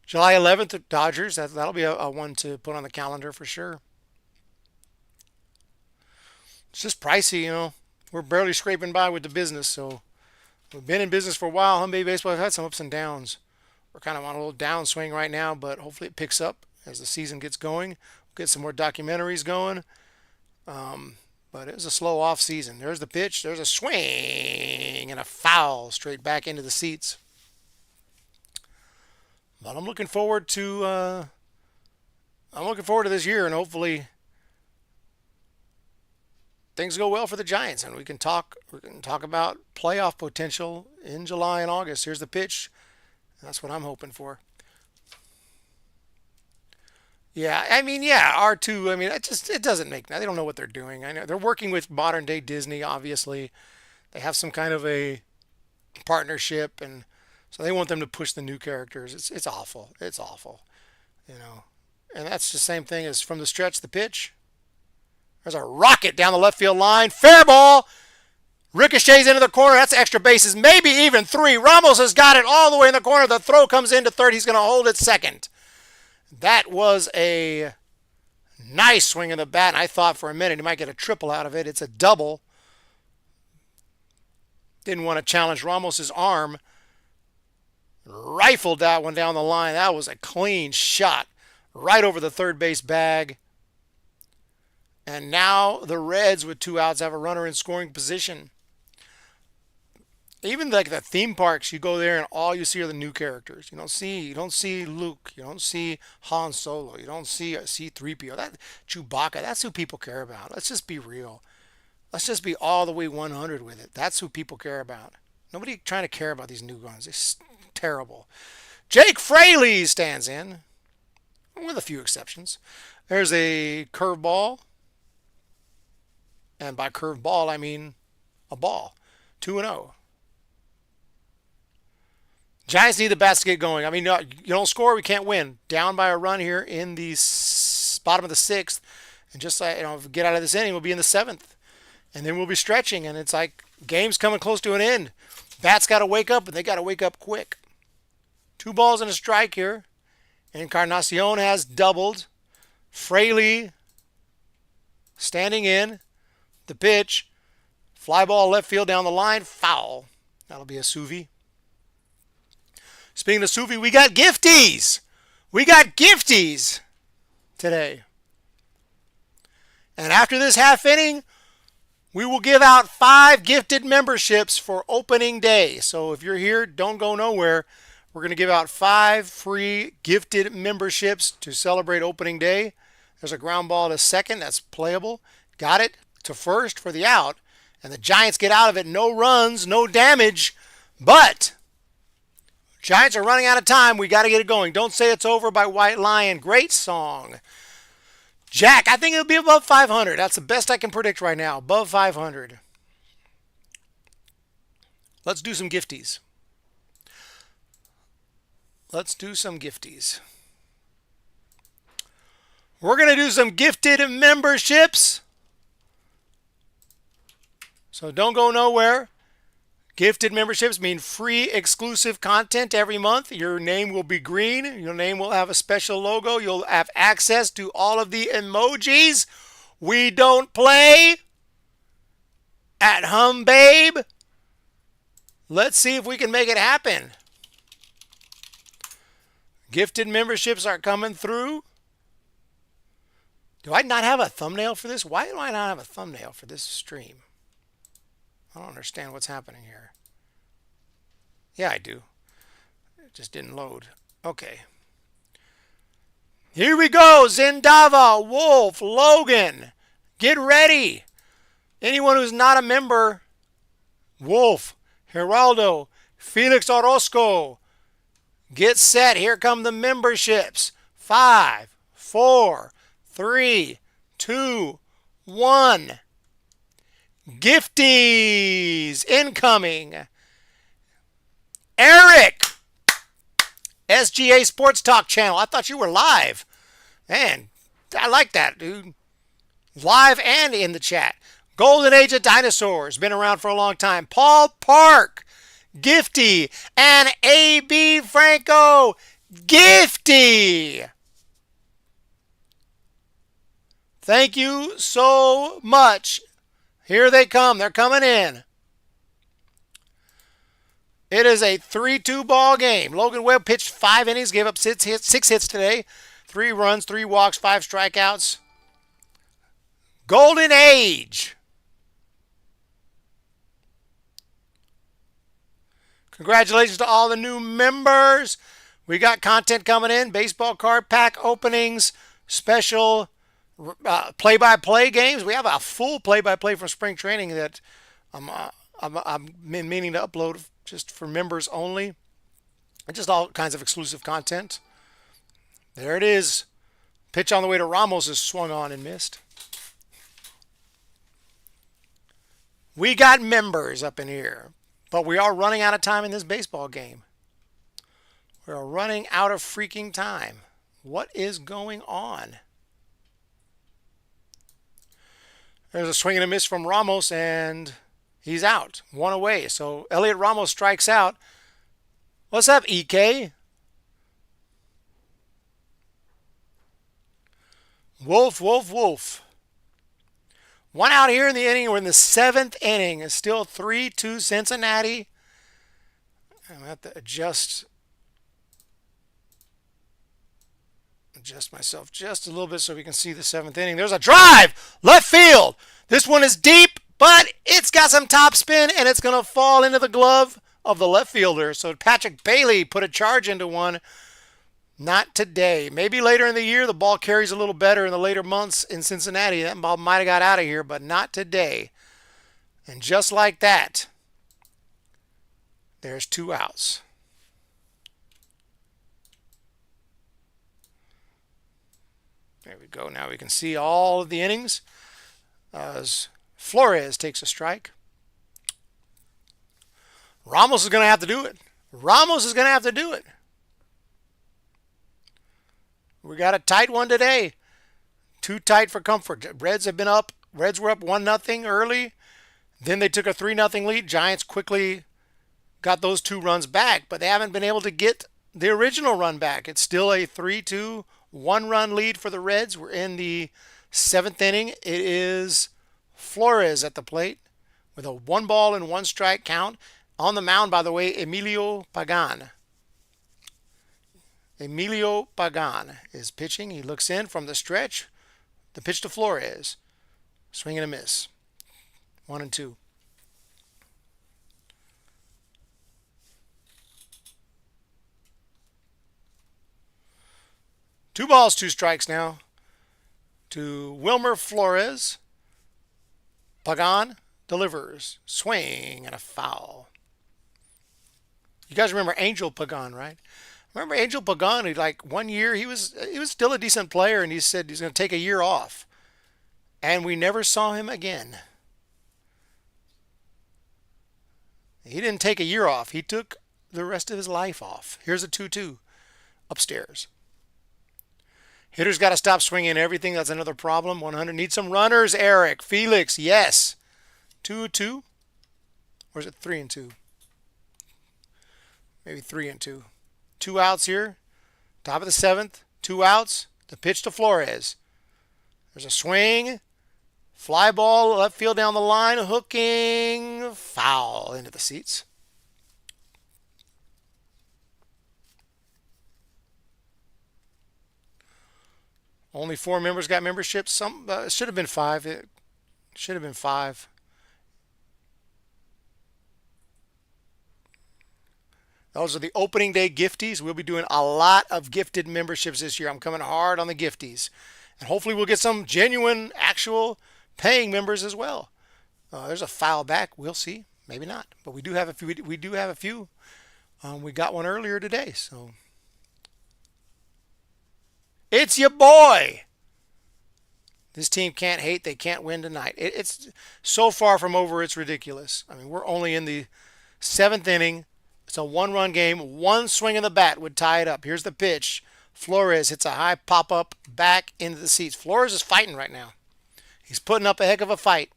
A: July 11th, the Dodgers. That'll be a one to put on the calendar for sure. It's just pricey, We're barely scraping by with the business, so we've been in business for a while. Humm Baby Baseball have had some ups and downs. We're kind of on a little downswing right now, but hopefully it picks up as the season gets going. We'll get some more documentaries going. But it was a slow off season. There's the pitch. There's a swing and a foul straight back into the seats. But I'm looking forward to this year, and hopefully things go well for the Giants, and we can talk about playoff potential in July and August. Here's the pitch. That's what I'm hoping for. Yeah, R2, it doesn't make, they don't know what they're doing. I know they're working with modern day Disney, obviously. They have some kind of a partnership, and so they want them to push the new characters. It's awful. It's awful, And that's the same thing as from the stretch, the pitch. There's a rocket down the left field line. Fair ball. Ricochets into the corner. That's extra bases, maybe even 3. Ramos has got it all the way in the corner. The throw comes into third. He's going to hold it second. That was a nice swing of the bat. I thought for a minute he might get a triple out of it. It's a double. Didn't want to challenge Ramos's arm. Rifled that one down the line. That was a clean shot right over the third base bag. And now the Reds with 2 outs have a runner in scoring position. Even like the theme parks, you go there and all you see are the new characters. You don't see Luke. You don't see Han Solo. You don't see C-3PO. That Chewbacca. That's who people care about. Let's just be real. Let's just be all the way 100 with it. That's who people care about. Nobody trying to care about these new guns. It's terrible. Jake Fraley stands in, with a few exceptions. There's a curveball. And by curveball, I mean a ball. 2-0. Giants need the bats to get going. I mean, you don't score, we can't win. Down by a run here in the bottom of the 6th. And just like, if we get out of this inning, we'll be in the 7th. And then we'll be stretching. And it's like, game's coming close to an end. Bats got to wake up, and they got to wake up quick. 2 balls and a strike here. Encarnacion has doubled. Fraley standing in. The pitch. Fly ball left field down the line. Foul. That'll be a Suvi. Speaking of Suvi, we got gifties. We got gifties today. And after this half inning, we will give out 5 gifted memberships for opening day. So if you're here, don't go nowhere. We're going to give out 5 free gifted memberships to celebrate opening day. There's a ground ball to second. That's playable. Got it to first for the out. And the Giants get out of it. No runs, no damage. But Giants are running out of time. We got to get it going. Don't Say It's Over by White Lion. Great song. Jack, I think it'll be above 500. That's the best I can predict right now. Above 500. Let's do some gifties. Let's do some gifties. We're going to do some gifted memberships. So don't go nowhere. Gifted memberships mean free exclusive content every month. Your name will be green. Your name will have a special logo. You'll have access to all of the emojis. We don't play at Humm, babe. Let's see if we can make it happen. Gifted memberships are coming through. Do I not have a thumbnail for this? Why do I not have a thumbnail for this stream? I don't understand what's happening here. Yeah, I do. It just didn't load. Okay. Here we go. Zendava, Wolf, Logan. Get ready. Anyone who's not a member, Wolf, Geraldo, Felix Orozco. Get set. Here come the memberships. 5, 4, 3, 2, 1. Gifties incoming. Eric, SGA Sports Talk channel. I thought you were live. Man, I like that, dude. Live and in the chat. Golden Age of Dinosaurs. Been around for a long time. Paul Park, Gifty. And A.B. Franco, Gifty. Thank you so much. Here they come. They're coming in. It is a 3-2 ball game. Logan Webb pitched 5 innings, gave up 6 hits today. 3 runs, 3 walks, 5 strikeouts. Golden Age. Congratulations to all the new members. We got content coming in. Baseball card pack openings, special play-by-play games. We have a full play-by-play from spring training that I'm meaning to upload just for members only. And just all kinds of exclusive content. There it is. Pitch on the way to Ramos is swung on and missed. We got members up in here. But we are running out of time in this baseball game. We are running out of freaking time. What is going on? There's a swing and a miss from Ramos, and he's out. 1 away. So Elliot Ramos strikes out. What's up, EK? Wolf, Wolf, Wolf. 1 out here in the inning. We're in the 7th inning. It's still 3-2 Cincinnati. I'm going to have to adjust myself just a little bit so we can see the 7th inning. There's a drive. Left field. This one is deep, but it's got some top spin, and it's going to fall into the glove of the left fielder. So Patrick Bailey put a charge into one. Not today. Maybe later in the year, the ball carries a little better in the later months in Cincinnati. That ball might have got out of here, but not today. And just like that, There's 2 outs. There we go. Now we can see all of the innings as Flores takes a strike. Ramos is going to have to do it. Ramos is going to have to do it. We got a tight one today. Too tight for comfort. Reds have been up. Reds were up 1-0 early. Then they took a 3-0 lead. Giants quickly got those 2 runs back, but they haven't been able to get the original run back. It's still a 3-2, 1-run lead for the Reds. We're in the 7th inning. It is Flores at the plate with a 1-ball and 1-strike count. On the mound, by the way, Emilio Pagan. Emilio Pagan is pitching. He looks in from the stretch. The pitch to Flores. Swing and a miss. 1-2. Two balls, 2 strikes now to Wilmer Flores. Pagan delivers. Swing and a foul. You guys remember Angel Pagan, right? Remember Angel Pagan? Like 1 year, he was still a decent player, and he said he's going to take a year off. And we never saw him again. He didn't take a year off. He took the rest of his life off. Here's a 2-2 upstairs. Hitters got to stop swinging everything. That's another problem. 100. Need some runners, Eric. Felix, yes. 2-2. Or is it 3-2? Maybe 3-2. 2 outs here. Top of the 7th. 2 outs. The pitch to Flores. There's a swing. Fly ball, left field down the line. Hooking. Foul into the seats. Only 4 members got memberships. Some it should have been 5. It should have been 5. Those are the opening day gifties. We'll be doing a lot of gifted memberships this year. I'm coming hard on the gifties. And hopefully we'll get some genuine, actual paying members as well. There's a foul back. We'll see. Maybe not. But we do have a few. We do have a few. We got one earlier today. So it's your boy. This team can't hate. They can't win tonight. It's so far from over. It's ridiculous. I mean, we're only in the 7th inning. It's a 1-run game. 1 swing of the bat would tie it up. Here's the pitch. Flores hits a high pop-up back into the seats. Flores is fighting right now. He's putting up a heck of a fight.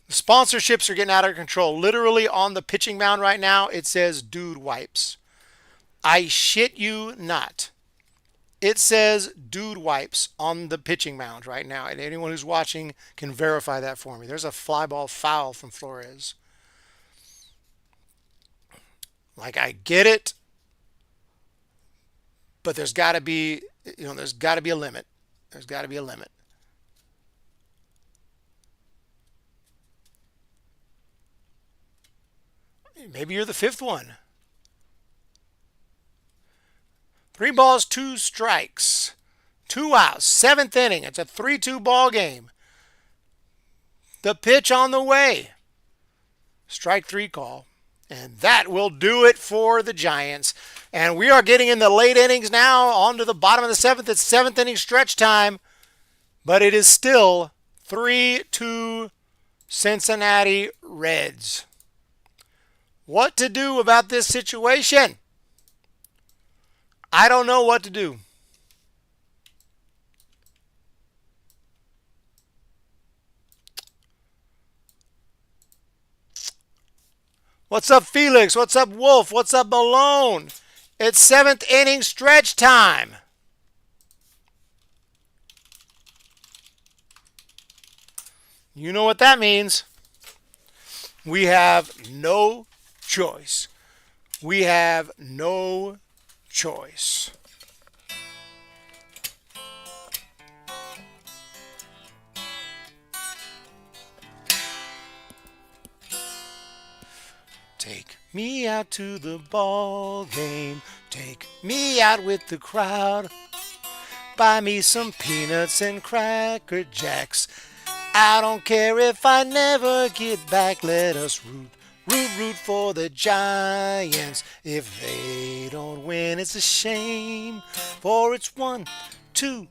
A: The sponsorships are getting out of control. Literally on the pitching mound right now, it says Dude Wipes. I shit you not. It says Dude Wipes on the pitching mound right now. And anyone who's watching can verify that for me. There's a fly ball foul from Flores. Like, I get it. But there's got to be, there's got to be a limit. There's got to be a limit. Maybe you're the 5th one. 3 balls, 2 strikes. 2 outs. 7th inning. It's a 3-2 ball game. The pitch on the way. Strike 3 call. And that will do it for the Giants. And we are getting in the late innings now, on to the bottom of the 7th. It's 7th inning stretch time. But it is still 3-2 Cincinnati Reds. What to do about this situation? I don't know what to do. What's up, Felix? What's up, Wolf? What's up, Malone? It's 7th inning stretch time. You know what that means. We have no choice. We have no choice. Take me out to the ball game. Take me out with the crowd. Buy me some peanuts and Cracker Jacks. I don't care if I never get back. Let us root for the Giants. If they don't win, it's a shame. For it's 1, 2,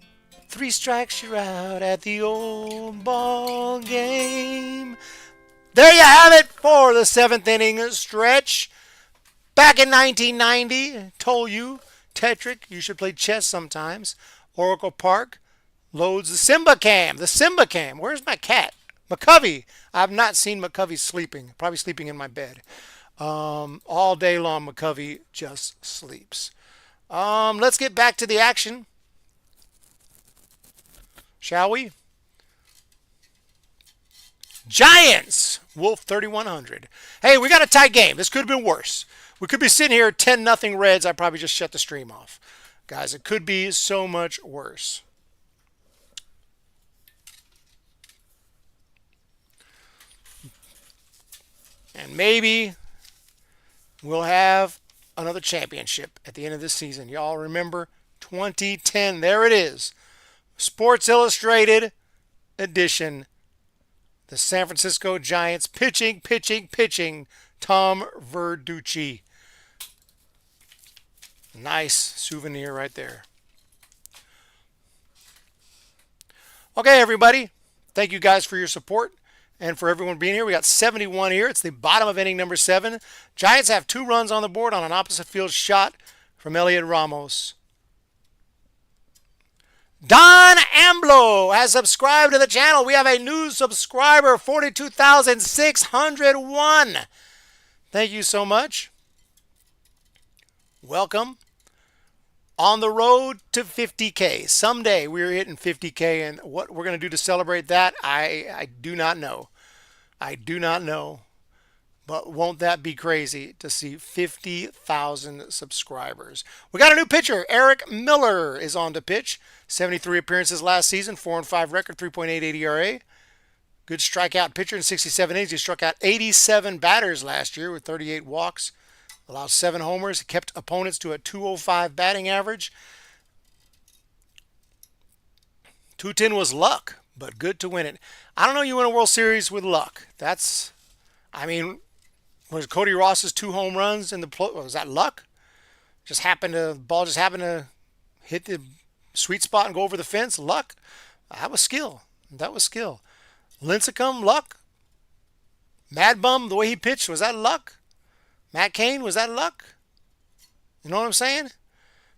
A: 3 strikes, you're out at the old ball game. There you have it for the 7th inning stretch. Back in 1990, told you, Tetrick, you should play chess sometimes. Oracle Park loads the Simba Cam. The Simba Cam. Where's my cat? McCovey. I have not seen McCovey sleeping. Probably sleeping in my bed. All day long, McCovey just sleeps. Let's get back to the action. Shall we? Giants. Wolf 3100. Hey, we got a tight game. This could have been worse. We could be sitting here 10-0 Reds. I probably just shut the stream off. Guys, it could be so much worse. And maybe we'll have another championship at the end of this season. Y'all remember 2010. There it is. Sports Illustrated edition. The San Francisco Giants pitching. Tom Verducci. Nice souvenir right there. Okay, everybody. Thank you guys for your support and for everyone being here. We got 71 here. It's the bottom of inning number 7. Giants have 2 runs on the board on an opposite field shot from Elliot Ramos. Don Amblo has subscribed to the channel. We have a new subscriber, 42,601. Thank you so much. Welcome. On the road to 50K. Someday we're hitting 50K, and what we're going to do to celebrate that, I do not know. I do not know. But won't that be crazy to see 50,000 subscribers? We got a new pitcher. Eric Miller is on to pitch. 73 appearances last season, 4-5 record, 3.88 ERA. Good strikeout pitcher in 67 innings. He struck out 87 batters last year with 38 walks. Allowed 7 homers. He kept opponents to a 205 batting average. 210 was luck, but good to win it. I don't know you win a World Series with luck. Was Cody Ross's 2 home runs in the was that luck? The ball just happened to hit the sweet spot and go over the fence. Luck. That was skill. Lincecum, luck. Mad Bum, the way he pitched, was that luck? Matt Cain, was that luck? You know what I'm saying?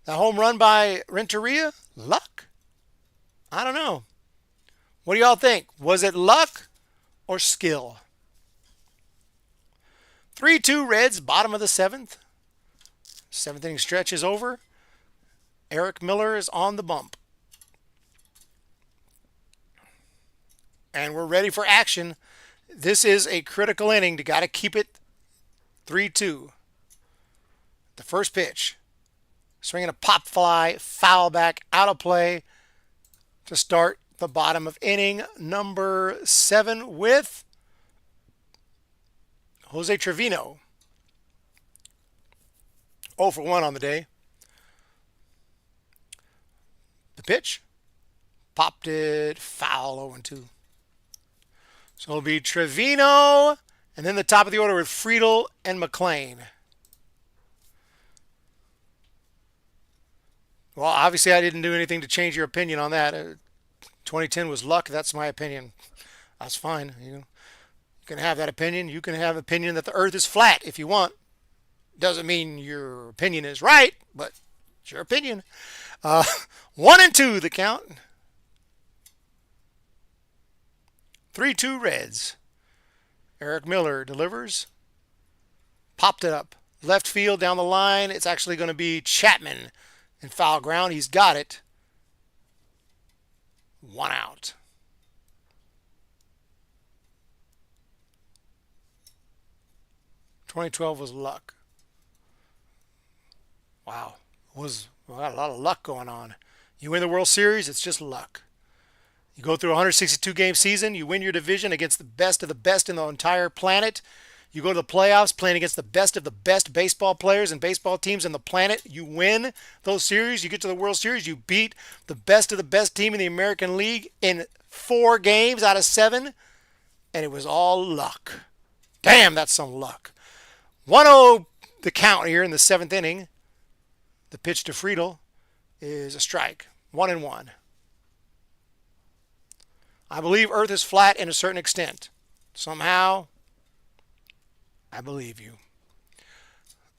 A: That home run by Renteria, luck? I don't know. What do y'all think? Was it luck or skill? 3-2 Reds, bottom of the 7th. 7th inning stretch is over. Eric Miller is on the bump. And we're ready for action. This is a critical inning. You got to keep it 3-2. The first pitch. Swinging a pop fly, foul back, out of play to start the bottom of inning number 7 with Jose Trevino. 0 for 1 on the day. The pitch. Popped it, foul, 0-2. So it'll be Trevino, and then the top of the order with Friedel and McLean. Well, obviously I didn't do anything to change your opinion on that. 2010 was luck. That's my opinion. That's fine. You can have that opinion. You can have opinion that the earth is flat if you want. Doesn't mean your opinion is right, but it's your opinion. 1-2 the count. 3-2 Reds. Eric Miller delivers. Popped it up. Left field down the line. It's actually going to be Chapman in foul ground. He's got it. 1 out. '12 was luck. Wow. Got a lot of luck going on. You win the World Series, it's just luck. You go through a 162-game season, you win your division against the best of the best in the entire planet. You go to the playoffs playing against the best of the best baseball players and baseball teams on the planet. You win those series. You get to the World Series. You beat the best of the best team in the American League in 4 games out of 7, and it was all luck. Damn, that's some luck. 1-0 the count here in the 7th inning. The pitch to Friedel is a strike. 1-1. I believe Earth is flat in a certain extent. Somehow, I believe you.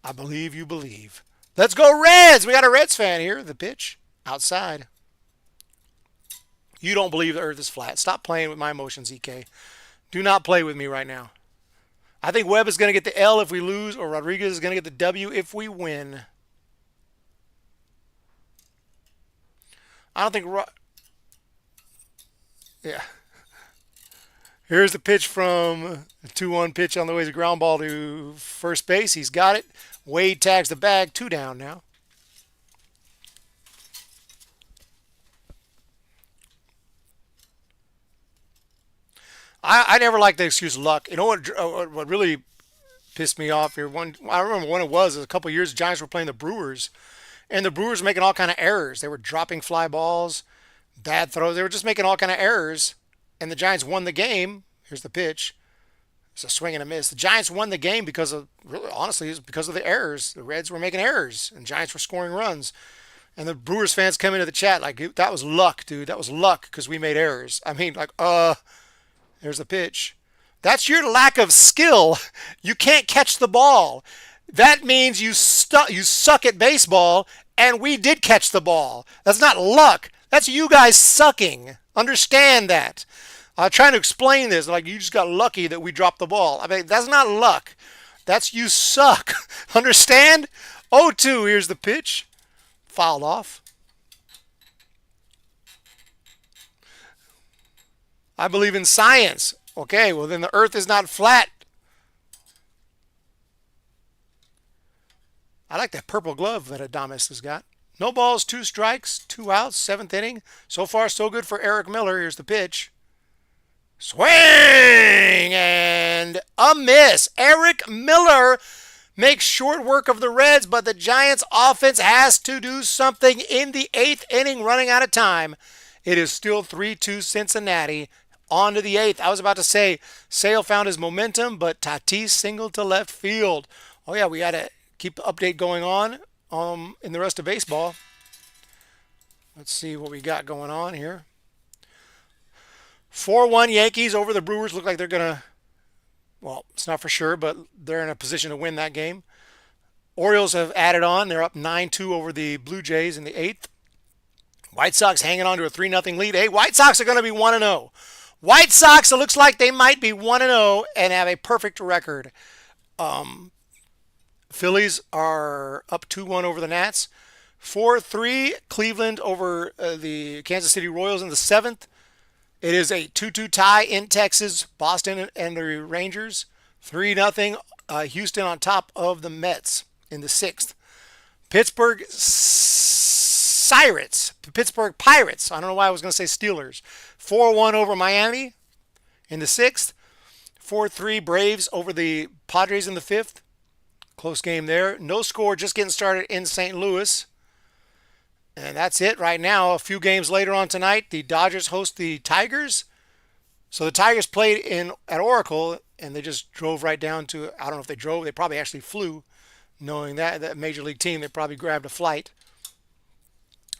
A: I believe you believe. Let's go Reds! We got a Reds fan here. The pitch outside. You don't believe the Earth is flat. Stop playing with my emotions, EK. Do not play with me right now. I think Webb is going to get the L if we lose, or Rodriguez is going to get the W if we win. I don't think... Yeah. Here's the pitch from a 2-1 pitch on the way to ground ball to first base. He's got it. Wade tags the bag. 2 down now. I never liked the excuse luck. You know what really pissed me off here? I remember when it was a couple of years. The Giants were playing the Brewers, and the Brewers were making all kind of errors. They were dropping fly balls, bad throws. They were just making all kind of errors, and the Giants won the game. Here's the pitch. It's a swing and a miss. The Giants won the game because of, really, honestly, it's because of the errors. The Reds were making errors, and Giants were scoring runs. And the Brewers fans come into the chat like, that was luck, dude. That was luck because we made errors. I mean, like, there's the pitch. That's your lack of skill. You can't catch the ball. That means you suck at baseball, and we did catch the ball. That's not luck. That's you guys sucking. Understand that. I'm trying to explain this. Like, you just got lucky that we dropped the ball. I mean, that's not luck. That's you suck. Understand? 0-2. Here's the pitch. Fouled off. I believe in science. Okay, well then the Earth is not flat. I like that purple glove that Adames has got. No balls, 2 strikes, 2 outs, 7th inning. So far, so good for Eric Miller. Here's the pitch. Swing and a miss. Eric Miller makes short work of the Reds, but the Giants offense has to do something in the 8th inning, running out of time. It is still 3-2 Cincinnati. On to the 8th. I was about to say Sale found his momentum, but Tatis singled to left field. Oh yeah, we got to keep the update going on in the rest of baseball. Let's see what we got going on here. 4-1 Yankees over the Brewers. Look like they're going to, well, it's not for sure, but they're in a position to win that game. Orioles have added on. They're up 9-2 over the Blue Jays in the 8th. White Sox hanging on to a 3-0 lead. Hey, White Sox are going to be 1-0. White Sox, it looks like they might be 1-0 and have a perfect record. Phillies are up 2-1 over the Nats. 4-3 Cleveland over the Kansas City Royals in the 7th. It is a 2-2 tie in Texas, Boston and the Rangers. 3-0 Houston on top of the Mets in the 6th. Pittsburgh Pirates. I don't know why I was going to say Steelers. 4-1 over Miami in the 6th. 4-3 Braves over the Padres in the 5th. Close game there. No score, just getting started in St. Louis. And that's it right now. A few games later on tonight, the Dodgers host the Tigers. So the Tigers played at Oracle, and they just drove right down to, I don't know if they drove, they probably actually flew. Knowing that major league team, they probably grabbed a flight.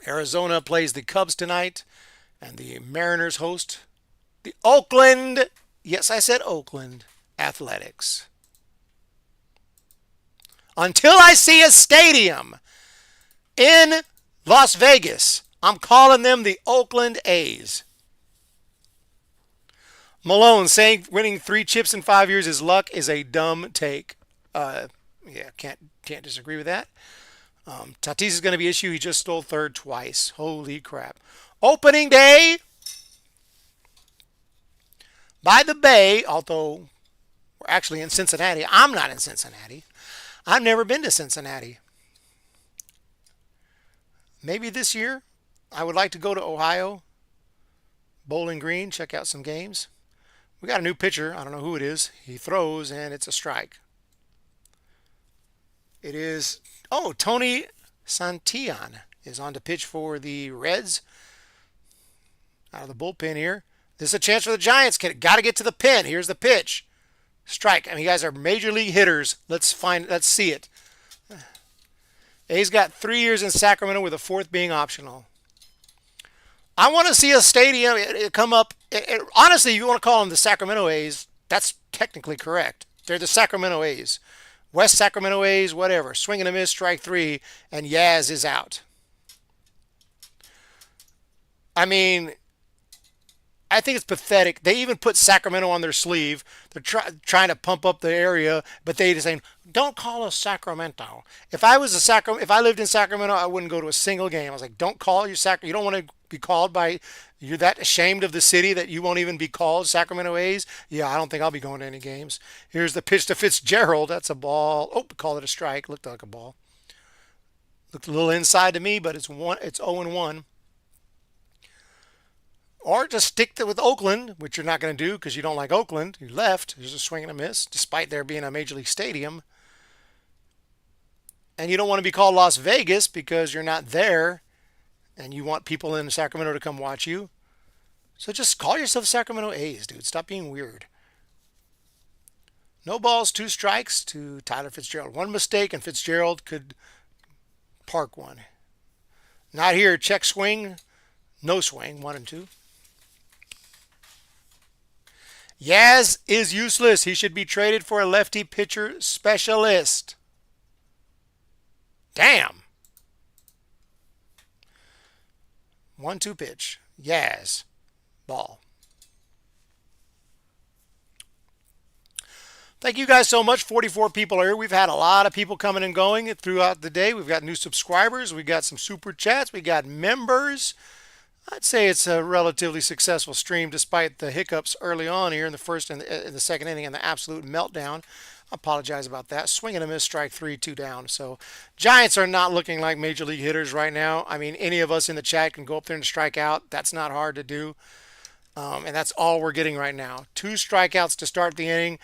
A: Arizona plays the Cubs tonight, and the Mariners host the Oakland, yes, I said Oakland, Athletics. Until I see a stadium in Las Vegas, I'm calling them the Oakland A's. Malone saying winning 3 chips in 5 years is luck is a dumb take. Yeah, can't disagree with that. Tatis is going to be issue. He just stole third twice. Holy crap. Opening day by the Bay, although we're actually in Cincinnati. I'm not in Cincinnati. I've never been to Cincinnati. Maybe this year I would like to go to Ohio, Bowling Green, check out some games. We got a new pitcher. I don't know who it is. He throws, and it's a strike. It is, Tony Santillan is on to pitch for the Reds. Out of the bullpen here. This is a chance for the Giants. Got to get to the pin. Here's the pitch. Strike. I mean, you guys are major league hitters. Let's see it. A's got 3 years in Sacramento with a fourth being optional. I want to see a stadium come up. Honestly, if you want to call them the Sacramento A's, that's technically correct. They're the Sacramento A's. West Sacramento A's, whatever. Swing and a miss, strike 3, and Yaz is out. I mean, I think it's pathetic. They even put Sacramento on their sleeve. They're trying to pump up the area, but they just saying, "Don't call us Sacramento." If I lived in Sacramento, I wouldn't go to a single game. I was like, "Don't call you Sacramento. You don't want to be called by. You're that ashamed of the city that you won't even be called Sacramento A's." Yeah, I don't think I'll be going to any games. Here's the pitch to Fitzgerald. That's a ball. Oh, call it a strike. Looked like a ball. Looked a little inside to me, but it's 0-1. Or just stick with Oakland, which you're not going to do because you don't like Oakland. You left. There's a swing and a miss, despite there being a major league stadium. And you don't want to be called Las Vegas because you're not there and you want people in Sacramento to come watch you. So just call yourself Sacramento A's, dude. Stop being weird. No balls, 2 strikes to Tyler Fitzgerald. One mistake and Fitzgerald could park one. Not here. Check swing. No swing. 1-2. Yaz is useless. He should be traded for a lefty pitcher specialist. Damn. 1-2 pitch. Yaz. Ball. Thank you guys so much. 44 people are here. We've had a lot of people coming and going throughout the day. We've got new subscribers. We've got some super chats. We got members. I'd say it's a relatively successful stream despite the hiccups early on here in the first and the second inning and the absolute meltdown. I apologize about that. Swing and a miss, strike 3, 2 down. So Giants are not looking like major league hitters right now. I mean, any of us in the chat can go up there and strike out. That's not hard to do. And that's all we're getting right now. 2 strikeouts to start the inning.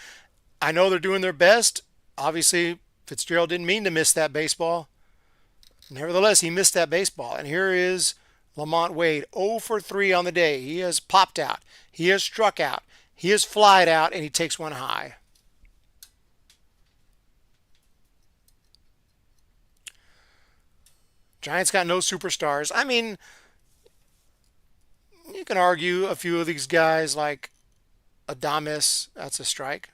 A: I know they're doing their best. Obviously, Fitzgerald didn't mean to miss that baseball. Nevertheless, he missed that baseball. And here is Lamont Wade, 0 for 3 on the day. He has popped out. He has struck out. He has flied out, and he takes one high. Giants got no superstars. I mean, you can argue a few of these guys like Adames. That's a strike.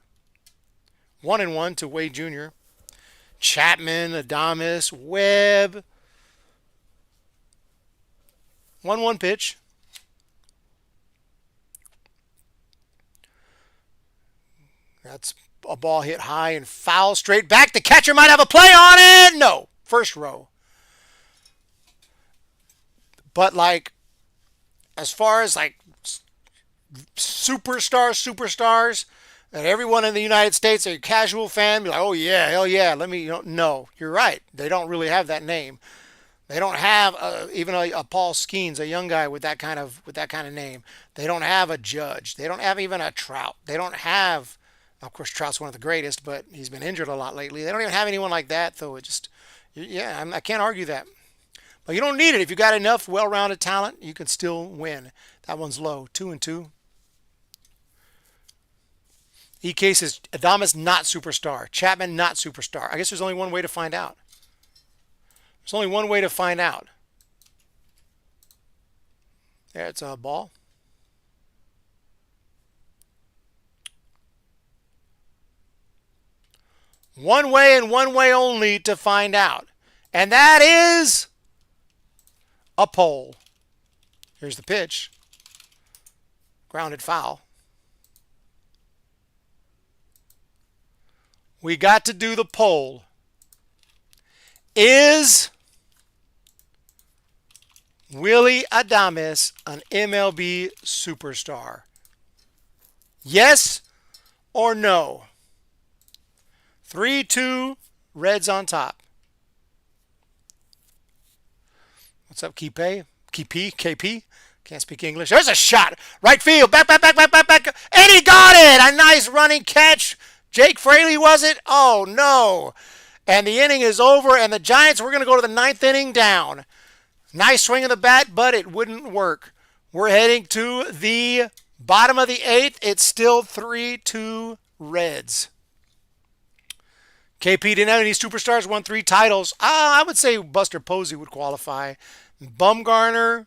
A: 1-1 to Wade Jr. Chapman, Adames, Webb. 1-1 pitch. That's a ball hit high and foul straight back. The catcher might have a play on it. No. First row. But like, as far as like superstars, and everyone in the United States, a casual fan, be like, "Oh yeah, hell yeah, let me," no, you're right. They don't really have that name. They don't have even a Paul Skeens, a young guy with that kind of name. They don't have a Judge. They don't have even a Trout. They don't have, of course, Trout's one of the greatest, but he's been injured a lot lately. They don't even have anyone like that, though. It just, yeah, I can't argue that. But you don't need it. If you got enough well-rounded talent, you can still win. That one's low, 2-2. EK says Adames not superstar. Chapman not superstar. I guess there's only one way to find out. There's only one way to find out. There, it's a ball. One way and one way only to find out. And that is a pole. Here's the pitch. Grounded foul. We got to do the poll. Is Willy Adames an MLB superstar? Yes or no? 3-2, Reds on top. What's up, KP? KP? Can't speak English. There's a shot. Right field. Back. And he got it. A nice running catch. Jake Fraley, was it? Oh, no. And the inning is over, and the Giants, we're going to go to the 9th inning down. Nice swing of the bat, but it wouldn't work. We're heading to the Bottom of the eighth, it's still 3-2 Reds. KP didn't have any superstars, won 3 titles. I would say Buster Posey would qualify. Bumgarner,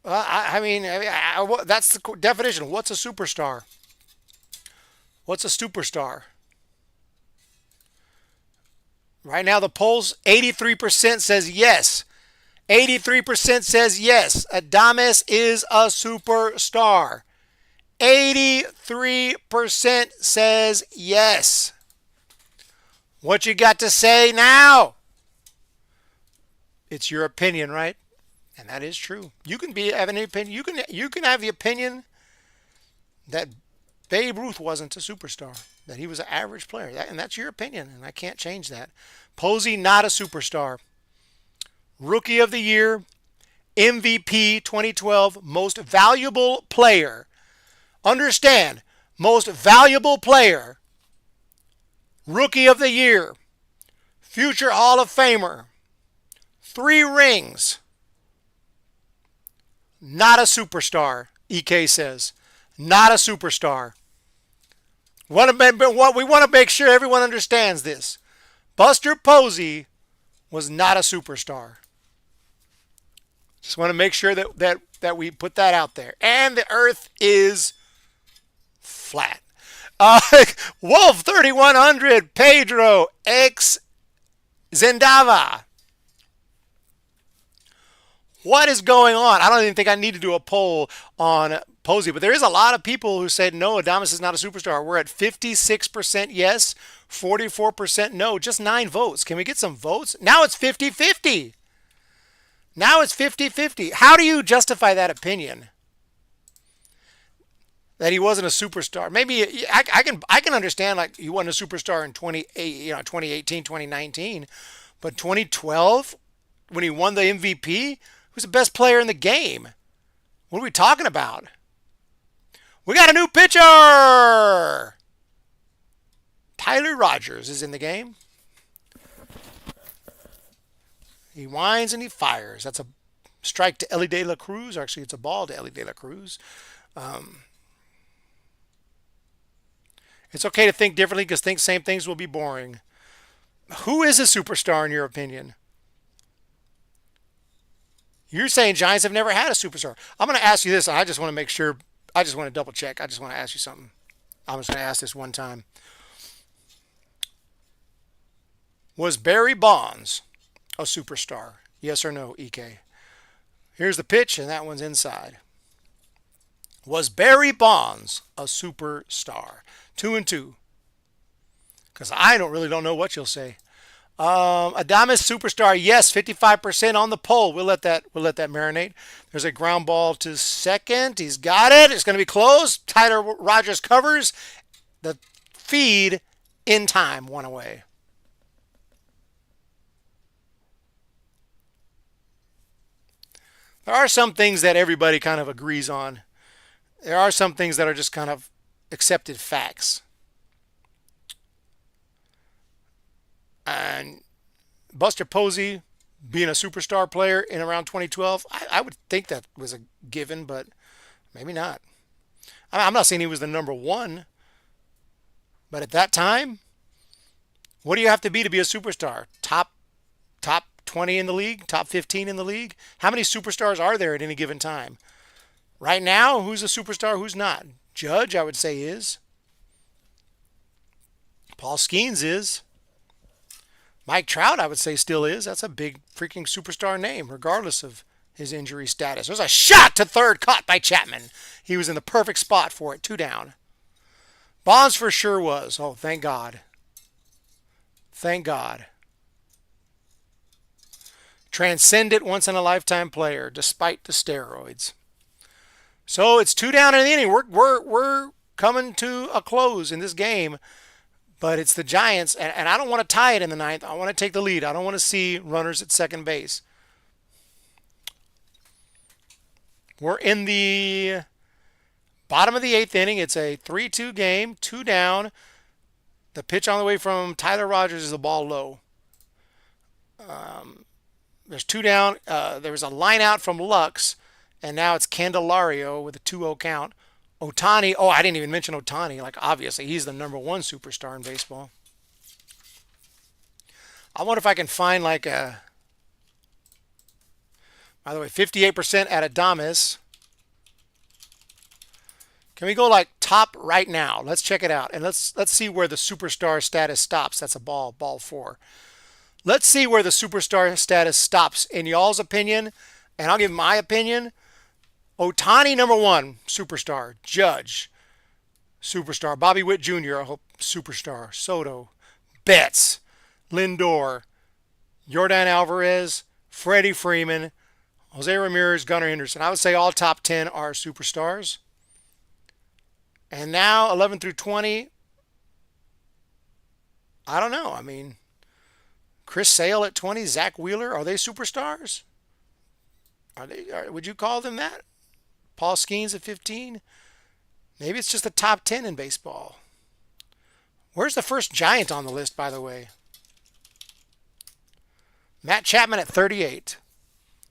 A: that's the definition. What's a superstar? What's a superstar? Right now, the polls, 83% says yes. 83% says yes. Adames is a superstar. 83% says yes. What you got to say now? It's your opinion, right? And that is true. You can have an opinion. You can have the opinion that Babe Ruth wasn't a superstar, that he was an average player, and that's your opinion, and I can't change that. Posey, not a superstar. Rookie of the Year, MVP 2012, most valuable player. Understand, most valuable player. Rookie of the Year, future Hall of Famer, 3 rings. Not a superstar, EK says. Not a superstar. We want to make sure everyone understands this. Buster Posey was not a superstar. Just want to make sure that we put that out there. And the earth is flat. Wolf 3100, Pedro X Zendava. What is going on? I don't even think I need to do a poll on Posey, but there is a lot of people who said no, Adames is not a superstar. We're at 56% yes, 44% no, just 9 votes. Can we get some votes? Now it's 50-50. Now it's 50-50. How do you justify that opinion? That he wasn't a superstar. Maybe I can understand like he wasn't a superstar in 2018, 2019, but 2012 when he won the MVP, he was the best player in the game. What are we talking about? We got a new pitcher. Tyler Rogers is in the game. He whines and he fires. That's a strike to Ellie De La Cruz. Actually, it's a ball to Ellie De La Cruz. It's okay to think differently because think same things will be boring. Who is a superstar in your opinion? You're saying Giants have never had a superstar. I'm going to ask you this. I just want to make sure. I just want to double check. I just want to ask you something. I'm just going to ask this one time. Was Barry Bonds a superstar? Yes or no, EK? Here's the pitch, and that one's inside. Was Barry Bonds a superstar? 2-2. Because I don't know what you'll say. Adames superstar, yes, 55% on the poll. We'll let that marinate. There's a ground ball to second. He's got it. It's going to be close. Tyler Rogers covers the feed in time. 1 away. There are some things that everybody kind of agrees on. There are some things that are just kind of accepted facts. And Buster Posey being a superstar player in around 2012, I would think that was a given, but maybe not. I'm not saying he was the number 1, but at that time, what do you have to be a superstar? Top 20 in the league? Top 15 in the league? How many superstars are there at any given time? Right now, who's a superstar, who's not? Judge, I would say, is. Paul Skeens is. Mike Trout, I would say, still is. That's a big freaking superstar name, regardless of his injury status. There's a shot to third caught by Chapman. He was in the perfect spot for it. 2 down. Bonds for sure was. Oh, thank God. Thank God. Transcendent, once-in-a-lifetime player, despite the steroids. So it's 2 down in the inning. We're coming to a close in this game. But it's the Giants, and I don't want to tie it in the 9th. I want to take the lead. I don't want to see runners at second base. We're in the bottom of the 8th inning. It's a 3-2 game, 2 down. The pitch on the way from Tyler Rogers is the ball low. There's 2 down. There was a line out from Lux, and now it's Candelario with a 2-0 count Ohtani. Oh, I didn't even mention Ohtani. Like, obviously, he's the #1 superstar in baseball. I wonder if I can find like a. By the way, 58% at Adames. Can we go like top right now? Let's check it out, and let's see where the superstar status stops. That's a ball 4. Let's see where the superstar status stops in y'all's opinion, and I'll give my opinion. Ohtani #1 superstar, Judge superstar, Bobby Witt Jr. I hope superstar, Soto, Betts, Lindor, Yordan Alvarez, Freddie Freeman, Jose Ramirez, Gunnar Henderson. I would say all top 10 are superstars. And now 11 through 20, I don't know. I mean, Chris Sale at 20, Zach Wheeler, are they superstars? Would you call them that? Paul Skeens at 15? Maybe it's just the top 10 in baseball. Where's the first Giant on the list, by the way? Matt Chapman at 38.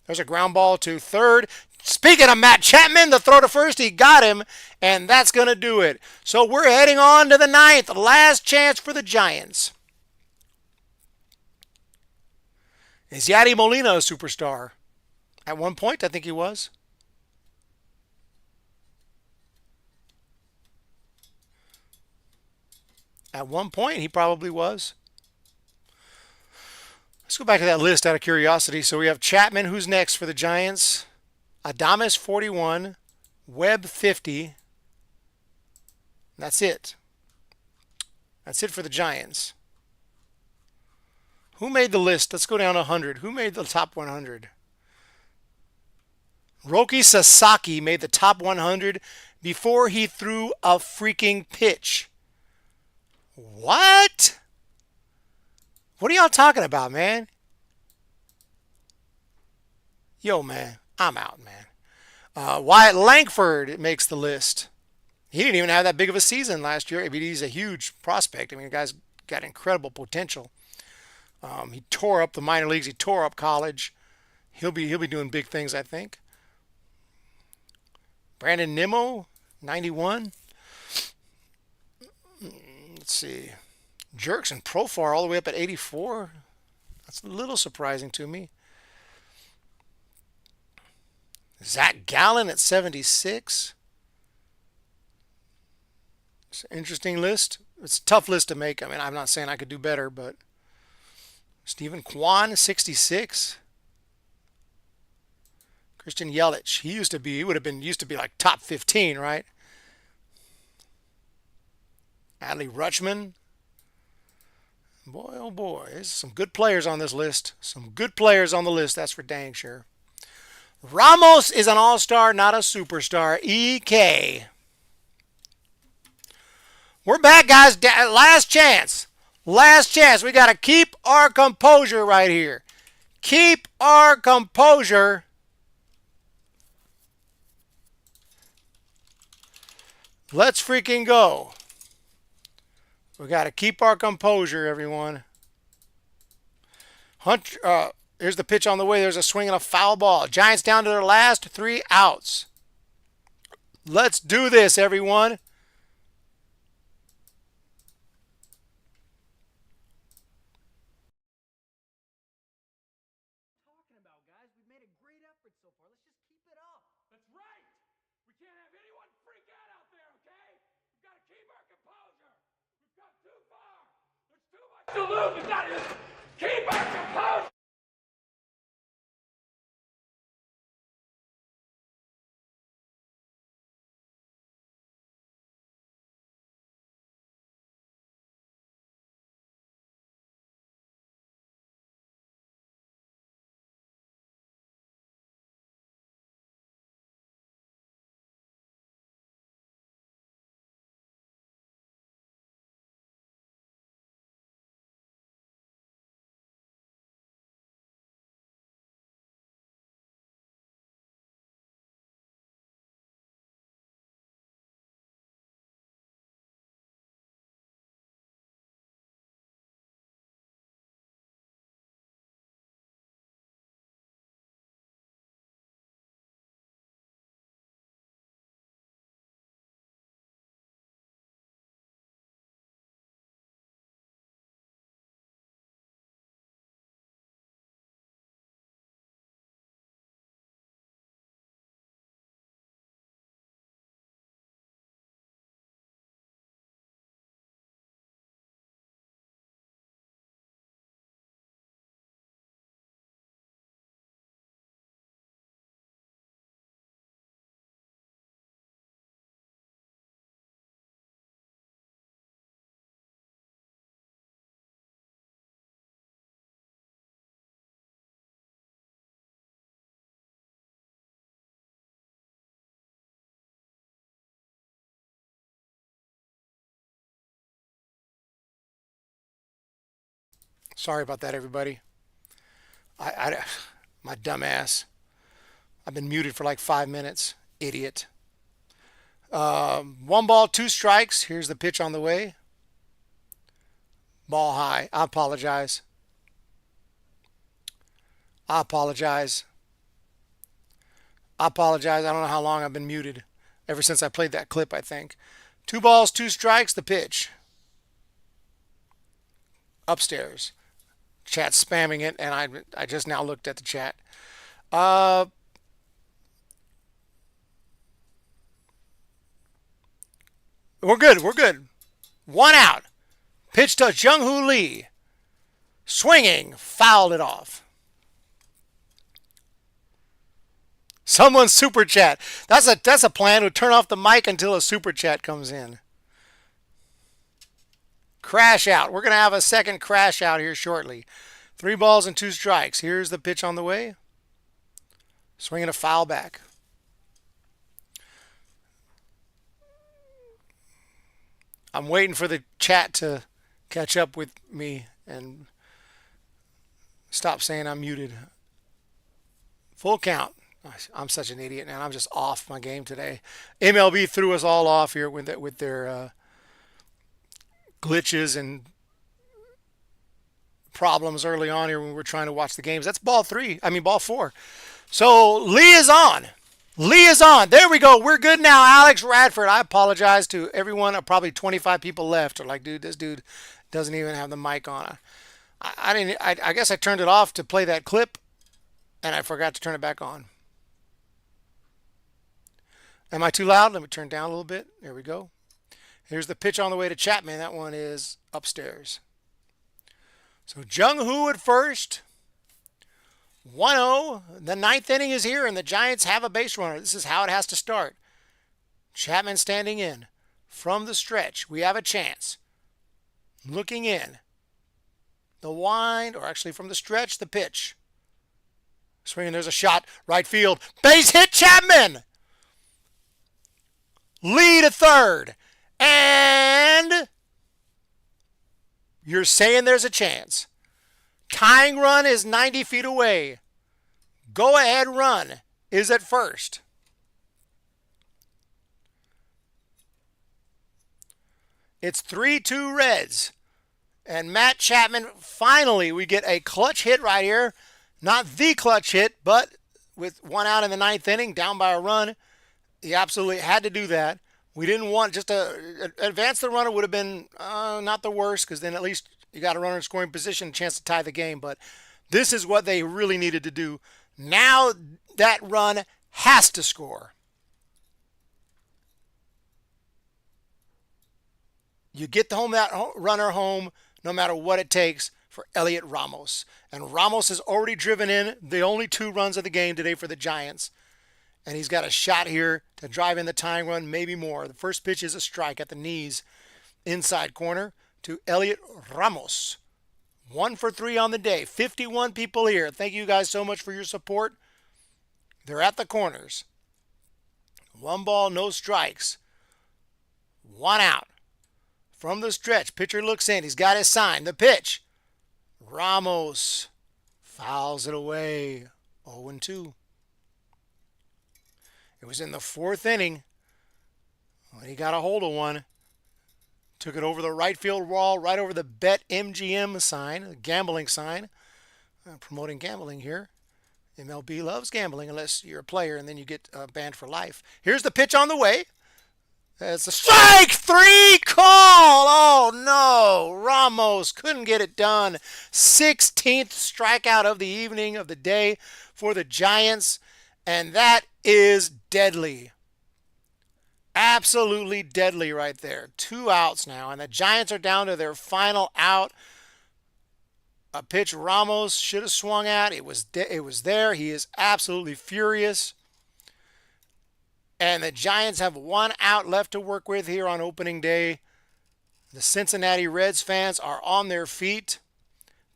A: There's a ground ball to third. Speaking of Matt Chapman, the throw to first, he got him, and that's going to do it. So we're heading on to the 9th. Last chance for the Giants. Is Yadi Molina a superstar? At one point, I think he was. At one point, he probably was. Let's go back to that list out of curiosity. So we have Chapman, who's next for the Giants. Adames 41, Webb 50. That's it. That's it for the Giants. Who made the list? Let's go down 100. Who made the top 100? Roki Sasaki made the top 100 before he threw a freaking pitch. What? What are y'all talking about, man? Yo, man, I'm out, man. Wyatt Langford makes the list. He didn't even have that big of a season last year. I mean, he's a huge prospect. I mean, the guy's got incredible potential. He tore up the minor leagues. He tore up college. He'll be doing big things, I think. Brandon Nimmo, 91. Let's see. Jerks and Profar all the way up at 84. That's a little surprising to me. Zach Gallen at 76. It's an interesting list. It's a tough list to make. I mean, I'm not saying I could do better, but Stephen Kwan, 66. Christian Yelich, he used to be like top 15, right? Adley Rutschman. Boy, oh boy, there's some good players on this list. Some good players on the list, that's for dang sure. Ramos is an all-star, not a superstar. EK. We're back, guys. Last chance. Last chance. We got to keep our composure right here. Keep our composure. Let's freaking go. We got to keep our composure, everyone. Here's the pitch on the way. There's a swing and a foul ball. Giants down to their last 3 outs. Let's do this, everyone. Talking about, guys. We've made a great effort so far. Let's just keep it up.
B: That's right. We can't have anyone freak out there, okay? We've got to keep our composure. We've come too far. There's too much to lose. We've got to keep our composure.
A: Sorry about that, everybody. My dumb ass. I've been muted for like 5 minutes. Idiot. 1 ball, 2 strikes. Here's the pitch on the way. Ball high. I apologize. I apologize. I apologize. I don't know how long I've been muted. Ever since I played that clip, I think. 2 balls, 2 strikes. The pitch. Upstairs. Chat spamming it, and I just now looked at the chat. We're good. We're good. 1 out. Pitch to Jung-Hoo Lee. Swinging. Fouled it off. Someone super chat. That's a plan to turn off the mic until a super chat comes in. Crash out. We're going to have a second crash out here shortly. 3 balls and 2 strikes. Here's the pitch on the way. Swinging a foul back. I'm waiting for the chat to catch up with me and stop saying I'm muted. Full count. I'm such an idiot, and I'm just off my game today. MLB threw us all off here with their glitches and problems early on here when we were trying to watch the games. That's ball 4. So Lee is on. Lee is on. There we go. We're good now. Alex Radford. I apologize to everyone. Probably 25 people left are like, dude, this dude doesn't even have the mic on. I guess I turned it off to play that clip, and I forgot to turn it back on. Am I too loud? Let me turn down a little bit. There we go. Here's the pitch on the way to Chapman. That one is upstairs. So Jung-Hoo at first. 1-0. The 9th inning is here, and the Giants have a base runner. This is how it has to start. Chapman standing in. From the stretch, we have a chance. Looking in. The wind, or actually from the stretch, the pitch. Swinging, there's a shot. Right field. Base hit, Chapman! Lead to third. And you're saying there's a chance. Tying run is 90 feet away. Go ahead run is at first. It's 3-2 Reds. And Matt Chapman, finally, we get a clutch hit right here. Not the clutch hit, but with 1 out in the 9th inning, down by a run. He absolutely had to do that. We didn't want just to advance the runner would have been not the worst, because then at least you got a runner in scoring position, a chance to tie the game. But this is what they really needed to do. Now that run has to score. You get that runner home no matter what it takes for Elliot Ramos. And Ramos has already driven in the only 2 runs of the game today for the Giants. And he's got a shot here to drive in the tying run, maybe more. The first pitch is a strike at the knees, inside corner to Elliot Ramos. 1 for 3 on the day. 51 people here. Thank you guys so much for your support. They're at the corners. 1 ball, no strikes. 1 out. From the stretch, pitcher looks in. He's got his sign. The pitch. Ramos fouls it away. 0-2. It was in the 4th inning when he got a hold of one. Took it over the right field wall, right over the Bet MGM sign, a gambling sign. Promoting gambling here. MLB loves gambling unless you're a player, and then you get banned for life. Here's the pitch on the way. It's a strike 3 call. Oh, no. Ramos couldn't get it done. 16th strikeout of the evening, of the day for the Giants. And that is deadly. Absolutely deadly right there. 2 outs now. And the Giants are down to their final out. A pitch Ramos should have swung at. It was there. He is absolutely furious. And the Giants have 1 out left to work with here on opening day. The Cincinnati Reds fans are on their feet.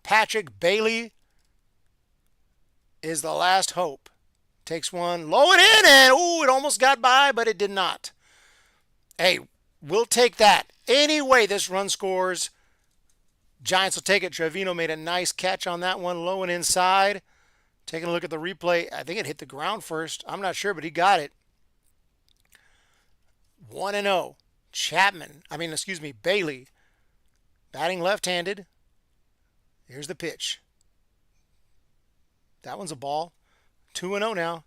A: Patrick Bailey is the last hope. Takes one low and in, and it almost got by, but it did not. Hey, we'll take that. Any way this run scores, Giants will take it. Trevino made a nice catch on that one, low and inside. Taking a look at the replay, I think it hit the ground first. I'm not sure, but he got it. 1-0. Bailey. Batting left-handed. Here's the pitch. That one's a ball. 2-0 now.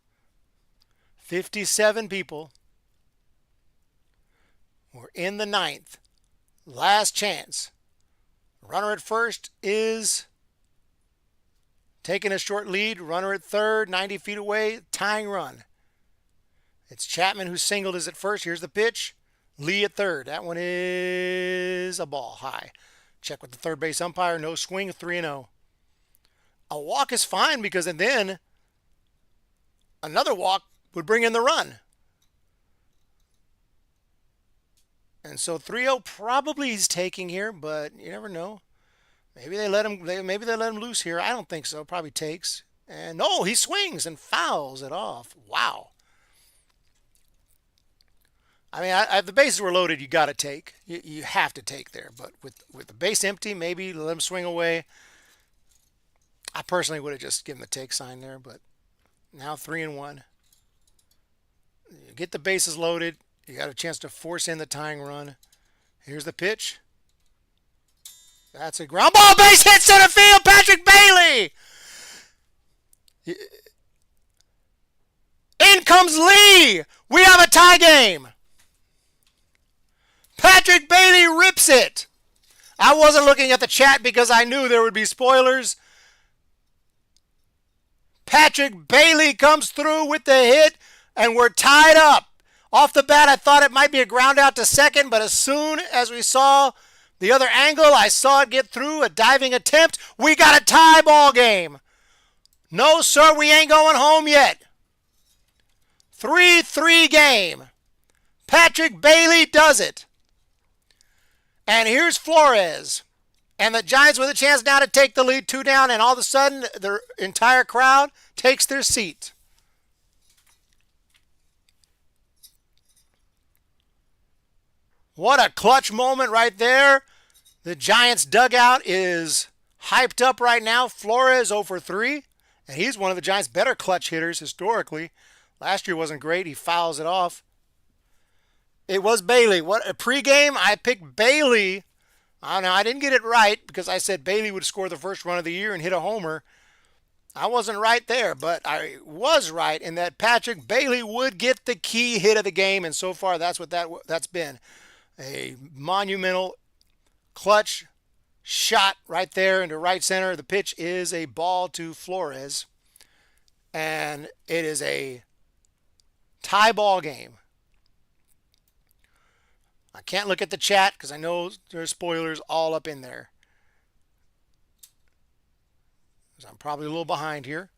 A: 57 people. We're in the ninth. Last chance. Runner at first is taking a short lead. Runner at third, 90 feet away. Tying run. It's Chapman who singled is at first. Here's the pitch. Lee at third. That one is a ball high. Check with the third base umpire. No swing, 3-0. A walk is fine because then another walk would bring in the run. And so 3-0 probably he's taking here, but you never know. Maybe they let him loose here. I don't think so. Probably takes. And no, he swings and fouls it off. Wow. I mean, if the bases were loaded, you got to take. You have to take there. But with the base empty, maybe let him swing away. I personally would have just given the take sign there, but now 3-1. You get the bases loaded. You got a chance to force in the tying run. Here's the pitch. That's a ground ball. Base hit center field. Patrick Bailey. In comes Lee. We have a tie game. Patrick Bailey rips it. I wasn't looking at the chat because I knew there would be spoilers. Patrick Bailey comes through with the hit, and we're tied up. Off the bat, I thought it might be a ground out to second, but as soon as we saw the other angle, I saw it get through, a diving attempt. We got a tie ball game. No, sir, we ain't going home yet. 3-3 game. Patrick Bailey does it. And here's Flores. And the Giants with a chance now to take the lead 2 down, and all of a sudden, the entire crowd takes their seat. What a clutch moment right there. The Giants dugout is hyped up right now. Flores 0 for 3, and he's one of the Giants' better clutch hitters historically. Last year wasn't great. He fouls it off. It was Bailey. What a pregame. I picked Bailey. I don't know. I didn't get it right because I said Bailey would score the first run of the year and hit a homer. I wasn't right there, but I was right in that Patrick Bailey would get the key hit of the game, and so far that's what that's been. A monumental clutch shot right there into right center. The pitch is a ball to Flores, and it is a tie ball game. I can't look at the chat because I know there's spoilers all up in there. I'm probably a little behind here.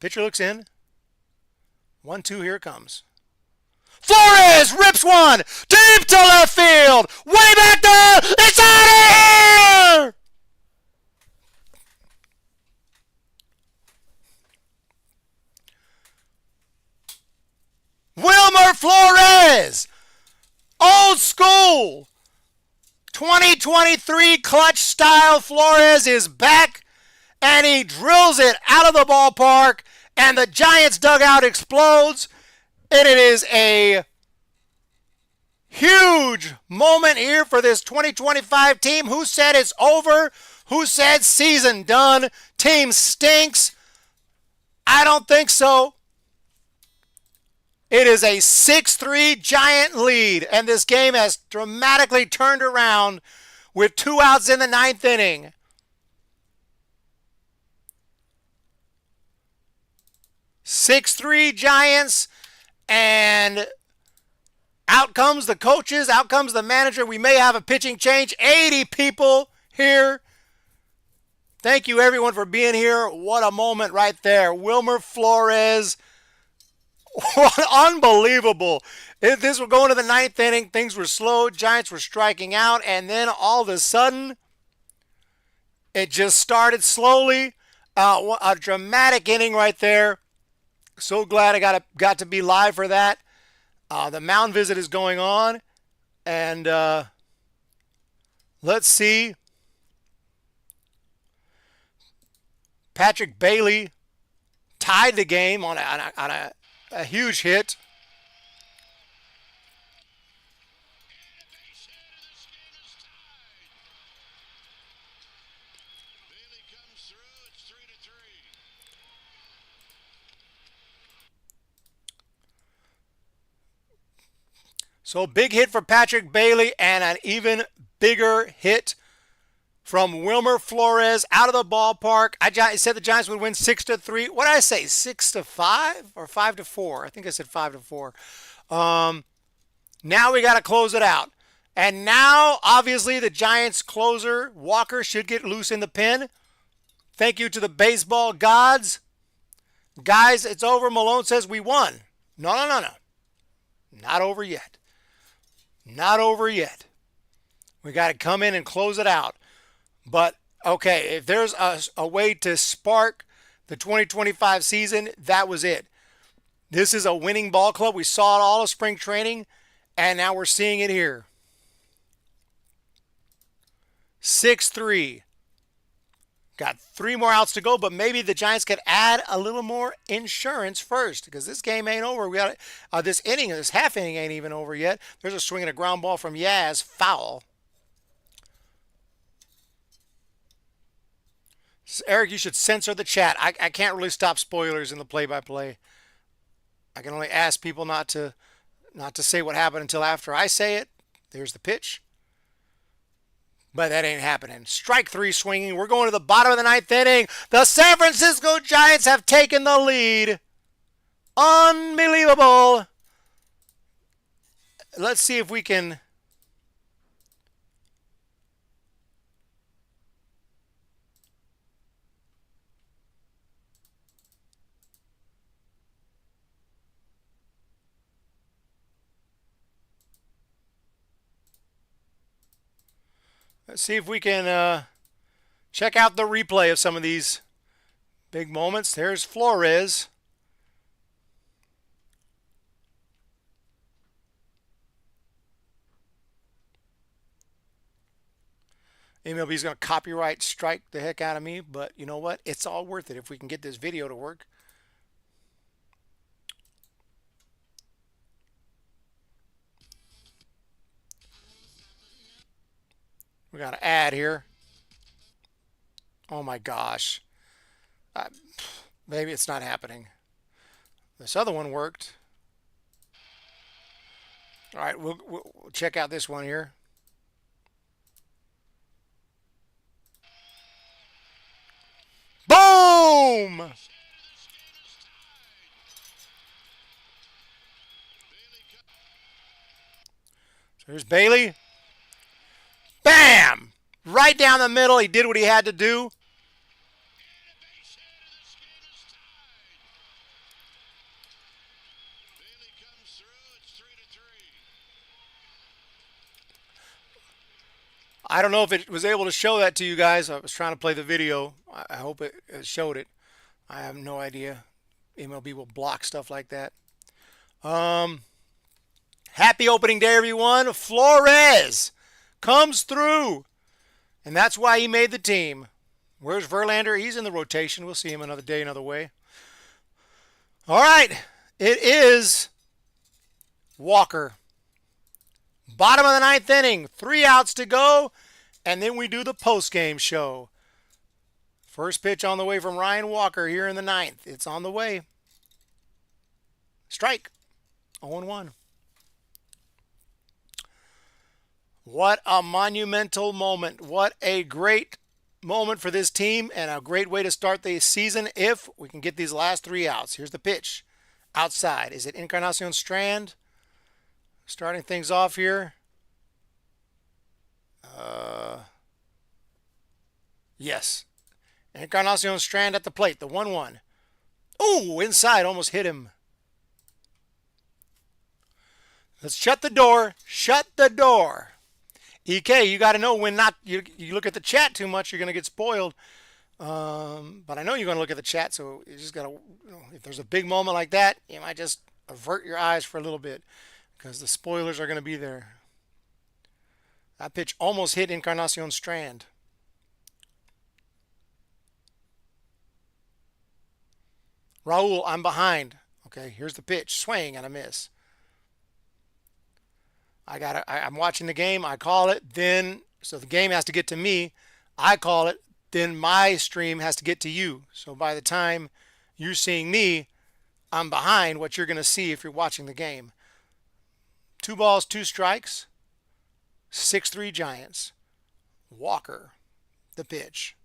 A: Pitcher looks in. 1-2, here it comes. Flores rips one deep to left field. Way back there. It's out of here. Wilmer Flores. Old school. 2023 clutch style Flores is back. And he drills it out of the ballpark. And the Giants dugout explodes. And it is a huge moment here for this 2025 team. Who said it's over? Who said season done? Team stinks? I don't think so. It is a 6-3 Giant lead, and this game has dramatically turned around with 2 outs in the 9th inning. 6-3 Giants, and out comes the coaches, out comes the manager. We may have a pitching change. 80 people here. Thank you, everyone, for being here. What a moment right there. Wilmer Flores. Unbelievable. If this were going to the 9th inning, things were slow. Giants were striking out, and then all of a sudden, it just started slowly. A dramatic inning right there. So glad I got to be live for that. The mound visit is going on, and let's see Patrick Bailey tied the game on a huge hit. So big hit for Patrick Bailey and an even bigger hit from Wilmer Flores out of the ballpark. I said the Giants would win 6-3. What did I say? 6-5 or 5-4? I think I said 5-4. Now we got to close it out. And now, obviously, the Giants closer, Walker, should get loose in the pen. Thank you to the baseball gods. Guys, it's over. Malone says we won. No. Not over yet. Not over yet. We got to come in and close it out. But, okay, if there's a way to spark the 2025 season, that was it. This is a winning ball club. We saw it all of spring training, and now we're seeing it here. 6-3. Got 3 more outs to go, but maybe the Giants could add a little more insurance first because this game ain't over. We got this inning, this half inning ain't even over yet. There's a swing and a ground ball from Yaz, foul. Eric, you should censor the chat. I can't really stop spoilers in the play-by-play. I can only ask people not to say what happened until after I say it. There's the pitch. But that ain't happening. Strike 3 swinging. We're going to the bottom of the 9th inning. The San Francisco Giants have taken the lead. Unbelievable. Let's see if we can... Let's see if we can check out the replay of some of these big moments. There's Flores. MLB's going to copyright strike the heck out of me, but you know what? It's all worth it if we can get this video to work. We got an ad here. Oh my gosh. Maybe it's not happening. This other one worked. All right, we'll check out this one here. Boom! So here's Bailey. Bam! Right down the middle. He did what he had to do. I don't know if it was able to show that to you guys. I was trying to play the video. I hope it showed it. I have no idea. MLB will block stuff like that. Happy opening day, everyone. Flores comes through. And that's why he made the team. Where's Verlander? He's in the rotation. We'll see him another day, another way. All right. It is Walker. Bottom of the 9th inning. 3 outs to go. And then we do the post-game show. First pitch on the way from Ryan Walker here in the 9th. It's on the way. Strike. 0-1. What a monumental moment. What a great moment for this team and a great way to start the season if we can get these last 3 outs. Here's the pitch. Outside. Is it Encarnacion Strand? Starting things off here. Yes. Encarnacion Strand at the plate. The 1-1. Oh, inside. Almost hit him. Let's shut the door. Shut the door. EK, you got to know when not. You look at the chat too much, you're going to get spoiled. But I know you're going to look at the chat, so you just got to, if there's a big moment like that, you might just avert your eyes for a little bit because the spoilers are going to be there. That pitch almost hit Encarnacion Strand. Raul, I'm behind. Okay, here's the pitch. Swing and a miss. I'm watching the game. I call it. Then, so the game has to get to me. I call it. Then my stream has to get to you. So by the time you're seeing me, I'm behind what you're going to see if you're watching the game. 2 balls, 2 strikes. 6-3 Giants. Walker, the pitch.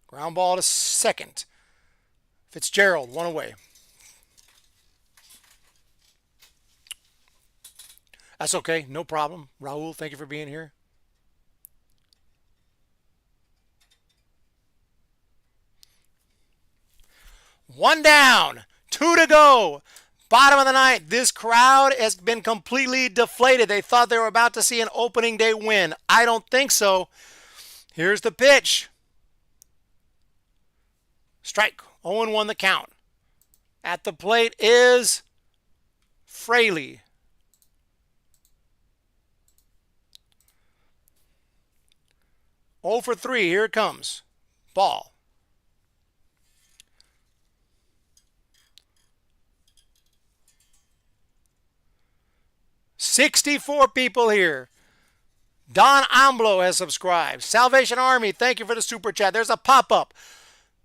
A: Ground ball to second. Fitzgerald, 1 away. That's okay, no problem. Raul, thank you for being here. One down, 2 to go. Bottom of the ninth. This crowd has been completely deflated. They thought they were about to see an opening day win. I don't think so. Here's the pitch. Strike. 0-1 the count. At the plate is Fraley. Oh for 3. Here it comes. Ball. $64 people here. Don Amblo has subscribed. Salvation Army, thank you for the super chat. There's a pop-up.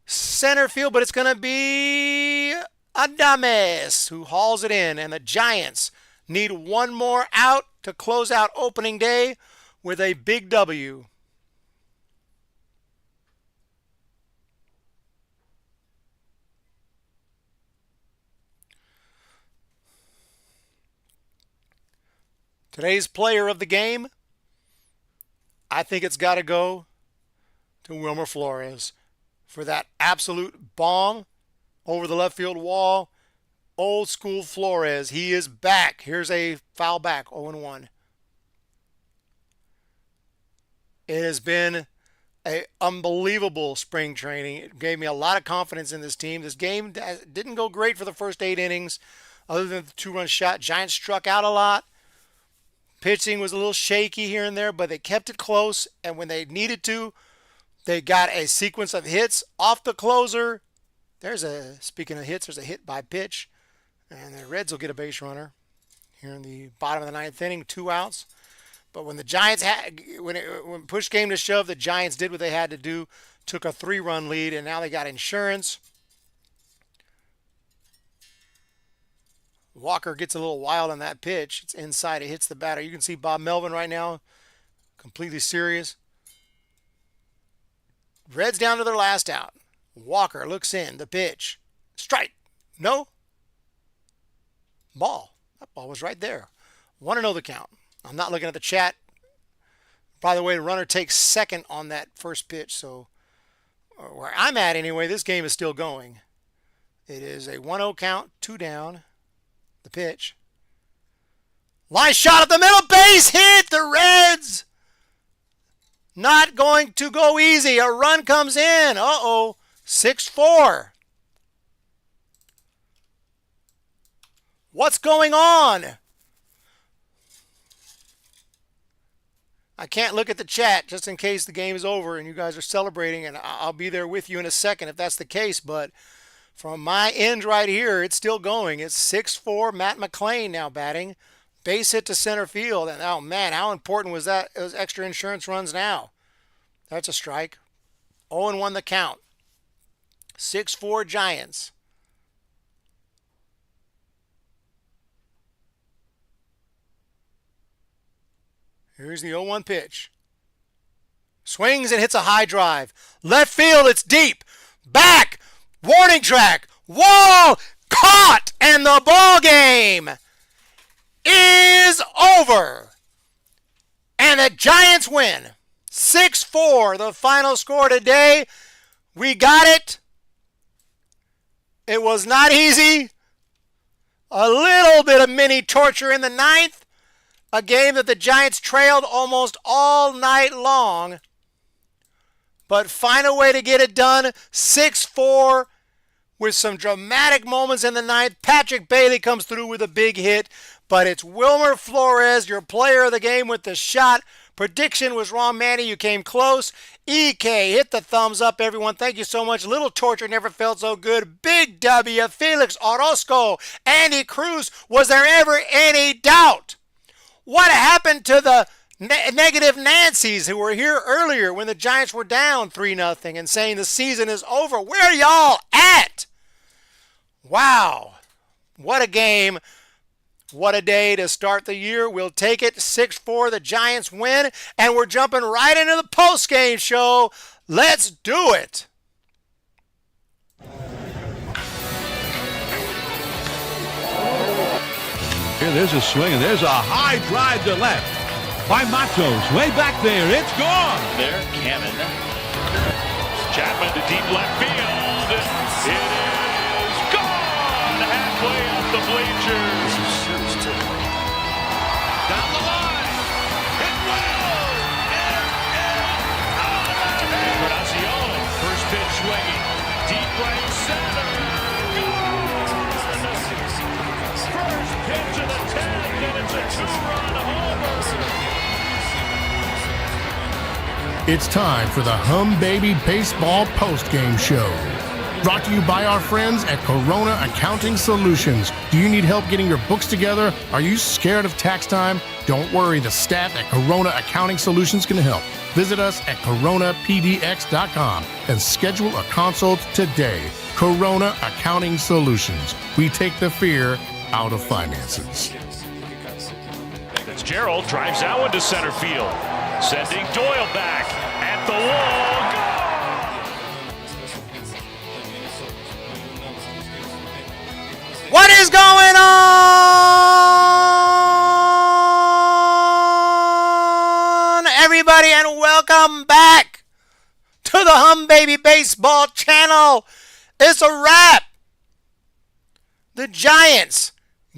A: Center field, but it's going to be Adames who hauls it in. And the Giants need 1 more out to close out opening day with a big W. Today's player of the game, I think it's got to go to Wilmer Flores for that absolute bomb over the left field wall. Old school Flores. He is back. Here's a foul back, 0-1. It has been an unbelievable spring training. It gave me a lot of confidence in this team. This game didn't go great for the first 8 innings, other than the 2-run shot. Giants struck out a lot. Pitching was a little shaky here and there, but they kept it close, and when they needed to, they got a sequence of hits off the closer. Speaking of hits, there's a hit by pitch, and the Reds will get a base runner here in the bottom of the 9th inning, 2 outs. But when the Giants when push came to shove, the Giants did what they had to do, took a 3-run lead, and now they got insurance. Walker gets a little wild on that pitch. It's inside. It hits the batter. You can see Bob Melvin right now, completely serious. Reds down to their last out. Walker looks in. The pitch. Strike. No. Ball. That ball was right there. 1-0 the count. I'm not looking at the chat. By the way, the runner takes second on that first pitch. So where I'm at anyway, this game is still going. It is a 1-0 count. 2 down. The pitch. Line shot up the middle. Base hit. The Reds. Not going to go easy. A run comes in. Uh-oh. 6-4. What's going on? I can't look at the chat just in case the game is over and you guys are celebrating, and I'll be there with you in a second if that's the case, but from my end right here, it's still going. It's 6-4. Matt McClain now batting. Base hit to center field. And, oh, man, how important was that? Those extra insurance runs now. That's a strike. 0-1 the count. 6-4 Giants. Here's the 0-1 pitch. Swings and hits a high drive. Left field, it's deep. Back. Warning track. Wall. Caught. And the ball game is over. And the Giants win. 6-4, the final score today. We got it. It was not easy. A little bit of mini torture in the 9th. A game that the Giants trailed almost all night long. But find a way to get it done. 6-4 with some dramatic moments in the 9th. Patrick Bailey comes through with a big hit. But it's Wilmer Flores, your player of the game with the shot. Prediction was wrong, Manny. You came close. EK, hit the thumbs up, everyone. Thank you so much. Little Torture never felt so good. Big W, Felix Orozco, Andy Cruz. Was there ever any doubt? What happened to the negative Nancys who were here earlier when the Giants were down 3-0 and saying the season is over? Where y'all at? Wow. What a game. What a day to start the year. We'll take it. 6-4, the Giants win. And we're jumping right into the postgame show. Let's do it.
C: Here, there's a swing, and there's a high drive to left by Matos. Way back there. It's gone.
D: There, Cannon. Chapman to deep left field. It is gone. Halfway up the bleachers. Down the line. It will. It is on. Encarnacion, first pitch swinging. Deep right center. Gone. First pitch of the 10th, and it's a two-run homer.
E: It's time for the Humm Baby Baseball Postgame Show. Brought to you by our friends at Corona Accounting Solutions. Do you need help getting your books together? Are you scared of tax time? Don't worry, the staff at Corona Accounting Solutions can help. Visit us at coronapdx.com and schedule a consult today. Corona Accounting Solutions. We take the fear out of finances.
D: Fitzgerald drives that one to center field, sending Doyle back at the wall. Go!
A: What is going on, everybody, and welcome back to the Humm Baby Baseball channel. It's a wrap. The Giants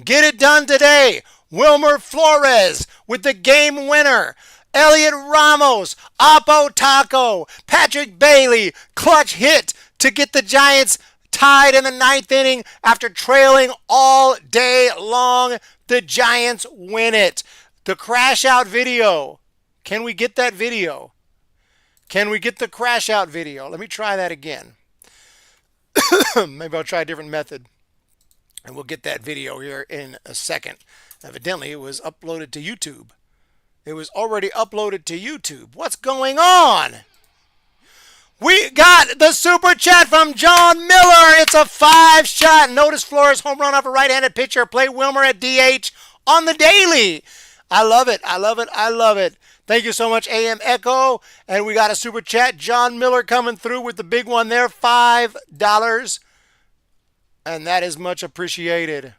A: get it done today. Wilmer Flores with the game winner. Elliot Ramos, Apo Taco, Patrick Bailey, clutch hit to get the Giants tied in the 9th inning after trailing all day long. The Giants win it. The crash out video. Can we get that video? Can we get the crash out video? Let me try that again. Maybe I'll try a different method. And we'll get that video here in a second. Evidently, it was uploaded to YouTube. It was already uploaded to YouTube. What's going on? We got the super chat from John Miller. It's a 5-shot. Notice Flores home run off a right-handed pitcher. Play Wilmer at DH on the daily. I love it. I love it. I love it. Thank you so much, AM Echo. And we got a super chat. John Miller coming through with the big one there. $5. And that is much appreciated.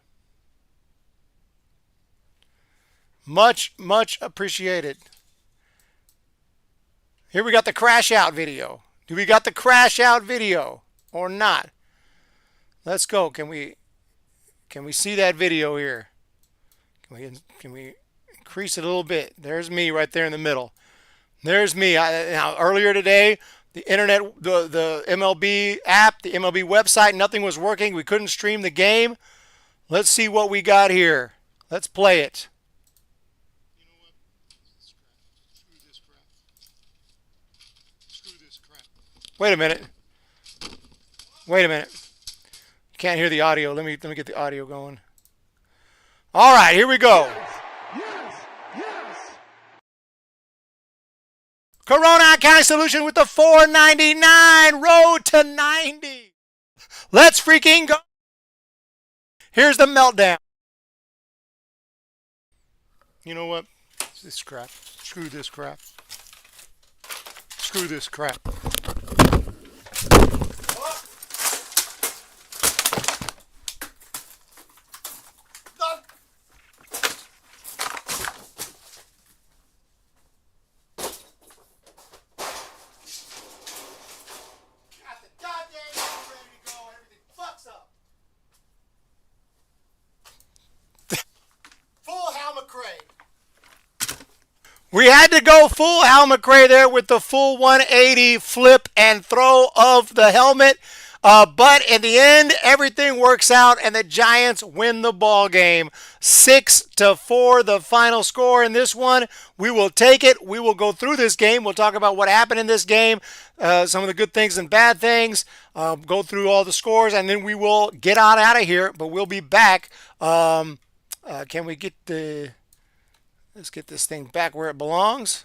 A: Much, much appreciated. Here we got the crash out video. Do we got the crash out video or not? Let's go. Can we see that video here? Can we increase it a little bit? There's me right there in the middle. There's me. Now earlier today, the internet, the MLB app, the MLB website, nothing was working. We couldn't stream the game. Let's see what we got here. Let's play it. Wait a minute. Wait a minute. Can't hear the audio. Let me get the audio going. All right, here we go. Corona Accounting Solution with the $4.99 road to 90. Let's freaking go. Here's the meltdown. You know what? This crap. Screw this crap. Screw this crap. We had to go full Hal McRae there with the full 180 flip and throw of the helmet. But in the end, everything works out, and the Giants win the ball game, 6-4. The final score in this one. We will take it. We will go through this game. We'll talk about what happened in this game, some of the good things and bad things. Go through all the scores, and then we will get out of here. But we'll be back. Can we get the? Let's get this thing back where it belongs.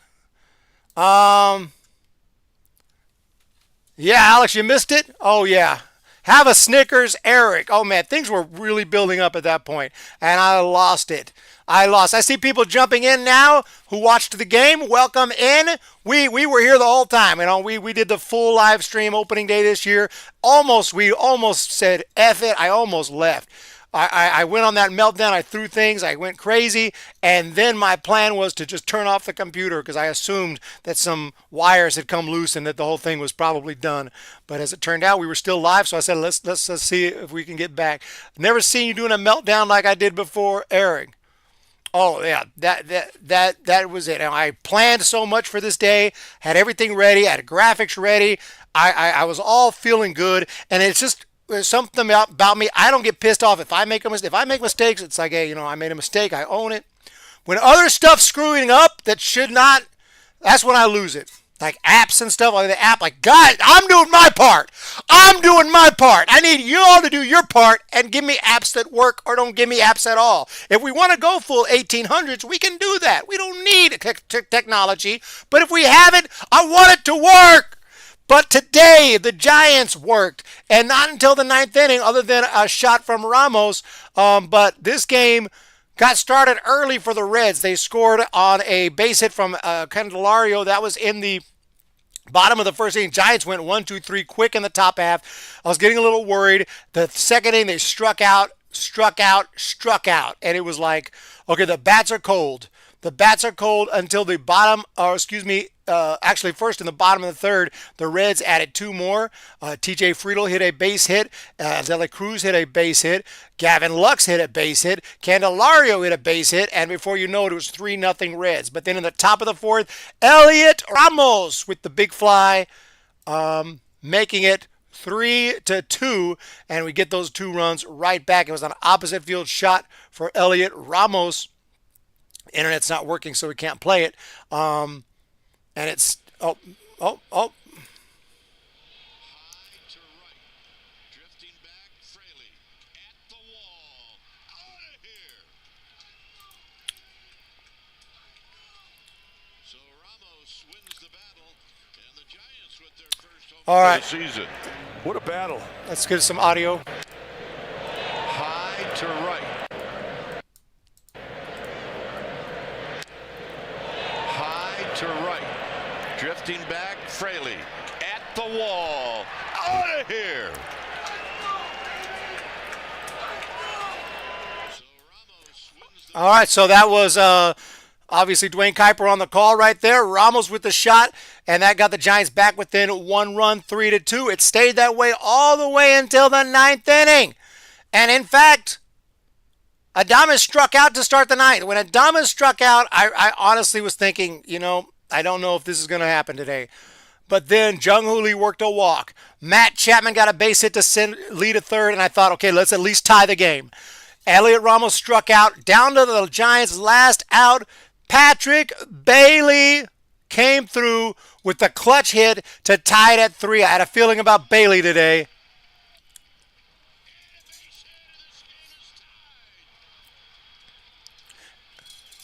A: Yeah, Alex, you missed it? Oh, yeah. Have a Snickers, Eric. Oh, man, things were really building up at that point, and I lost it. I see people jumping in now who watched the game. Welcome in. We were here the whole time. You know, we did the full live stream opening day this year. We almost said F it. I almost left. I went on that meltdown. I threw things. I went crazy. And then my plan was to just turn off the computer because I assumed that some wires had come loose and that the whole thing was probably done. But as it turned out, we were still live. So I said, let's see if we can get back. Never seen you doing a meltdown like I did before, Eric. Oh yeah, that was it. And I planned so much for this day, had everything ready, had graphics ready. I was all feeling good, and it's just there's something about me. I don't get pissed off if I make a mistake. If I make mistakes, it's like, hey, I made a mistake. I own it. When other stuff's screwing up that should not, that's when I lose it. Like apps and stuff, like the app, like, guys, I'm doing my part. I'm doing my part. I need you all to do your part and give me apps that work or don't give me apps at all. If we want to go full 1800s, we can do that. We don't need technology. But if we have it, I want it to work. But today, the Giants worked, and not until the ninth inning, other than a shot from Ramos. But this game got started early for the Reds. They scored on a base hit from Candelario. That was in the bottom of the first inning. Giants went 1-2-3 quick in the top half. I was getting a little worried. The second inning, they struck out. And it was like, okay, the bats are cold. The bats are cold until the bottom, actually first in the bottom of the third, the Reds added two more. TJ Friedl hit a base hit. Zella Cruz hit a base hit. Gavin Lux hit a base hit. Candelario hit a base hit. And before you know it, it was 3-0 Reds. But then in the top of the fourth, Elliot Ramos with the big fly, making it 3-2. And we get those two runs right back. It was an opposite field shot for Elliot Ramos. Internet's not working, so we can't play it. And it's
D: High to right, drifting back, Fraley at the wall, out of here. So Ramos wins the battle, and the Giants with their first home
A: all right.
D: of the season.
B: What a battle.
A: Let's get some audio.
D: High to right. To right, drifting back, Fraley at the wall, out of here.
A: All right, so that was obviously Dwayne Kuiper on the call right there. Ramos with the shot, and that got the Giants back within one run, 3-2. It stayed that way all the way until the ninth inning. And in fact, Adames struck out to start the ninth. When Adames struck out, I honestly was thinking, I don't know if this is going to happen today. But then Jung-Hoo Lee worked a walk. Matt Chapman got a base hit to lead a third, and I thought, okay, let's at least tie the game. Elliot Ramos struck out. Down to the Giants' last out. Patrick Bailey came through with the clutch hit to tie it at 3. I had a feeling about Bailey today.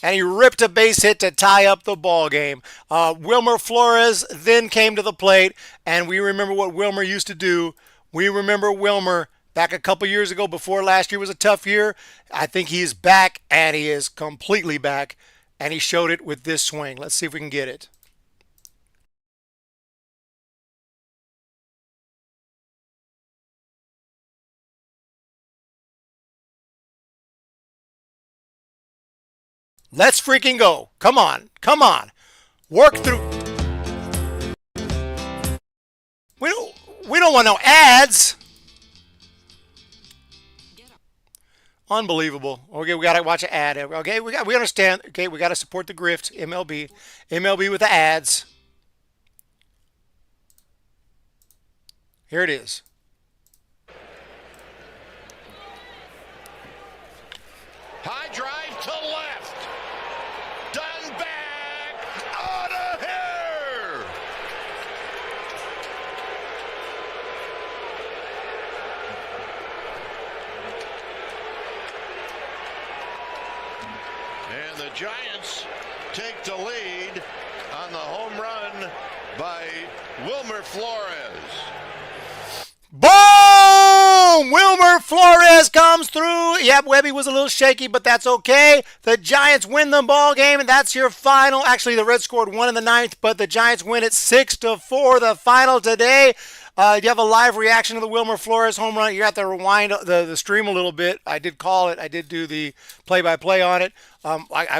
A: And he ripped a base hit to tie up the ball game. Wilmer Flores then came to the plate, and we remember what Wilmer used to do. We remember Wilmer back a couple years ago before last year was a tough year. I think he's back, and he is completely back, and he showed it with this swing. Let's see if we can get it. Let's freaking go. Come on. Come on. Work through. We don't want no ads. Unbelievable. Okay, we got to watch an ad. Okay, we understand. Okay, we got to support the grift, MLB. MLB with the ads. Here it is.
D: High drive to left. Done back. Out of here. And the Giants take the lead on the home run by Wilmer Flores.
A: Boom! Wilmer Flores comes through. Yep, Webby was a little shaky, but that's okay. The Giants win the ball game, and that's your final. Actually, the Reds scored 1 in the 9th, but the Giants win it 6-4. The final today. You have a live reaction to the Wilmer Flores home run. You have to rewind the stream a little bit. I did call it. I did do the play-by-play on it.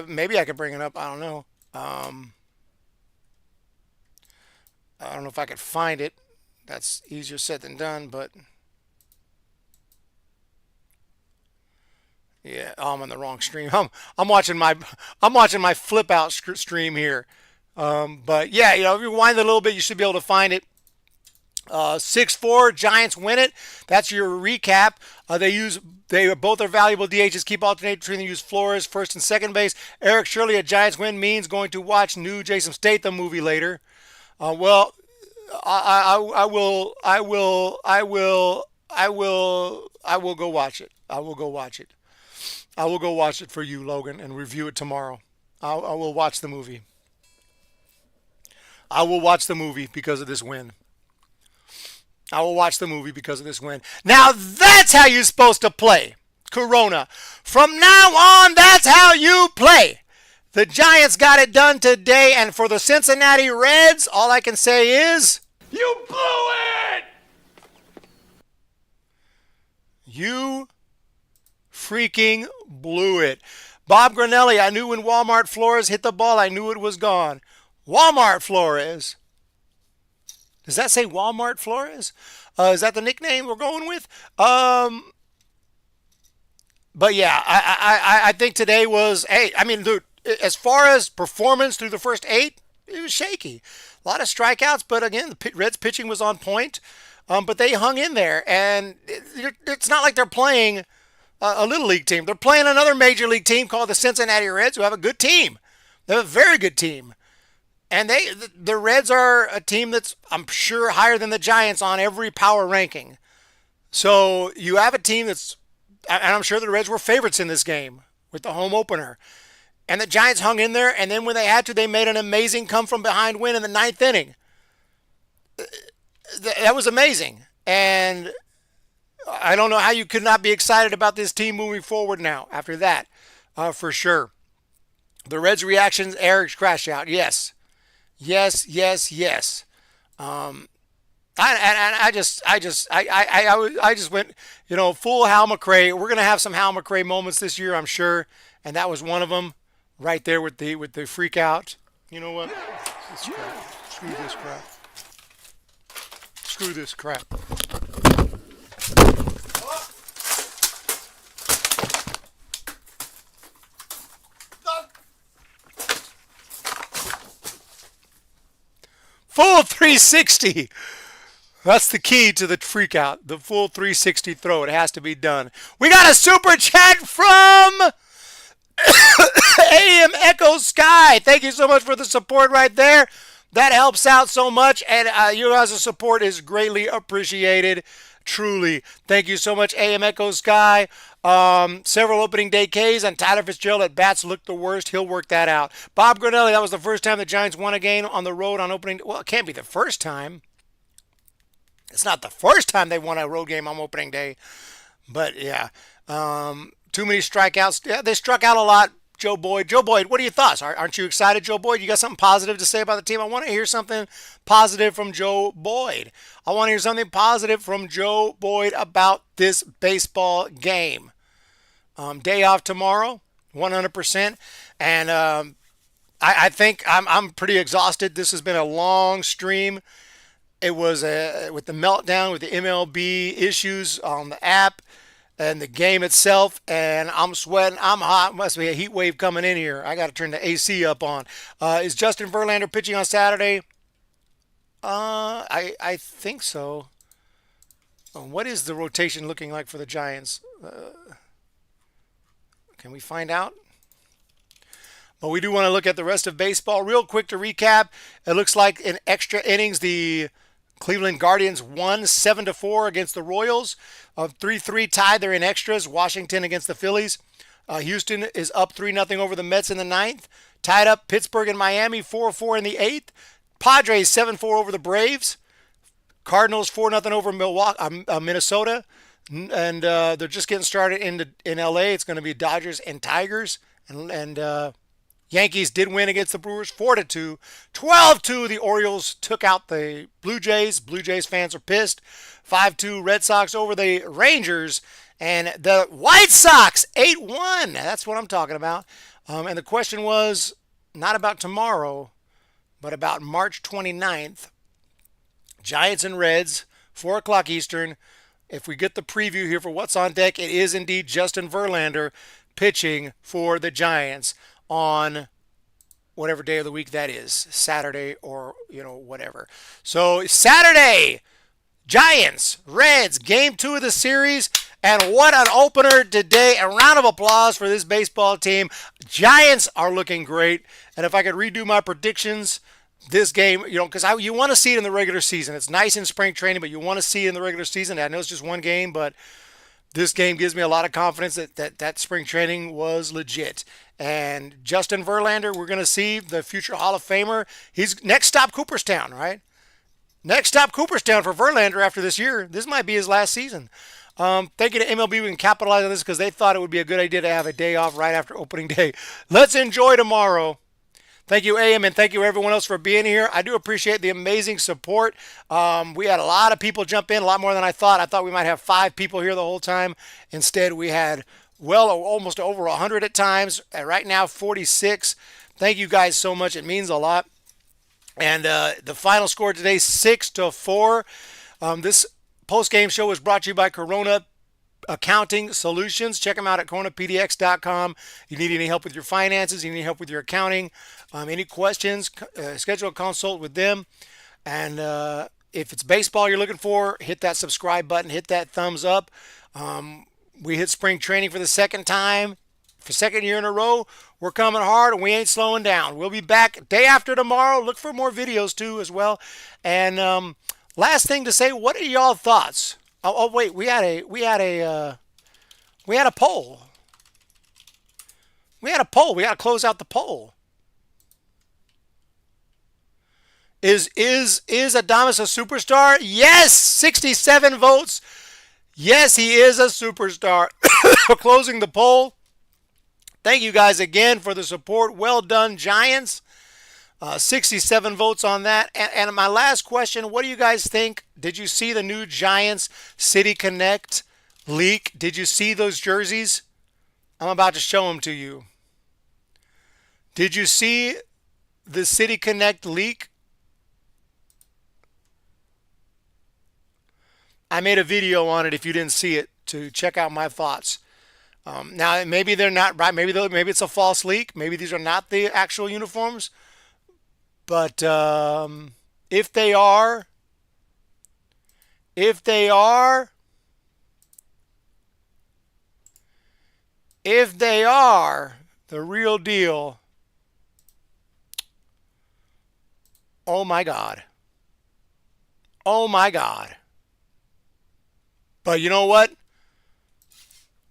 A: Maybe I could bring it up. I don't know. I don't know if I could find it. That's easier said than done, but yeah, I'm on the wrong stream. I'm watching my flip out stream here. But yeah, if you wind it a little bit, you should be able to find it. 6-4, Giants win it. That's your recap. They both are valuable DHs. Keep alternating between them. Use Flores first and second base. Eric Shirley, a Giants win means going to watch new Jason Statham movie later. Well, I will go watch it. I will go watch it. I will go watch it for you, Logan, and review it tomorrow. I will watch the movie. I will watch the movie because of this win. I will watch the movie because of this win. Now that's how you're supposed to play, Corona. From now on, that's how you play. The Giants got it done today, and for the Cincinnati Reds, all I can say is...
B: You blew it!
A: You freaking blew it. Bob Granelli, I knew when Walmart Flores hit the ball, I knew it was gone. Walmart Flores. Does that say Walmart Flores? Is that the nickname we're going with? But yeah, I think today was, dude, as far as performance through the first 8, it was shaky. A lot of strikeouts, but again, the Reds pitching was on point. But they hung in there, and it's not like they're playing a little league team. They're playing another major league team called the Cincinnati Reds, who have a good team. They have a very good team. And the Reds are a team that's, I'm sure, higher than the Giants on every power ranking. So you have a team that's, and I'm sure the Reds were favorites in this game with the home opener. And the Giants hung in there, and then when they had to, they made an amazing come-from-behind win in the 9th inning. That was amazing. And I don't know how you could not be excited about this team moving forward now after that, for sure. The Reds' reactions, Eric's crash out, yes. Yes. I just went, full Hal McRae. We're gonna have some Hal McRae moments this year, I'm sure, and that was one of them, right there with the freak out. You know what? Screw this crap. Screw this crap. Full 360. That's the key to the freak out. The full 360 throw. It has to be done. We got a super chat from AM Echo Sky. Thank you so much for the support right there. That helps out so much, and your guys' support is greatly appreciated. Truly. Thank you so much, AM Echo Sky. Several opening day Ks, and Tyler Fitzgerald at bats looked the worst. He'll work that out. Bob Granelli, that was the first time the Giants won a game on the road on opening day. Well, it can't be the first time. It's not the first time they won a road game on opening day. But, yeah. Too many strikeouts. Yeah, they struck out a lot. Joe Boyd. Joe Boyd, what are your thoughts? Aren't you excited, Joe Boyd? You got something positive to say about the team? I want to hear something positive from Joe Boyd. I want to hear something positive from Joe Boyd about this baseball game. Day off tomorrow, 100%. And I think I'm pretty exhausted. This has been a long stream. It was with the meltdown, with the MLB issues on the app and the game itself, and I'm sweating. I'm hot. Must be a heat wave coming in here. I got to turn the AC up on. Is Justin Verlander pitching on Saturday? I think so. What is the rotation looking like for the Giants? Can we find out? But we do want to look at the rest of baseball. Real quick to recap, it looks like in extra innings, the Cleveland Guardians won 7-4 against the Royals. 3-3 tied. They're in extras. Washington against the Phillies. Houston is up 3-0 over the Mets in the ninth. Tied up Pittsburgh and Miami 4-4 in the eighth. Padres 7-4 over the Braves. Cardinals 4-0 over Minnesota. And they're just getting started in LA. It's going to be Dodgers and Tigers. And Yankees did win against the Brewers 4-2. 12-2, the Orioles took out the Blue Jays. Blue Jays fans are pissed. 5-2, Red Sox over the Rangers. And the White Sox 8-1. That's what I'm talking about. And the question was not about tomorrow, but about March 29th. Giants and Reds, 4 o'clock Eastern. If we get the preview here for what's on deck, it is indeed Justin Verlander pitching for the Giants on whatever day of the week that is, Saturday or, whatever. So Saturday, Giants, Reds, game 2 of the series. And what an opener today. A round of applause for this baseball team. Giants are looking great. And if I could redo my predictions, this game, because you want to see it in the regular season. It's nice in spring training, but you want to see it in the regular season. I know it's just one game, but this game gives me a lot of confidence that spring training was legit. And Justin Verlander, we're going to see the future Hall of Famer. He's next stop Cooperstown, right? Next stop Cooperstown for Verlander after this year. This might be his last season. Thank you to MLB. We can capitalize on this because they thought it would be a good idea to have a day off right after opening day. Let's enjoy tomorrow. Thank you, AM, and thank you, everyone else, for being here. I do appreciate the amazing support. We had a lot of people jump in, a lot more than I thought. I thought we might have 5 people here the whole time. Instead, we had, almost over 100 at times. Right now, 46. Thank you guys so much. It means a lot. And the final score today, 6-4. This post-game show was brought to you by Corona Accounting Solutions. Check them out at coronapdx.com. You need any help with your finances, you need help with your accounting, any questions, schedule a consult with them. And if it's baseball you're looking for, hit that subscribe button, hit that thumbs up. We hit spring training for the second time, for second year in a row. We're coming hard and we ain't slowing down. We'll be back day after tomorrow. Look for more videos too as well. And last thing to say, what are y'all thoughts? Oh wait, we had a poll. We had a poll. We got to close out the poll. Is Adames a superstar? Yes, 67 votes. Yes, he is a superstar. Closing the poll. Thank you guys again for the support. Well done, Giants. 67 votes on that. And my last question, what do you guys think? Did you see the new Giants City Connect leak? Did you see those jerseys? I'm about to show them to you. Did you see the City Connect leak? I made a video on it if you didn't see it to check out my thoughts. Now, maybe they're not right. Maybe it's a false leak. Maybe these are not the actual uniforms. But if they are, the real deal, oh my God. Oh my God. But you know what?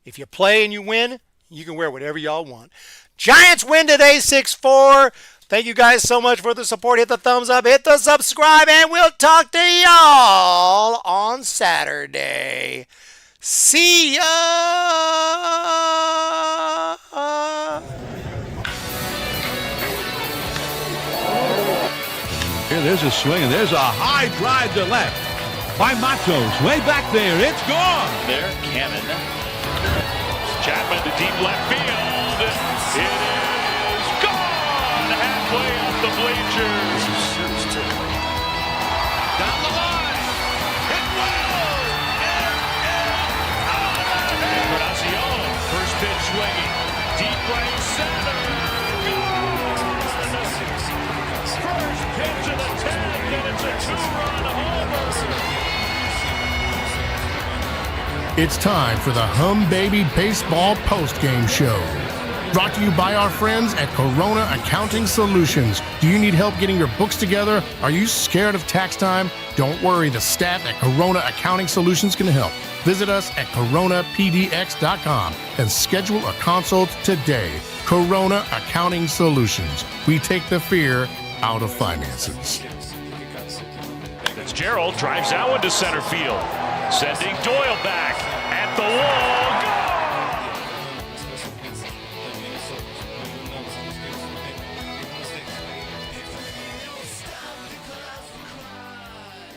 A: If you play and you win, you can wear whatever y'all want. Giants win today, 6-4. Thank you guys so much for the support. Hit the thumbs up, hit the subscribe, and we'll talk to y'all on Saturday. See ya!
C: Here, there's a swing, and there's a high drive to left by Matos. Way back there, it's gone.
D: There, Cannon. Chapman to deep left field. It is gone. Halfway up the bleachers. Down the line. Hit well. Encarnacion. First pitch swinging. Deep right center. Gone. First pitch of the 10th, and it's a 2-run homer.
E: It's time for the Humm Baby Baseball Postgame Show. Brought to you by our friends at Corona Accounting Solutions. Do you need help getting your books together? Are you scared of tax time? Don't worry, the staff at Corona Accounting Solutions can help. Visit us at coronapdx.com and schedule a consult today. Corona Accounting Solutions. We take the fear out of finances.
D: Fitzgerald drives that one to center field, sending Doyle back at the wall.